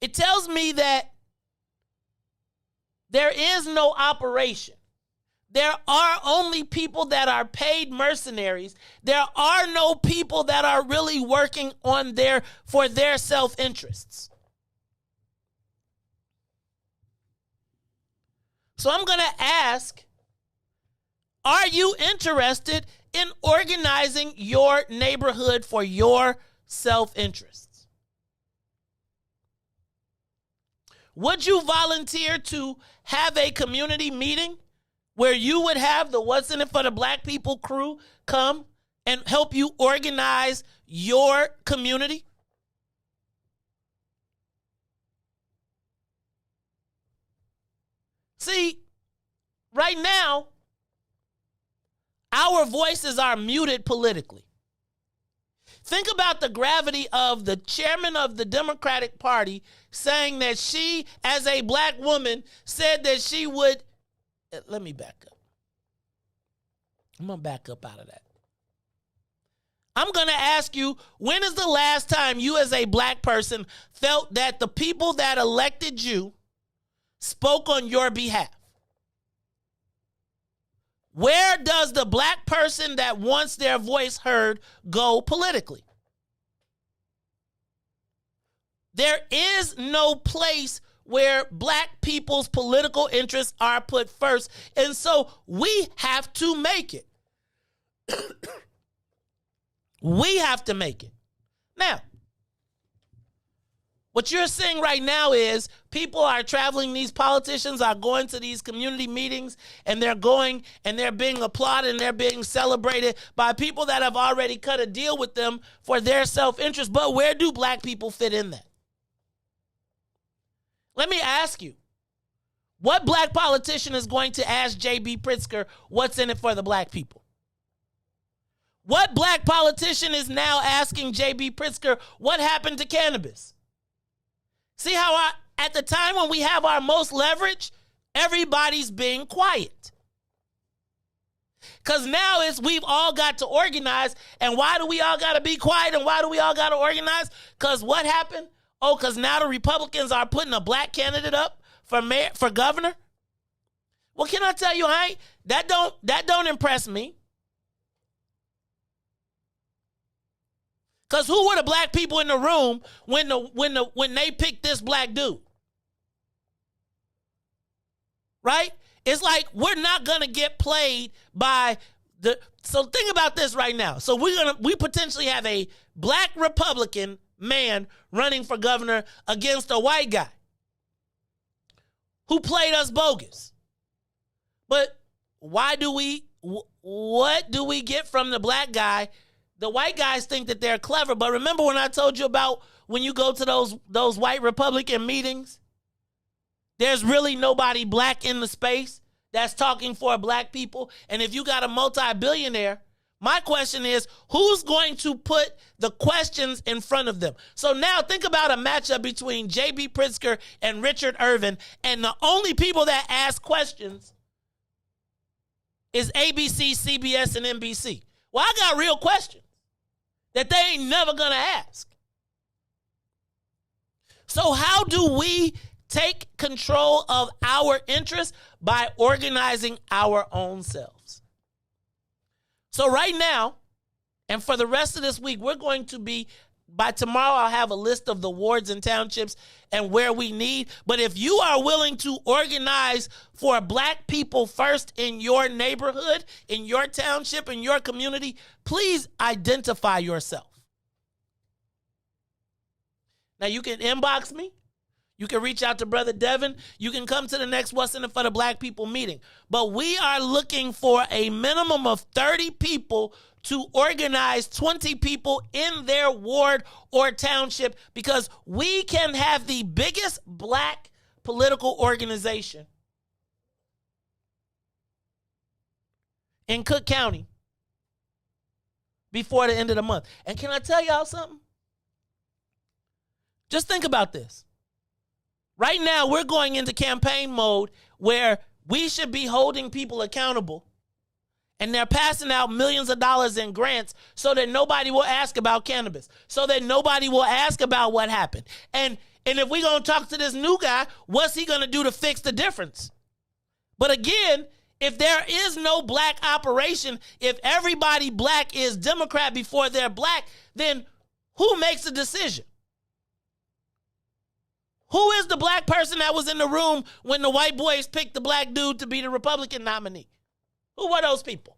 It tells me that there is no operation. There are only people that are paid mercenaries. There are no people that are really working for their self-interests. So I'm going to ask, are you interested in organizing your neighborhood for your self-interests? Would you volunteer to have a community meeting where you would have the What's in It for the Black People crew come and help you organize your community? See, right now, our voices are muted politically. Think about the gravity of the chairman of the Democratic Party saying that she, as a black woman, said that she would. Let me back up. I'm going to back up out of that. I'm going to ask you, when is the last time you as a black person felt that the people that elected you spoke on your behalf? Where does the black person that wants their voice heard go politically? There is no place where black people's political interests are put first. And so we have to make it. We have to make it. Now, what you're seeing right now is people are traveling, these politicians are going to these community meetings, and they're going and they're being applauded and they're being celebrated by people that have already cut a deal with them for their self-interest. But where do black people fit in that? Let me ask you, what black politician is going to ask J.B. Pritzker what's in it for the black people? What black politician is now asking J.B. Pritzker what happened to cannabis? See how at the time when we have our most leverage, everybody's being quiet. Because now we've all got to organize. And why do we all got to be quiet and why do we all got to organize? Because what happened? Oh, because now the Republicans are putting a black candidate up for governor? Well, can I tell you, that don't impress me. Because who were the black people in the room when they picked this black dude? Right? It's like we're not going to get played by So think about this right now. So we potentially have a black Republican man running for governor against a white guy who played us bogus. But what do we get from the black guy? The white guys think that they're clever, but remember when I told you about when you go to those white Republican meetings, there's really nobody black in the space that's talking for black people. And if you got a multi-billionaire, my question is, who's going to put the questions in front of them? So now think about a matchup between J.B. Pritzker and Richard Irvin, and the only people that ask questions is ABC, CBS, and NBC. Well, I got real questions that they ain't never going to ask. So how do we take control of our interests? By organizing our own selves. So right now, and for the rest of this week, we're going to be, by tomorrow, I'll have a list of the wards and townships and where we need. But if you are willing to organize for black people first in your neighborhood, in your township, in your community, please identify yourself. Now, you can inbox me. You can reach out to Brother Devin. You can come to the next What's in It for the Black People meeting. But we are looking for a minimum of 30 people to organize 20 people in their ward or township, because we can have the biggest black political organization in Cook County before the end of the month. And can I tell y'all something? Just think about this. Right now, we're going into campaign mode where we should be holding people accountable, and they're passing out millions of dollars in grants so that nobody will ask about cannabis, so that nobody will ask about what happened. And if we're going to talk to this new guy, what's he going to do to fix the difference? But again, if there is no black operation, if everybody black is Democrat before they're black, then who makes the decision? Who is the black person that was in the room when the white boys picked the black dude to be the Republican nominee? Who were those people?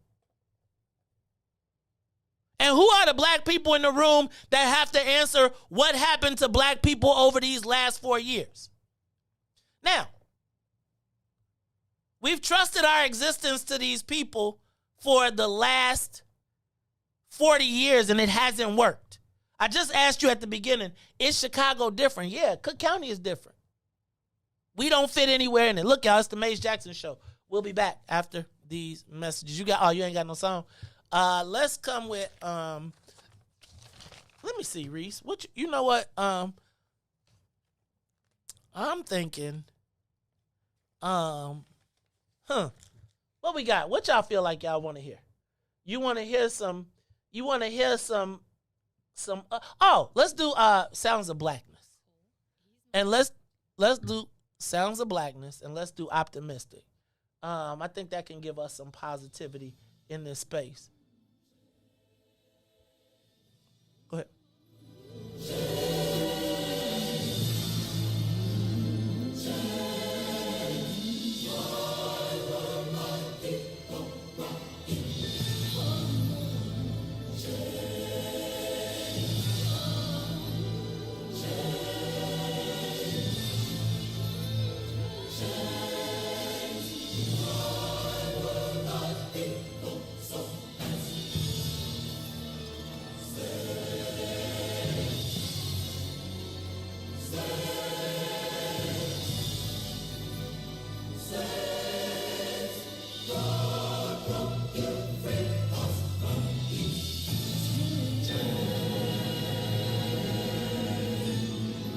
And who are the black people in the room that have to answer what happened to black people over these last 4 years? Now, we've trusted our existence to these people for the last 40 years, and it hasn't worked. I just asked you at the beginning, is Chicago different? Yeah, Cook County is different. We don't fit anywhere in it. Look, y'all, it's the Mace Jackson Show. We'll be back after these messages. You ain't got no song. Let's come with, let me see, Riis. You know what? I'm thinking, what we got? What y'all feel like y'all want to hear? You want to hear some, let's do Sounds of Blackness. And let's do Sounds of Blackness, and let's do Optimistic. I think that can give us some positivity in this space. Go ahead. Blackness. Keep on.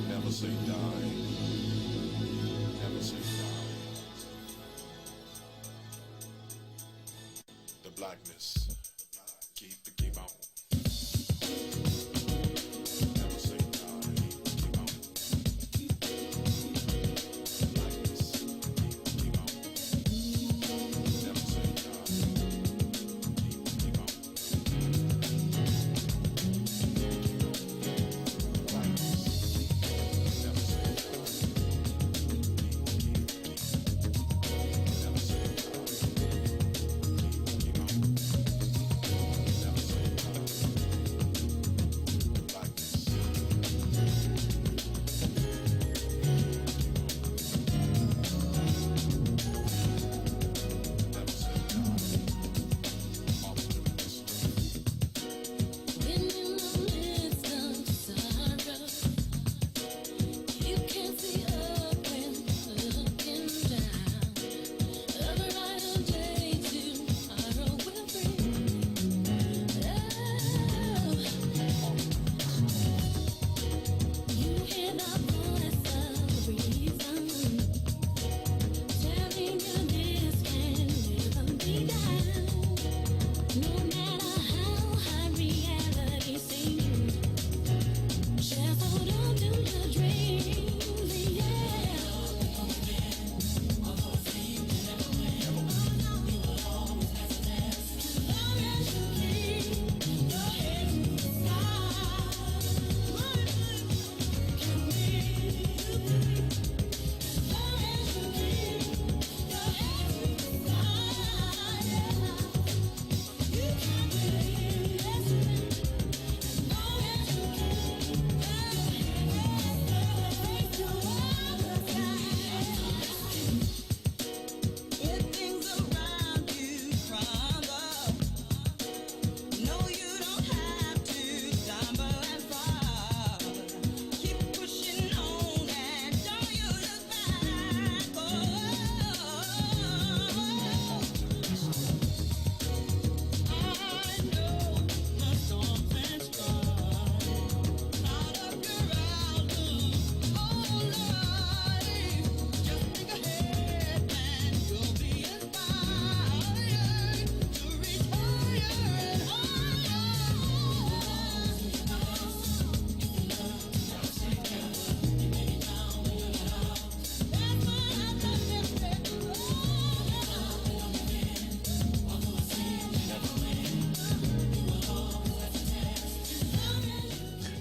Never say die. Keep on. Blackness. Keep on. Never say die. Keep on. Blackness. Never say die. Never say die. Keep on.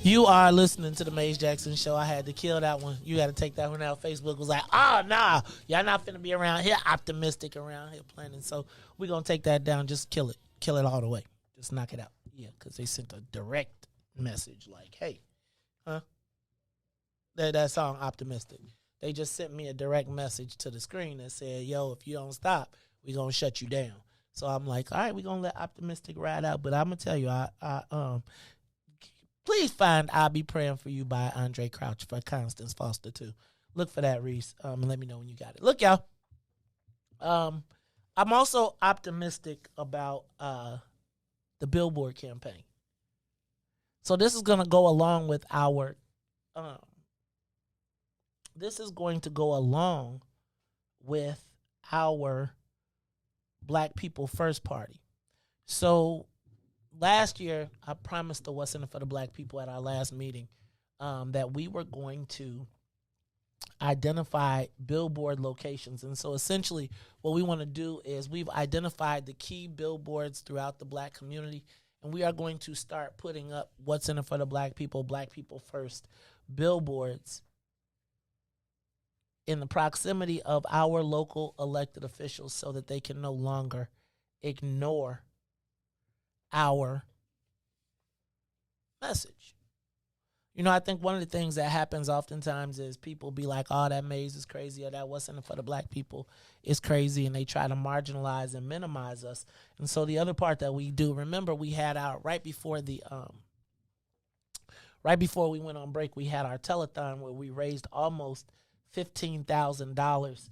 You are listening to the Maze Jackson Show. I had to kill that one. You got to take that one out. Facebook was like, oh, nah, y'all not finna be around here optimistic around here planning. So we're going to take that down. Just kill it. Kill it all the way. Just knock it out. Yeah, because they sent a direct message like, hey, that song Optimistic. They just sent me a direct message to the screen that said, yo, if you don't stop, we're going to shut you down. So I'm like, all right, we're going to let Optimistic ride out. But I'm going to tell you, please find I'll Be Praying For You by Andre Crouch for Constance Foster, too. Look for that, Riis, and let me know when you got it. Look, y'all. I'm also optimistic about the Billboard campaign. So this is going to go along with our Black People First Party. So last year, I promised the What's in It for the Black People at our last meeting that we were going to identify billboard locations. And so essentially what we want to do is we've identified the key billboards throughout the Black community, and we are going to start putting up What's in It for the Black People First billboards in the proximity of our local elected officials so that they can no longer ignore our message. You know, I think one of the things that happens oftentimes is people be like, oh, that Maze is crazy, or that What's in It for the Black People is crazy, and they try to marginalize and minimize us. And so the other part that we do, remember we had our, right before we went on break, we had our telethon where we raised almost $15,000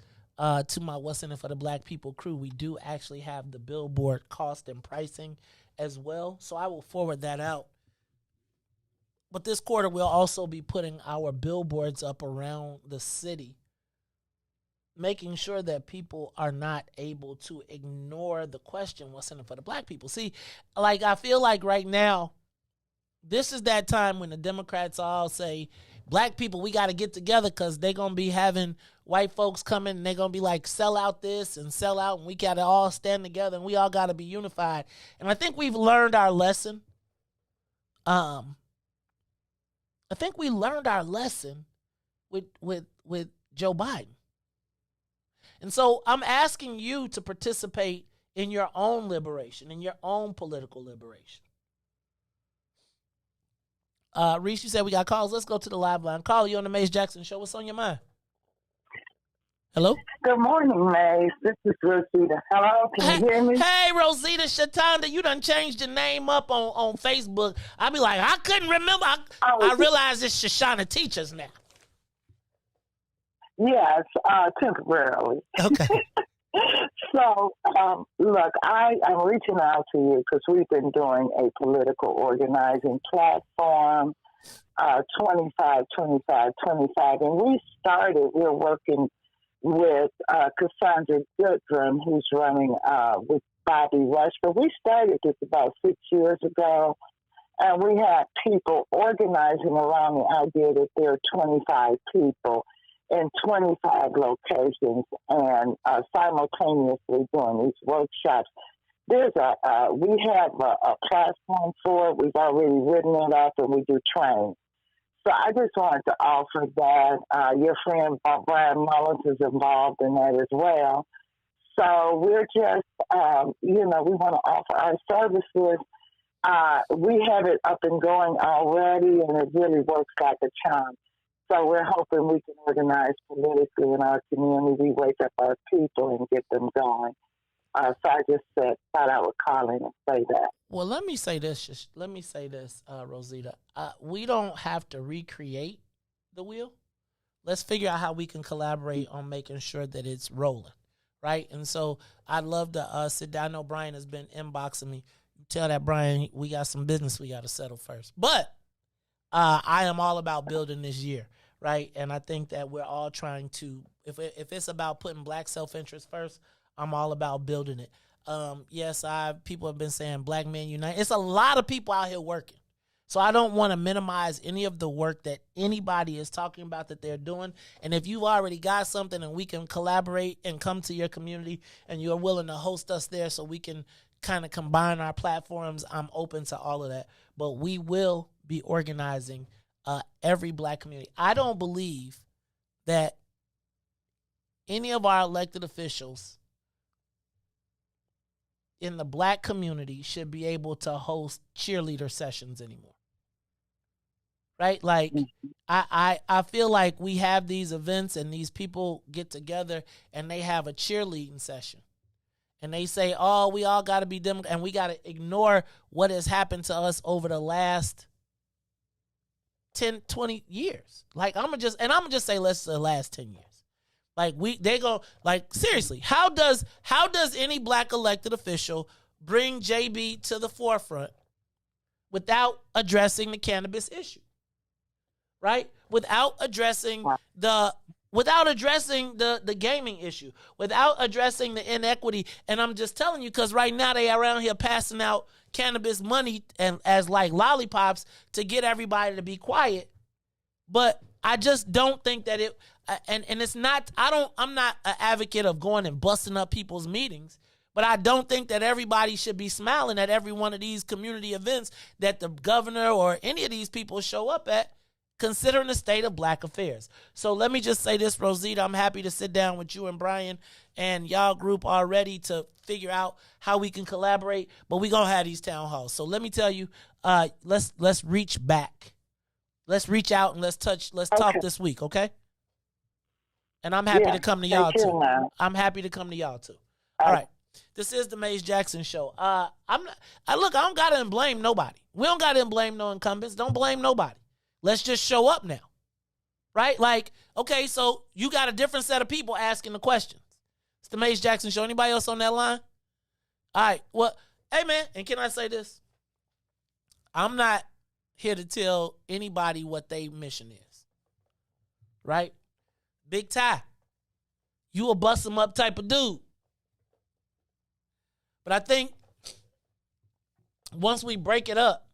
to my What's in It for the Black People crew. We do actually have the billboard cost and pricing as well, so I will forward that out. But this quarter, we'll also be putting our billboards up around the city, making sure that people are not able to ignore the question, what's in it for the Black people? See, like, I feel like right now, this is that time when the Democrats all say, Black people, we got to get together because they're going to be having white folks coming and they're going to be like, sell out this and sell out, and we got to all stand together and we all got to be unified. And I think we've learned our lesson. I think we learned our lesson with Joe Biden. And so I'm asking you to participate in your own liberation, in your own political liberation. Riis, you said we got calls. Let's go to the live line. Call you on the Maze Jackson Show. What's on your mind? Hello? Good morning, Maze. This is Rosita. Hello, can you hear me? Hey, Rosita Shatanda, you done changed your name up on Facebook. I be like, I couldn't remember. I realize it's Shoshana Teachers now. Yes, temporarily. Okay. So, look, I'm reaching out to you because we've been doing a political organizing platform, 25, 25, 25, and we're working with Cassandra Goodrum, who's running with Bobby Rush. But we started this about 6 years ago, and we had people organizing around the idea that there are 25 people in 25 locations and simultaneously doing these workshops. We have a platform for it. We've already written it up, and we do train. So I just wanted to offer that. Your friend Brian Mullins is involved in that as well. So we're just, we want to offer our services. We have it up and going already, and it really works like a charm. So we're hoping we can organize politically in our community. We wake up our people and get them going. So I just thought I would call in and say that. Well, let me say this, Rosita. We don't have to recreate the wheel. Let's figure out how we can collaborate on making sure that it's rolling, right? And so I'd love to sit down. I know Brian has been inboxing me. Tell that Brian we got some business we got to settle first. But I am all about building this year, right? And I think that we're all trying to, if it's about putting Black self-interest first, I'm all about building it. Yes, people have been saying Black Men Unite. It's a lot of people out here working. So I don't want to minimize any of the work that anybody is talking about that they're doing. And if you've already got something and we can collaborate and come to your community and you're willing to host us there so we can kind of combine our platforms, I'm open to all of that. But we will be organizing every Black community. I don't believe that any of our elected officials in the Black community should be able to host cheerleader sessions anymore. Right? Like, I feel like we have these events and these people get together and they have a cheerleading session. And they say, oh, we all got to be Democrat, and we got to ignore what has happened to us over the last 10, 20 years. Like, I'm going to just say, let's the last 10 years. Like, seriously, how does any Black elected official bring JB to the forefront without addressing the cannabis issue? Right? Without addressing the gaming issue, without addressing the inequity. And I'm just telling you, because right now they are around here passing out cannabis money and as like lollipops to get everybody to be quiet. But I just don't think that it, and it's not, I'm not an advocate of going and busting up people's meetings, but I don't think that everybody should be smiling at every one of these community events that the governor or any of these people show up at, considering the state of Black affairs. So let me just say this, Rosita, I'm happy to sit down with you and Brian and y'all group already to figure out how we can collaborate, but we're going to have these town halls. So let me tell you, let's reach back. Let's reach out and let's talk this week, okay? And I'm happy to come to y'all too. I'm happy to come to y'all too. All right. This is the Maze Jackson Show. I don't got to blame nobody. We don't got to blame no incumbents. Don't blame nobody. Let's just show up now, right? Like, okay, so you got a different set of people asking the questions. It's the Maze Jackson Show. Anybody else on that line? All right. Well, hey, man, and can I say this? I'm not here to tell anybody what their mission is, right? Big Ty, you a bust them up type of dude. But I think once we break it up,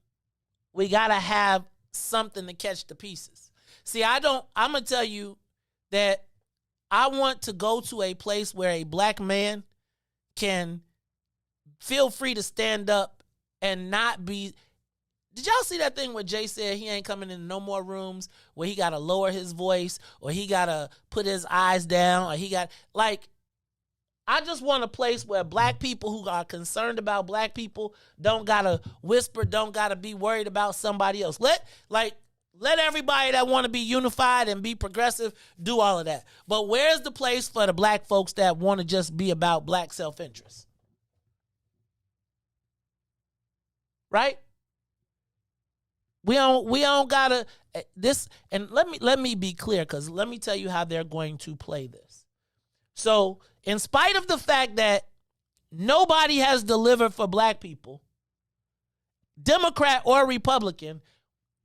we got to have something to catch the pieces. See, I'm going to tell you that I want to go to a place where a Black man can feel free to stand up and not be. Did y'all see that thing where Jay said he ain't coming in no more rooms where he got to lower his voice or he got to put his eyes down or he got, like, I just want a place where Black people who are concerned about Black people don't got to whisper, don't got to be worried about somebody else. Let everybody that want to be unified and be progressive do all of that. But where's the place for the Black folks that want to just be about Black self-interest? Right? We don't gotta this, and let me be clear, because let me tell you how they're going to play this. So, in spite of the fact that nobody has delivered for Black people, Democrat or Republican,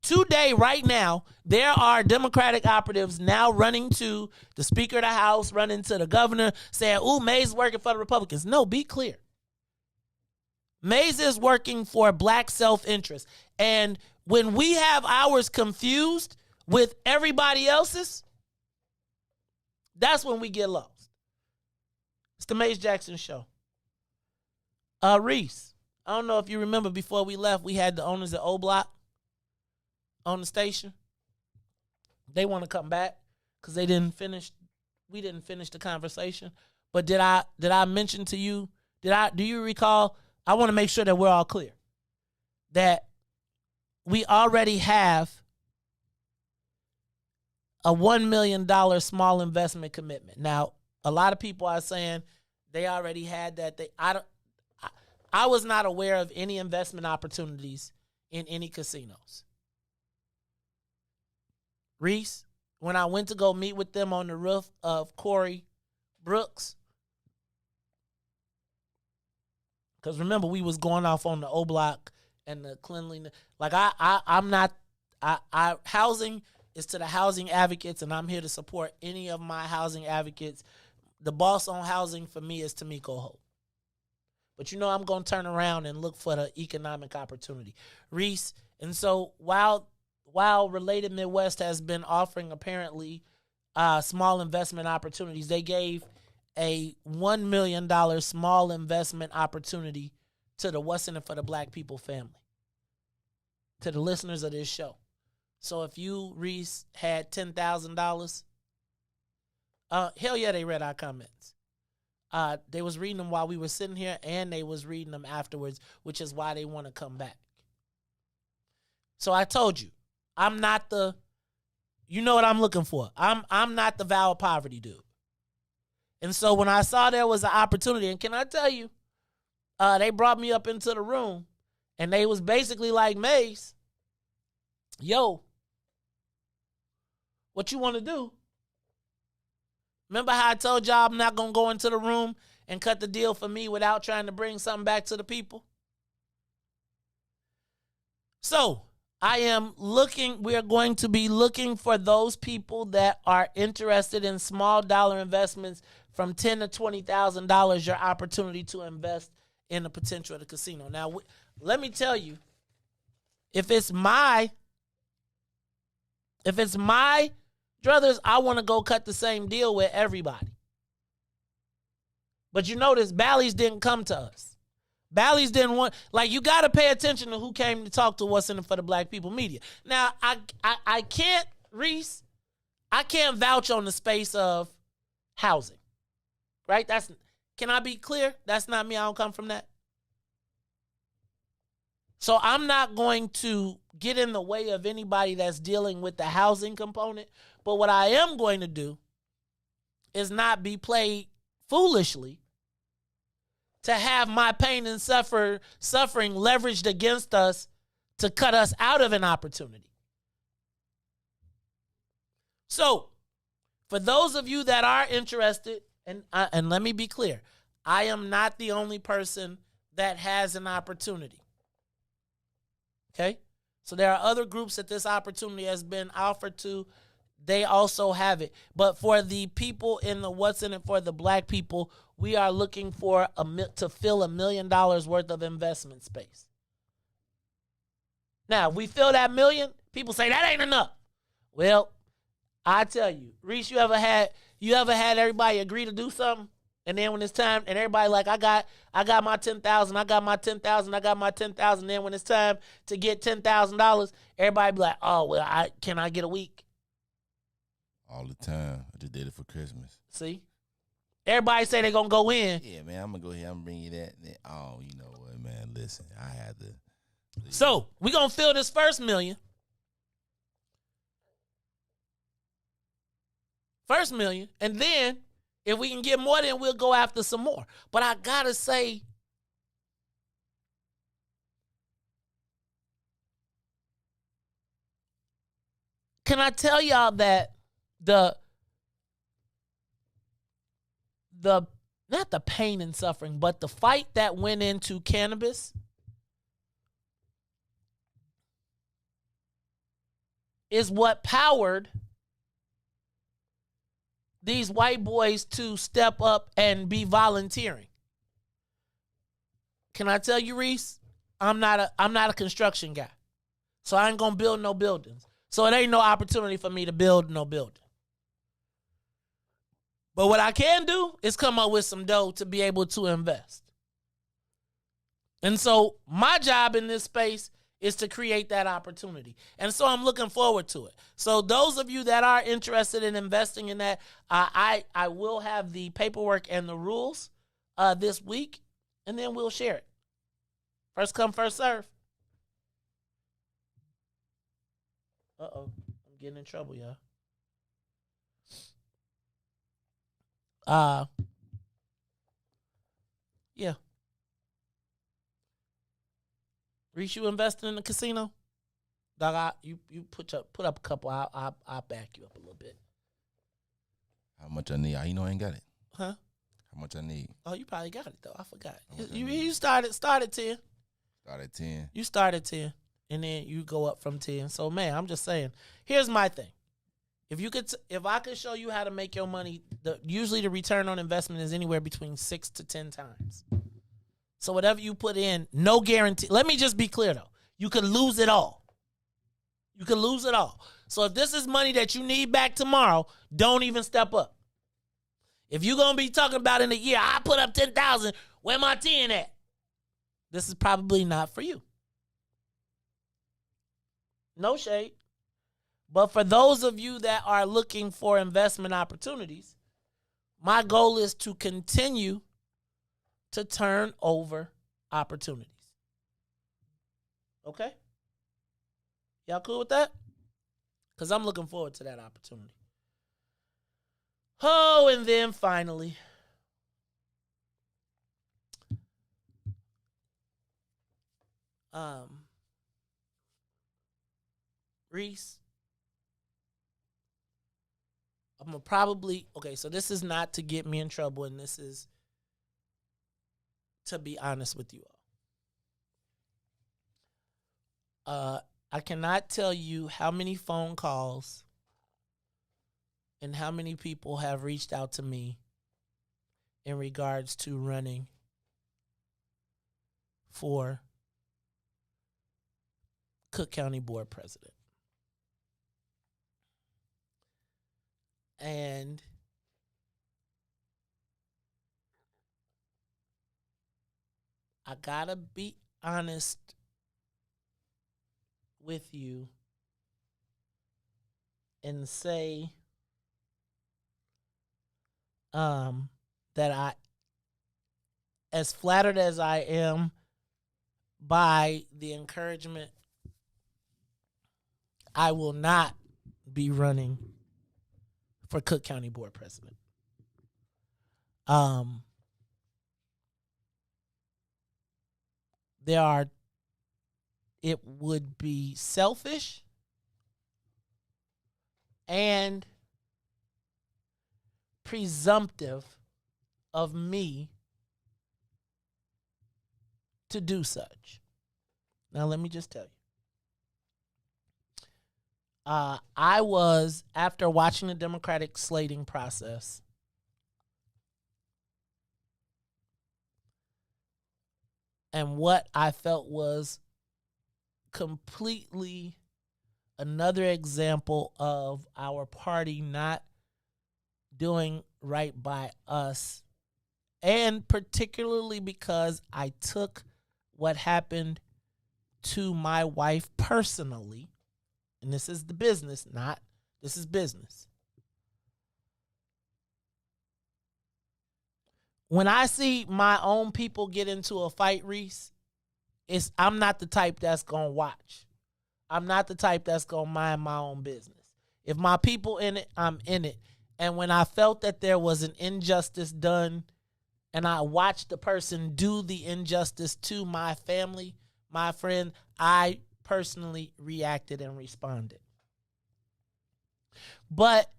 Today, right now, there are Democratic operatives now running to the Speaker of the House, running to the governor, saying, ooh, Mays is working for the Republicans. No, be clear. Mays is working for black self-interest. And when we have ours confused with everybody else's, that's when we get lost. It's the Mays Jackson Show. Riis, I don't know if you remember before we left, we had the owners of O Block on the station. They want to come back because we didn't finish the conversation. But did I mention to you, do you recall? I want to make sure that we're all clear that we already have a $1 million small investment commitment. Now, a lot of people are saying they already had that. I was not aware of any investment opportunities in any casinos. Riis, when I went to go meet with them on the roof of Corey Brooks, because remember, we was going off on the O Block and the cleanliness. Like, I'm not, housing is to the housing advocates, and I'm here to support any of my housing advocates. The boss on housing for me is Tamiko Hope. But you know I'm going to turn around and look for the economic opportunity. Riis, and so while Related Midwest has been offering apparently small investment opportunities, they gave a $1 million small investment opportunity to the What's in It for the Black People family, to the listeners of this show. So if you, Riis, had $10,000, hell yeah, they read our comments. They was reading them while we were sitting here, and they was reading them afterwards, which is why they want to come back. So I told you, I'm not the, you know what I'm looking for. I'm not the vow of poverty dude. And so when I saw there was an opportunity, and can I tell you, they brought me up into the room, and they was basically like, Mace, yo, what you want to do? Remember how I told y'all I'm not going to go into the room and cut the deal for me without trying to bring something back to the people? So we are going to be looking for those people that are interested in small dollar investments from $10,000 to $20,000, your opportunity to invest in the potential of the casino. Now, let me tell you, if it's my druthers, I want to go cut the same deal with everybody. But you notice Bally's didn't come to us. Bally's didn't want, like, you got to pay attention to who came to talk to What's in It for the Black People media. Now, I can't, Riis, I can't vouch on the space of housing, right? Can I be clear? That's not me. I don't come from that. So I'm not going to get in the way of anybody that's dealing with the housing component. But what I am going to do is not be played foolishly to have my pain and suffering leveraged against us to cut us out of an opportunity. So, for those of you that are interested, and let me be clear, I am not the only person that has an opportunity. Okay? So there are other groups that this opportunity has been offered to. They also have it. But for the people in the What's in It for the Black People, we are looking for to fill $1 million worth of investment space. Now, if we fill that million, people say that ain't enough. Well, I tell you, Riis, you ever had everybody agree to do something, and then when it's time, and everybody like, I got my $10,000, I got my $10,000, I got my $10,000. Then when it's time to get $10,000, everybody be like, oh well, can I get a week? All the time. I just did it for Christmas. See? Everybody say they're going to go in. Yeah, man, I'm going to go ahead and bring you that. Oh, you know what, man, listen, I had to. So, we're going to fill this first million. First million. And then, if we can get more, then we'll go after some more. But I got to say, can I tell y'all that not the pain and suffering, but the fight that went into cannabis is what powered these white boys to step up and be volunteering. Can I tell you, Riis? I'm not a construction guy. So I ain't gonna build no buildings. So it ain't no opportunity for me to build no building. But what I can do is come up with some dough to be able to invest. And so my job in this space is to create that opportunity. And so I'm looking forward to it. So those of you that are interested in investing in that, I will have the paperwork and the rules this week, and then we'll share it. First come, first serve. Uh-oh, I'm getting in trouble, y'all. Yeah. Riis, you investing in the casino? Dog, you put up a couple. I'll back you up a little bit. How much I need? You know I ain't got it. Huh? How much I need? Oh, you probably got it though. I forgot. How much I You need? started 10. Start at 10. You started 10, and then you go up from 10. So man, I'm just saying. Here's my thing. If I could show you how to make your money, usually the return on investment is anywhere between 6 to 10 times. So whatever you put in, no guarantee. Let me just be clear though. You could lose it all. You could lose it all. So if this is money that you need back tomorrow, don't even step up. If you're going to be talking about in a year, I put up 10,000, where my 10 at? This is probably not for you. No shade. But for those of you that are looking for investment opportunities, my goal is to continue to turn over opportunities. Okay? Y'all cool with that? Because I'm looking forward to that opportunity. Oh, and then finally, Riis, I'm gonna probably, okay, so this is not to get me in trouble, and this is to be honest with you all. I cannot tell you how many phone calls and how many people have reached out to me in regards to running for Cook County Board President. And I gotta be honest with you and say that I, as flattered as I am by the encouragement, I will not be running for Cook County Board President. It would be selfish and presumptive of me to do such. Now, let me just tell you. I was, after watching the Democratic slating process, and what I felt was completely another example of our party not doing right by us, and particularly because I took what happened to my wife personally, and this is the business, this is business. When I see my own people get into a fight, Riis, I'm not the type that's going to watch. I'm not the type that's going to mind my own business. If my people in it, I'm in it. And when I felt that there was an injustice done and I watched the person do the injustice to my family, my friend, I personally reacted and responded. But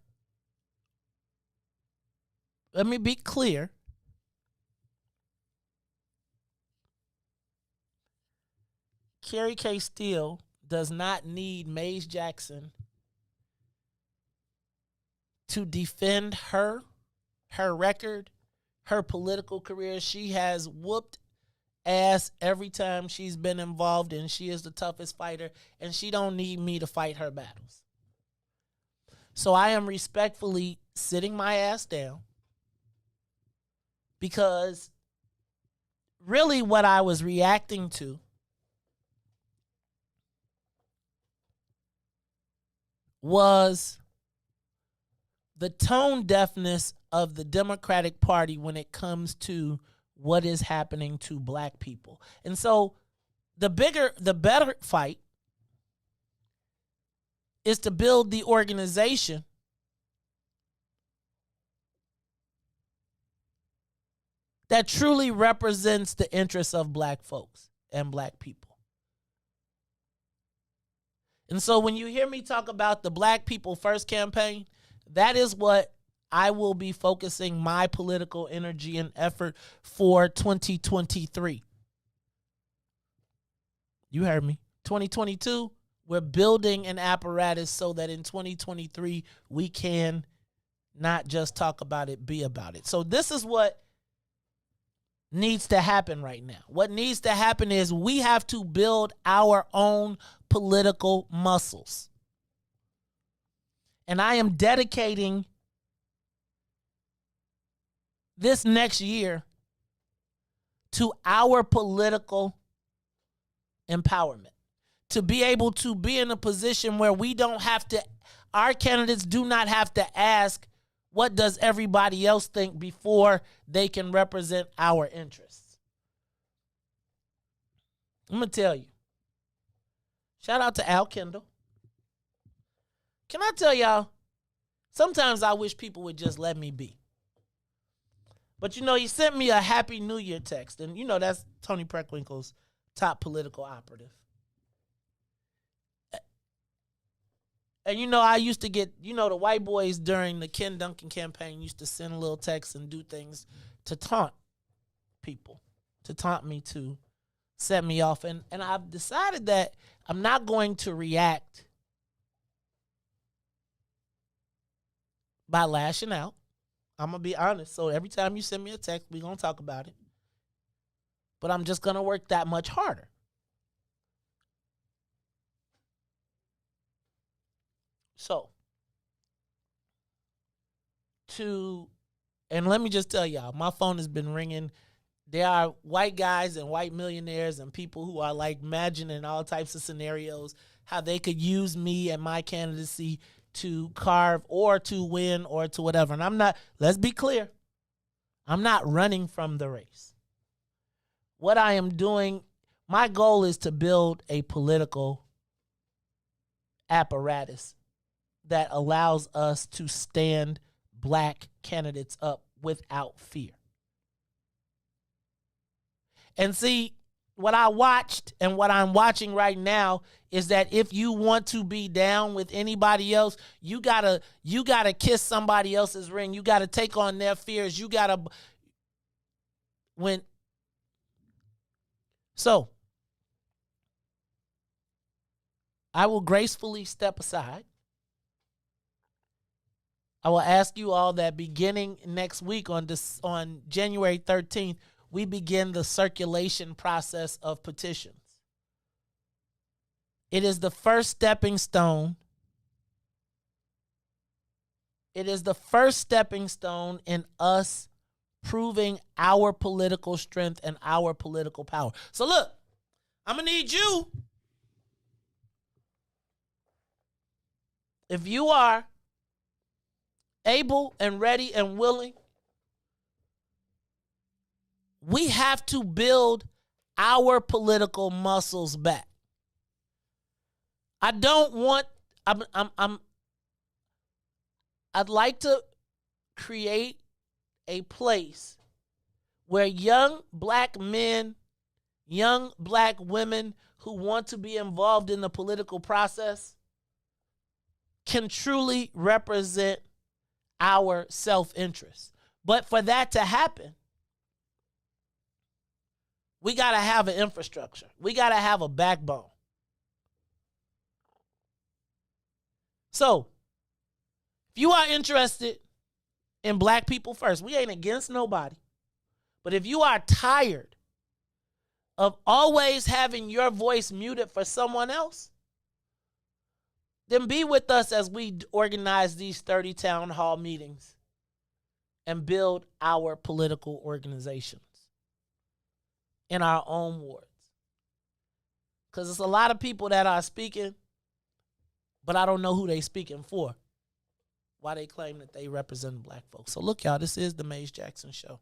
let me be clear. Kerry K. Steele does not need Mays Jackson to defend her record, her political career. She has whooped ass every time she's been involved, and she is the toughest fighter, and she don't need me to fight her battles. So I am respectfully sitting my ass down, because really what I was reacting to was the tone deafness of the Democratic Party when it comes to what is happening to black people. And so the better fight is to build the organization that truly represents the interests of black folks and black people. And so when you hear me talk about the Black People First campaign, that is what I will be focusing my political energy and effort for 2023. You heard me. 2022, we're building an apparatus so that in 2023, we can not just talk about it, be about it. So this is what needs to happen right now. What needs to happen is we have to build our own political muscles. And I am dedicating this next year to our political empowerment, to be able to be in a position where we don't have to, our candidates do not have to ask, what does everybody else think before they can represent our interests? I'm going to tell you. Shout out to Al Kendall. Can I tell y'all, sometimes I wish people would just let me be. But, you know, he sent me a Happy New Year text. And, you know, that's Tony Preckwinkle's top political operative. And, you know, I used to get, you know, the white boys during the Ken Duncan campaign used to send little texts and do things to taunt people, to taunt me, to set me off. And I've decided that I'm not going to react by lashing out. I'm going to be honest. So every time you send me a text, we're going to talk about it. But I'm just going to work that much harder. So, and let me just tell y'all, my phone has been ringing. There are white guys and white millionaires and people who are like imagining all types of scenarios, how they could use me and my candidacy to carve or to win or to whatever. And I'm not, let's be clear, I'm not running from the race. What I am doing, my goal is to build a political apparatus that allows us to stand black candidates up without fear. And see, what I watched and what I'm watching right now is that if you want to be down with anybody else, you gotta kiss somebody else's ring. You gotta take on their fears. You gotta So I will gracefully step aside. I will ask you all that beginning next week on January 13th, we begin the circulation process of petitions. It is the first stepping stone. It is the first stepping stone in us proving our political strength and our political power. So look, I'm going to need you. If you are able and ready and willing, we have to build our political muscles back. I don't want, I'd like to create a place where young black men, young black women who want to be involved in the political process can truly represent our self-interest. But for that to happen, we got to have an infrastructure. We got to have a backbone. If you are interested in black people first, we ain't against nobody. But if you are tired of always having your voice muted for someone else, then be with us as we organize these 30 town hall meetings and build our political organizations in our own wards. Because it's a lot of people that are speaking, but I don't know who they speaking for. Why they claim that they represent black folks. So look, y'all, this is the Maze Jackson Show.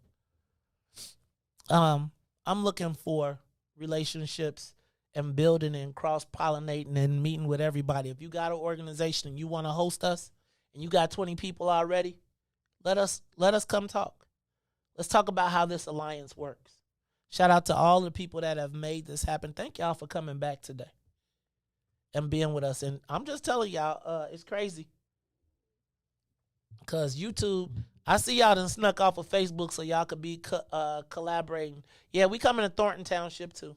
I'm looking for relationships and building and cross-pollinating and meeting with everybody. If you got an organization and you want to host us and you got 20 people already, let us come talk. Let's talk about how this alliance works. Shout out to all the people that have made this happen. Thank y'all for coming back today and being with us. And I'm just telling y'all, it's crazy. Because YouTube, I see y'all done snuck off of Facebook so y'all could be collaborating. Yeah, we coming to Thornton Township too.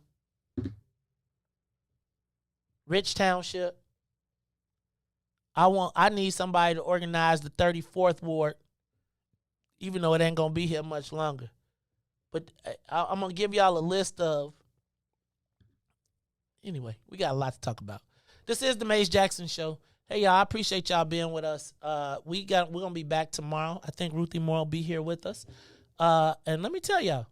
Rich Township. I need somebody to organize the 34th ward, even though it ain't gonna be here much longer. But I'm gonna give y'all a list of. Anyway, we got a lot to talk about. This is the Maze Jackson Show. Hey y'all, I appreciate y'all being with us. We're gonna be back tomorrow. I think Ruthie Moore will be here with us. And let me tell y'all,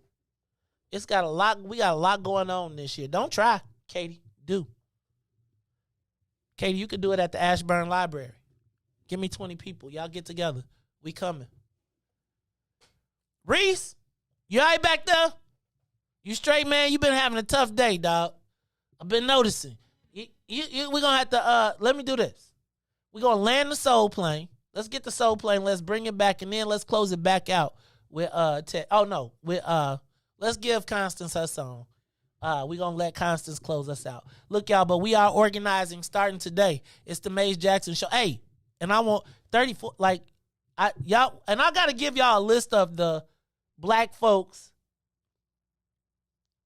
we got a lot going on this year. Don't try, Katie. Do. Katie, you could do it at the Ashburn Library. Give me 20 people. Y'all get together. We coming. Riis, you all right back there? You straight, man? You been having a tough day, dog. I've been noticing. We're going to have to, let me do this. We're going to land the soul plane. Let's get the soul plane. Let's bring it back, and then let's close it back out with, let's give Constance her song. We're going to let Constance close us out. Look, y'all, but we are organizing starting today. It's the Maze Jackson Show. Hey, and I want 34, I got to give y'all a list of the black folks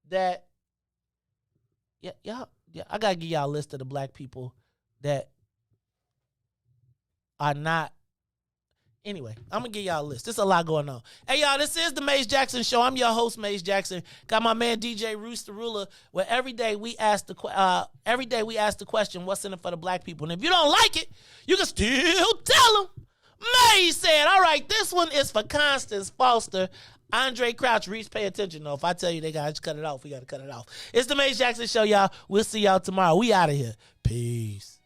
that, I got to give y'all a list of the black people that are not. Anyway, I'm going to give y'all a list. There's a lot going on. Hey, y'all, this is the Maze Jackson Show. I'm your host, Maze Jackson. Got my man, DJ Ruthie the Ruler, where every day we ask the question, what's in it for the black people? And if you don't like it, you can still tell them. Maze said, all right, this one is for Constance Foster. Andre Crouch, Riis, pay attention, though. If I tell you they got to cut it off, we got to cut it off. It's the Maze Jackson Show, y'all. We'll see y'all tomorrow. We out of here. Peace.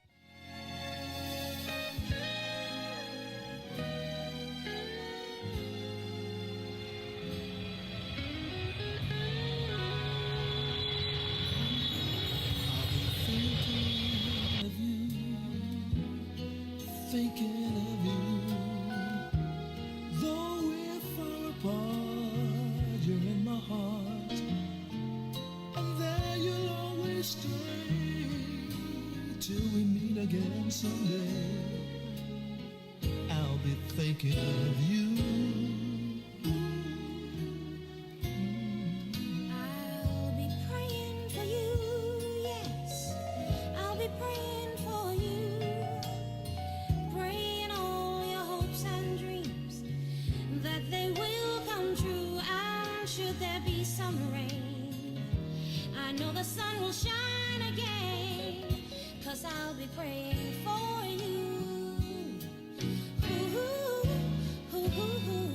Thinking of you, though we're far apart, you're in my heart, and there you'll always stay till we meet again someday. I'll be thinking of you. I'll be praying for you, yes, I'll be praying for you. Praying all your hopes and dreams that they will come true. And should there be some rain, I know the sun will shine again, 'cause I'll be praying for you. Ooh, ooh, ooh, ooh.